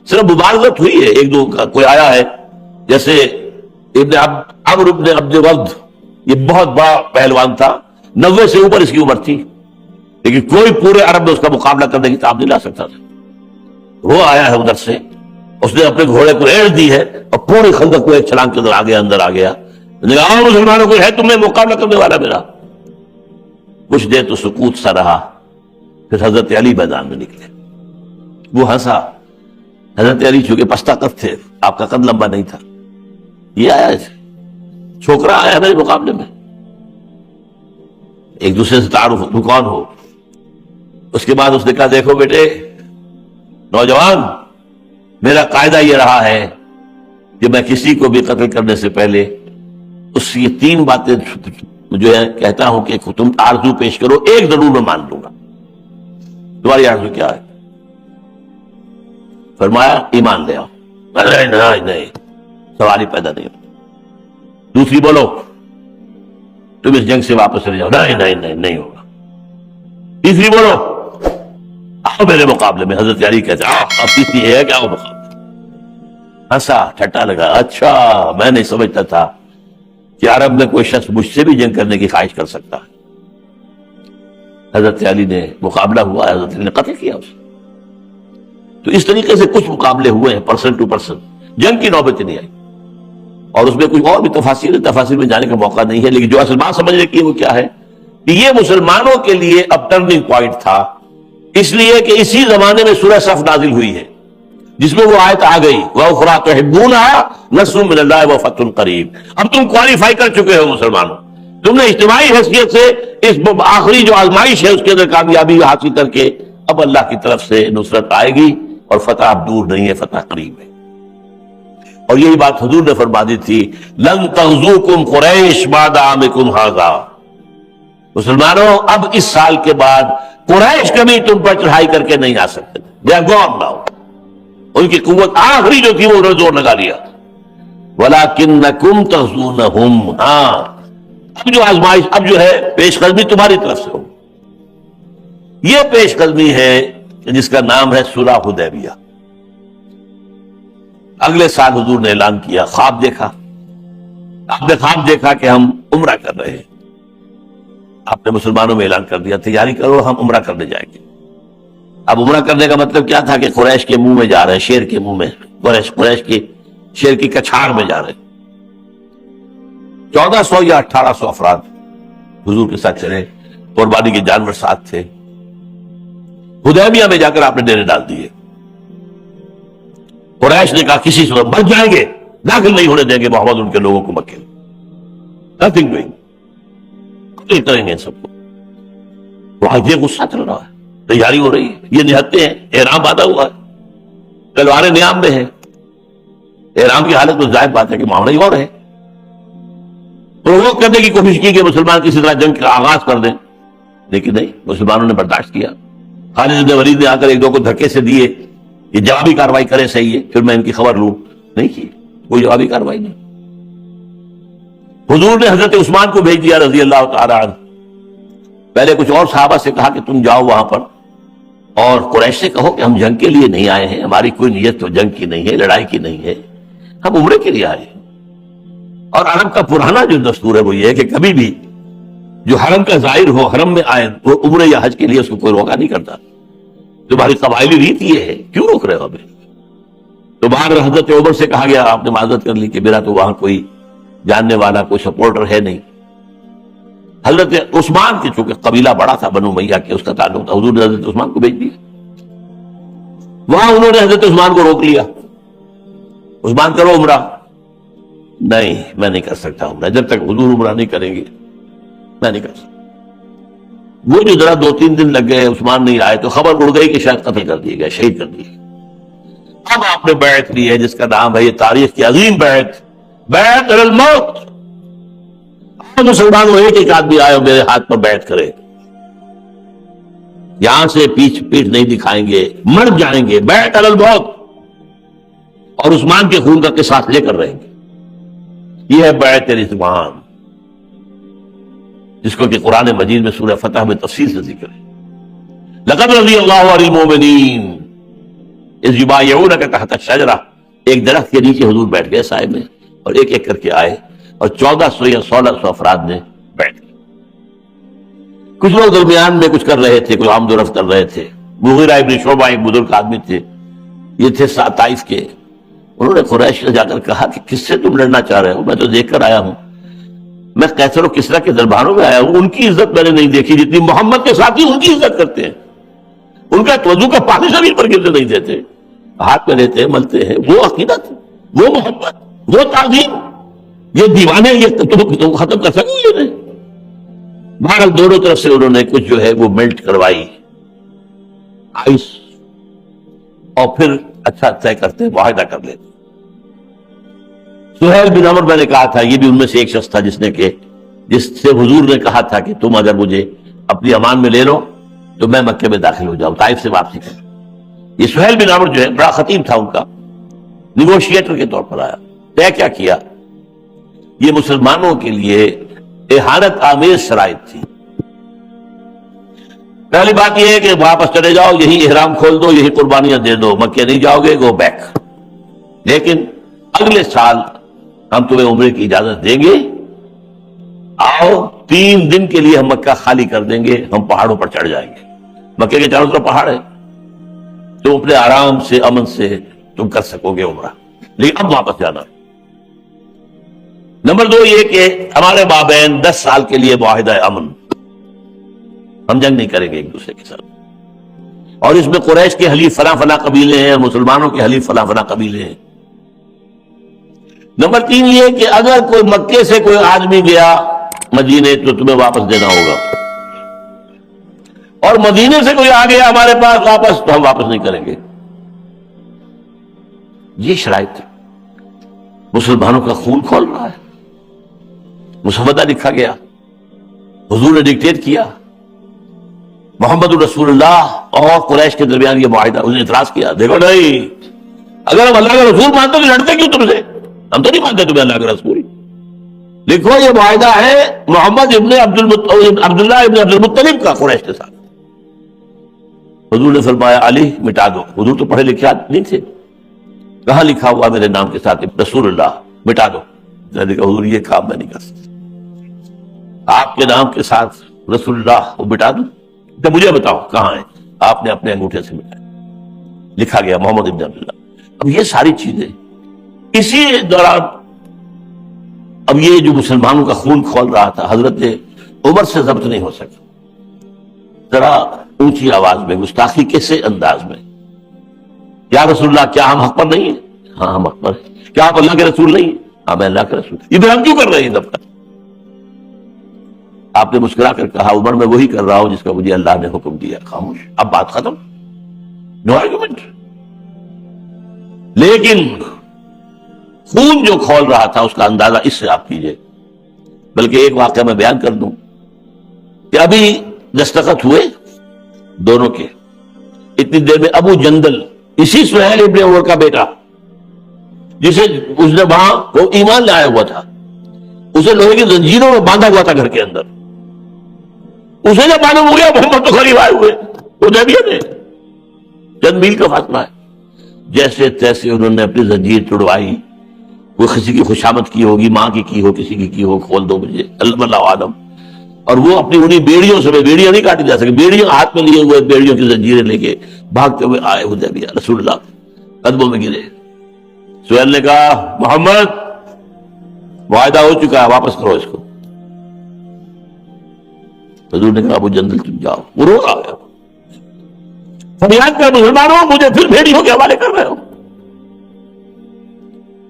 صرف مبارزت ہوئی ہے، ایک دو کا کوئی آیا ہے، جیسے عمرو ابن عبد ود، یہ بہت بڑا پہلوان تھا، 90 سے اوپر اس کی عمر تھی، لیکن کوئی پورے عرب میں اس کا مقابلہ کرنے کی طاقت نہیں لا سکتا تھا۔ وہ آیا ہے ادھر سے، اس نے اپنے گھوڑے کو ایڑ دی ہے اور پوری خندق کو ایک چھلانگ کے اندر آ گیا۔ مسلمانوں کو ہے تمہیں مقابلہ کرنے والا میرا؟ کچھ دیر تو سکوت سا رہا، پھر حضرت علی میدان میں نکلے۔ وہ ہنسا، حضرت علی چونکہ پستہ قد تھے، آپ کا قد لمبا نہیں تھا، یہ آیا چھوکرا آیا میرے مقابلے میں، ایک دوسرے سے تعارف تو کون ہو۔ اس کے بعد اس نے کہا دیکھو بیٹے نوجوان، میرا قاعدہ یہ رہا ہے کہ میں کسی کو بھی قتل کرنے سے پہلے اس یہ 3 باتیں جو ہے کہتا ہوں کہ تم آرزو پیش کرو، ایک ضرور میں مان لوں گا۔ تمہاری آرزو کیا ہے؟ فرمایا ایمان لے آؤ۔ نہیں، سوال ہی پیدا نہیں ہوتا۔ دوسری بولو تم اس جنگ سے واپس چلے جاؤ۔ نہیں ہوگا۔ تیسری بولو آؤ میرے مقابلے میں. حضرت علی کہتے ہیں اب کسی ہے کیا وہ مقابلے. ہنسا ٹھٹا لگا. اچھا میں نہیں سمجھتا تھا کہ عرب میں کوئی شخص مجھ سے بھی جنگ کرنے کی خواہش کر سکتا ہے. حضرت علی نے مقابلہ ہوا, حضرت علی نے قتل کیا اسے. تو اس طریقے سے کچھ مقابلے ہوئے ہیں پرسن ٹو پرسن, جنگ کی نوبت نہیں آئی. اور اس میں کوئی اور بھی تفاصیل میں جانے کا موقع نہیں ہے, لیکن جو اصل بات سمجھنے کی وہ کیا ہے کہ یہ مسلمانوں کے لیے اب ٹرننگ پوائنٹ تھا, اس لیے کہ اسی زمانے میں سورہ صف نازل ہوئی ہے جس میں وہ آیت آ گئی وَأُخْرَىٰ تُحِبُّونَهَا نَصْرٌ مِّنَ اللَّهِ وَفَتْحٌ قَرِیب. اب تم کوالیفائی کر چکے ہو مسلمانوں, تم نے اجتماعی حیثیت سے اس آخری جو آزمائش ہے اس کے اندر کامیابی حاصل کر کے اب اللہ کی طرف سے نصرت آئے گی اور فتح اب دور نہیں ہے, فتح قریب ہے. اور یہی بات حضور نے فرما دی تھی لن تغزوکم قریش بعد عامکم ھذا. مسلمانوں اب اس سال کے بعد قریش کبھی تم پر چڑھائی کر کے نہیں آ سکتے. They are gone now. ان کی قوت آخری جو تھی وہ انہوں نے زور لگا لیا. ولکنکم تغزونہم. ہاں اب جو آزمائش اب جو ہے پیش قدمی تمہاری طرف سے ہو. یہ پیش قدمی ہے جس کا نام ہے صلح حدیبیہ. اگلے سال حضور نے اعلان کیا, خواب دیکھا. آپ نے خواب دیکھا کہ ہم عمرہ کر رہے ہیں. آپ نے مسلمانوں میں اعلان کر دیا تیاری کرو ہم عمرہ کرنے جائیں گے. اب عمرہ کرنے کا مطلب کیا تھا کہ قریش کے منہ میں جا رہے ہیں, شیر کے منہ میں, قریش کی شیر کی کچھاڑ میں جا رہے ہیں. 1400 یا 1800 افراد حضور کے ساتھ چلے, قربانی کے جانور ساتھ تھے. حدیبیہ میں جا کر آپ نے ڈیرے ڈال دیے. قریش نے کہا کسی صورت مر جائیں گے, داخل نہیں ہونے دیں گے محمد ان کے لوگوں کو مکے میں. نتھنگ ڈوئنگ, قتل کریں گے ان سب کو. وہاں یہ غصہ چل رہا ہے, تیاری ہو رہی ہے, یہ نہتے ہیں, احرام باندھا ہوا ہے, تلواریں نیام میں ہیں. احرام کی حالت تو ظاہر بات ہے کہ معاملہ ہی اور ہے. پرووک کرنے کی کوشش کی کہ مسلمان کسی طرح جنگ کا آغاز کر دیں, لیکن نہیں, مسلمانوں نے برداشت کیا. خالد بن ولید نے آ کر ایک دو کو دھکے سے دیے, یہ جوابی کاروائی کرے صحیح ہے, پھر میں ان کی خبر لوں. نہیں کی, کوئی جوابی کاروائی نہیں. حضور نے حضرت عثمان کو بھیج دیا رضی اللہ تعالی عنہ. پہلے کچھ اور صحابہ سے کہا کہ تم جاؤ وہاں پر اور قریش سے کہو کہ ہم جنگ کے لیے نہیں آئے ہیں, ہماری کوئی نیت تو جنگ کی نہیں ہے, لڑائی کی نہیں ہے, ہم عمرے کے لیے آئے ہیں. اور عرب کا پرانا جو دستور ہے وہ یہ ہے کہ کبھی بھی جو حرم کا زائر ہو, حرم میں آئے, وہ عمرے یا حج کے لیے اس کو کوئی روکا نہیں کرتا. تمہاری قبائلی ریت یہ ہے, کیوں روک رہے ہو ہمیں؟ تو باہر حضرت عمر سے کہا گیا, آپ نے معذرت کر لی کہ میرا تو وہاں کوئی جاننے والا, کوئی سپورٹر ہے نہیں. حضرت عثمان کے چونکہ قبیلہ بڑا تھا بنو امیہ کے, اس کا تعلق تھا, حضور نے حضرت عثمان کو بھیج دیا. وہاں انہوں نے حضرت عثمان کو روک لیا. عثمان کرو عمرہ. نہیں میں نہیں کر سکتا عمرہ, جب تک حضور عمرہ نہیں کریں گے میں نہیں کر سکتا. وہ جو ذرا 2-3 دن لگ گئے, عثمان نہیں آئے, تو خبر اڑ گئی کہ شاید قتل کر دیے گئے, شہید کر دیے. اب آپ نے بیعت لی ہے جس کا نام ہے یہ تاریخ کی عظیم بیعت, بیعت علی الموت. مسلمانوں ایک ایک آدمی آئے اور میرے ہاتھ پر بیعت کرے, یہاں سے پیٹھ نہیں دکھائیں گے, مر جائیں گے, بیعت علی الموت, اور عثمان کے خون کا قصاص لے کر رہیں گے. یہ ہے بیعت رضوان, جس کو کہ قرآن مجید میں سورہ فتح میں تفصیل سے ذکر ہے. لقد رضی اللہ عن المؤمنین اذ یبایعونک تحت الشجرہ. ایک درخت کے نیچے حضور بیٹھ گئے سائے میں, اور ایک ایک کر کے آئے, اور 1400 یا 1600 افراد نے بیٹھ گئے. کچھ لوگ درمیان میں کچھ کر رہے تھے, کوئی آمد و رفت کر رہے تھے. مغیرہ ابن شعبہ ایک بزرگ آدمی تھے, یہ تھے طائف کے. انہوں نے قریش سے جا کر کہا کہ کس سے تم لڑنا چاہ رہے ہو؟ میں تو دیکھ کر آیا ہوں, میں قیصر و کسریٰ کے درباروں میں آیا ہوں, ان کی عزت میں نے نہیں دیکھی جتنی محمد کے ساتھی ان کی عزت کرتے ہیں. ان کا وضو کا پانی شریر پر گرنے نہیں دیتے, ہاتھ میں لیتے ہیں, ملتے ہیں. وہ عقیدت, وہ محبت, وہ تعظیم, یہ دیوانے, یہ تم ختم کر سکو یہ نہیں. بہرحال دونوں طرف سے انہوں نے کچھ جو ہے وہ میلٹ کروائی آئس, اور پھر اچھا طے کرتے, معاہدہ کر لیتے. سہیل بن عمر میں نے کہا تھا, یہ بھی ان میں سے ایک شخص تھا جس سے حضور نے کہا تھا کہ تم اگر مجھے اپنی امان میں لے لو تو میں مکے میں داخل ہو جاؤں, طائف سے واپسی کروں. یہ سہیل بن عمر جو ہے بڑا خطیب تھا ان کا, نیگوشیٹر کے طور پر آیا. طے کیا کیا؟ یہ مسلمانوں کے لیے احانت آمیز شرائط تھی. پہلی بات یہ ہے کہ واپس چلے جاؤ، یہی احرام کھول دو، یہی قربانیاں دے دو، مکے نہیں جاؤ گے، گو بیک. لیکن اگلے سال ہم تمہیں عمرے کی اجازت دیں گے، آؤ 3 دن کے لیے ہم مکہ خالی کر دیں گے، ہم پہاڑوں پر چڑھ جائیں گے. مکے کے چاروں طرف پہاڑ ہے، تم اپنے آرام سے امن سے تم کر سکو گے عمرہ، لیکن اب واپس جانا. نمبر 2 یہ کہ ہمارے مابین 10 سال کے لیے معاہدہ امن، ہم جنگ نہیں کریں گے ایک دوسرے کے ساتھ، اور اس میں قریش کے حلیف فلاں فلاں قبیلے ہیں اور مسلمانوں کے حلیف فلاں فلاں قبیلے ہیں. نمبر 3 یہ کہ اگر کوئی مکے سے کوئی آدمی گیا مدینے تو تمہیں واپس دینا ہوگا، اور مدینے سے کوئی آ گیا ہمارے پاس واپس تو ہم واپس نہیں کریں گے. یہ شرائط مسلمانوں کا خون کھول رہا ہے. مسودہ لکھا گیا، حضور نے ڈکٹیٹ کیا، محمد رسول اللہ اور قریش کے درمیان یہ معاہدہ. اس نے اعتراض کیا، دیکھو نہیں، اگر ہم اللہ کا رسول مانتے تو لڑتے کیوں تم سے؟ ہم تو نہیں مانتے تمہیں اللہ کا رسول. لکھو یہ معاہدہ ہے محمد ابن عبداللہ ابن عبد المطلب کا قریش کے ساتھ. حضور نے فرمایا علی مٹا دو. حضور تو پڑھے لکھے نہیں تھے، کہاں لکھا ہوا میرے نام کے ساتھ رسول اللہ، مٹا دو. میں نے کہا حضور یہ کام میں نہیں کر سکتا، آپ کے نام کے ساتھ رسول اللہ وہ مٹا دوں؟ تو مجھے بتاؤ کہاں ہے. آپ نے اپنے انگوٹھے سے مٹایا، لکھا گیا محمد ابن عبداللہ. اب یہ ساری چیزیں اسی دوران، اب یہ جو مسلمانوں کا خون کھول رہا تھا حضرت عمر سے ضبط نہیں ہو سکا. ذرا اونچی آواز میں گستاخی کیسے انداز میں، یا رسول اللہ کیا ہم حق پر نہیں ہیں؟ ہاں ہم حق پر ہیں. کیا آپ اللہ کے رسول نہیں ہیں؟ ہاں میں اللہ کے رسول. یہ پھر ہم کیوں کر رہے ہیں دفتر؟ آپ نے مسکرا کر کہا عمر میں وہی کر رہا ہوں جس کا مجھے اللہ نے حکم دیا. خاموش، اب بات ختم، نو آرگومنٹ. لیکن خون جو کھول رہا تھا اس کا اندازہ اس سے آپ کیجئے. بلکہ ایک واقعہ میں بیان کر دوں کہ ابھی دستخط ہوئے دونوں کے، اتنی دیر میں ابو جندل، اسی سہیل ابن عمر کا بیٹا، جسے اس نے وہاں وہ ایمان لایا ہوا تھا، اسے لوہے کی زنجیروں میں باندھا ہوا تھا گھر کے اندر. اسے جب معلوم ہو گیا محمد تو قریب آئے ہوئے، حدیبیہ میں چند میل کا فاصلہ ہے، جیسے تیسے انہوں نے اپنی زنجیر توڑوائی. وہ کسی کی خوشامد کی ہوگی، ماں کی ہو، کسی کی ہو، کھول دو مجھے، اللہ عالم. اور وہ اپنی انہی بیڑیوں سے، بیڑیاں نہیں کاٹی جا سکتی، بیڑیوں ہاتھ میں لیے ہوئے، بیڑیوں کی زنجیریں لے کے بھاگتے ہوئے آئے حدیبیہ. رسول اللہ قدموں میں گرے. سہیل نے کہا محمد معاہدہ ہو چکا ہے، واپس کرو اس کو. حضور نے کہا ابو جندل تم جاؤ. وہ رو رہا ہے، فریاد کر مسلمانوں مجھے پھر بھیڑیوں کے حوالے کر رہے ہو.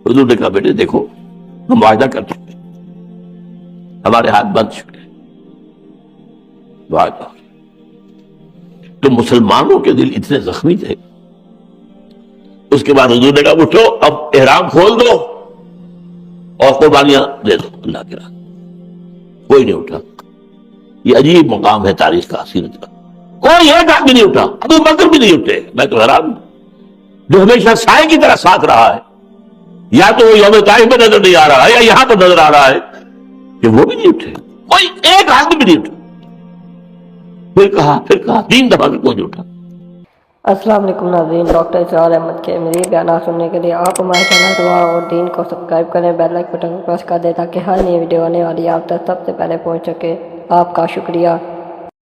حضور نے کہا بیٹے دیکھو ہم معاہدہ کر چکے، ہمارے ہاتھ بند چکے، معاہدہ. تو مسلمانوں کے دل اتنے زخمی تھے. اس کے بعد حضور نے کہا اٹھو اب احرام کھول دو اور قربانیاں دے دو اللہ کے راہ. کوئی نہیں اٹھا. یہ عجیب مقام ہے تاریخ کا، سیرت کا. کوئی ایک آدمی نہیں اٹھا، ابو بکر بھی نہیں اٹھے. میں تو حیران ہوں، جو ہمیشہ سائے کی طرح ساتھ رہا ہے، یا تو وہ یوم طائف میں نظر نہیں آ رہا ہے یا یہاں پر نظر آ رہا ہے کہ وہ بھی نہیں اٹھے. کوئی ایک آدمی بھی نہیں اٹھا. پھر کہا 3 دفعہ بھی کوئی نہیں اٹھا. السلام علیکم ناظرین، ڈاکٹر اسرار احمد کے میری بیانات سننے کے لیے آپ ہمارے چینل دعا اور دین کو سبسکرائب کریں، بیل آئیکن بٹن کو پریس کر دیں تاکہ ہر نئی ویڈیو آنے والی آپ تک سب سے پہلے پہنچ سکے. آپ کا شکریہ.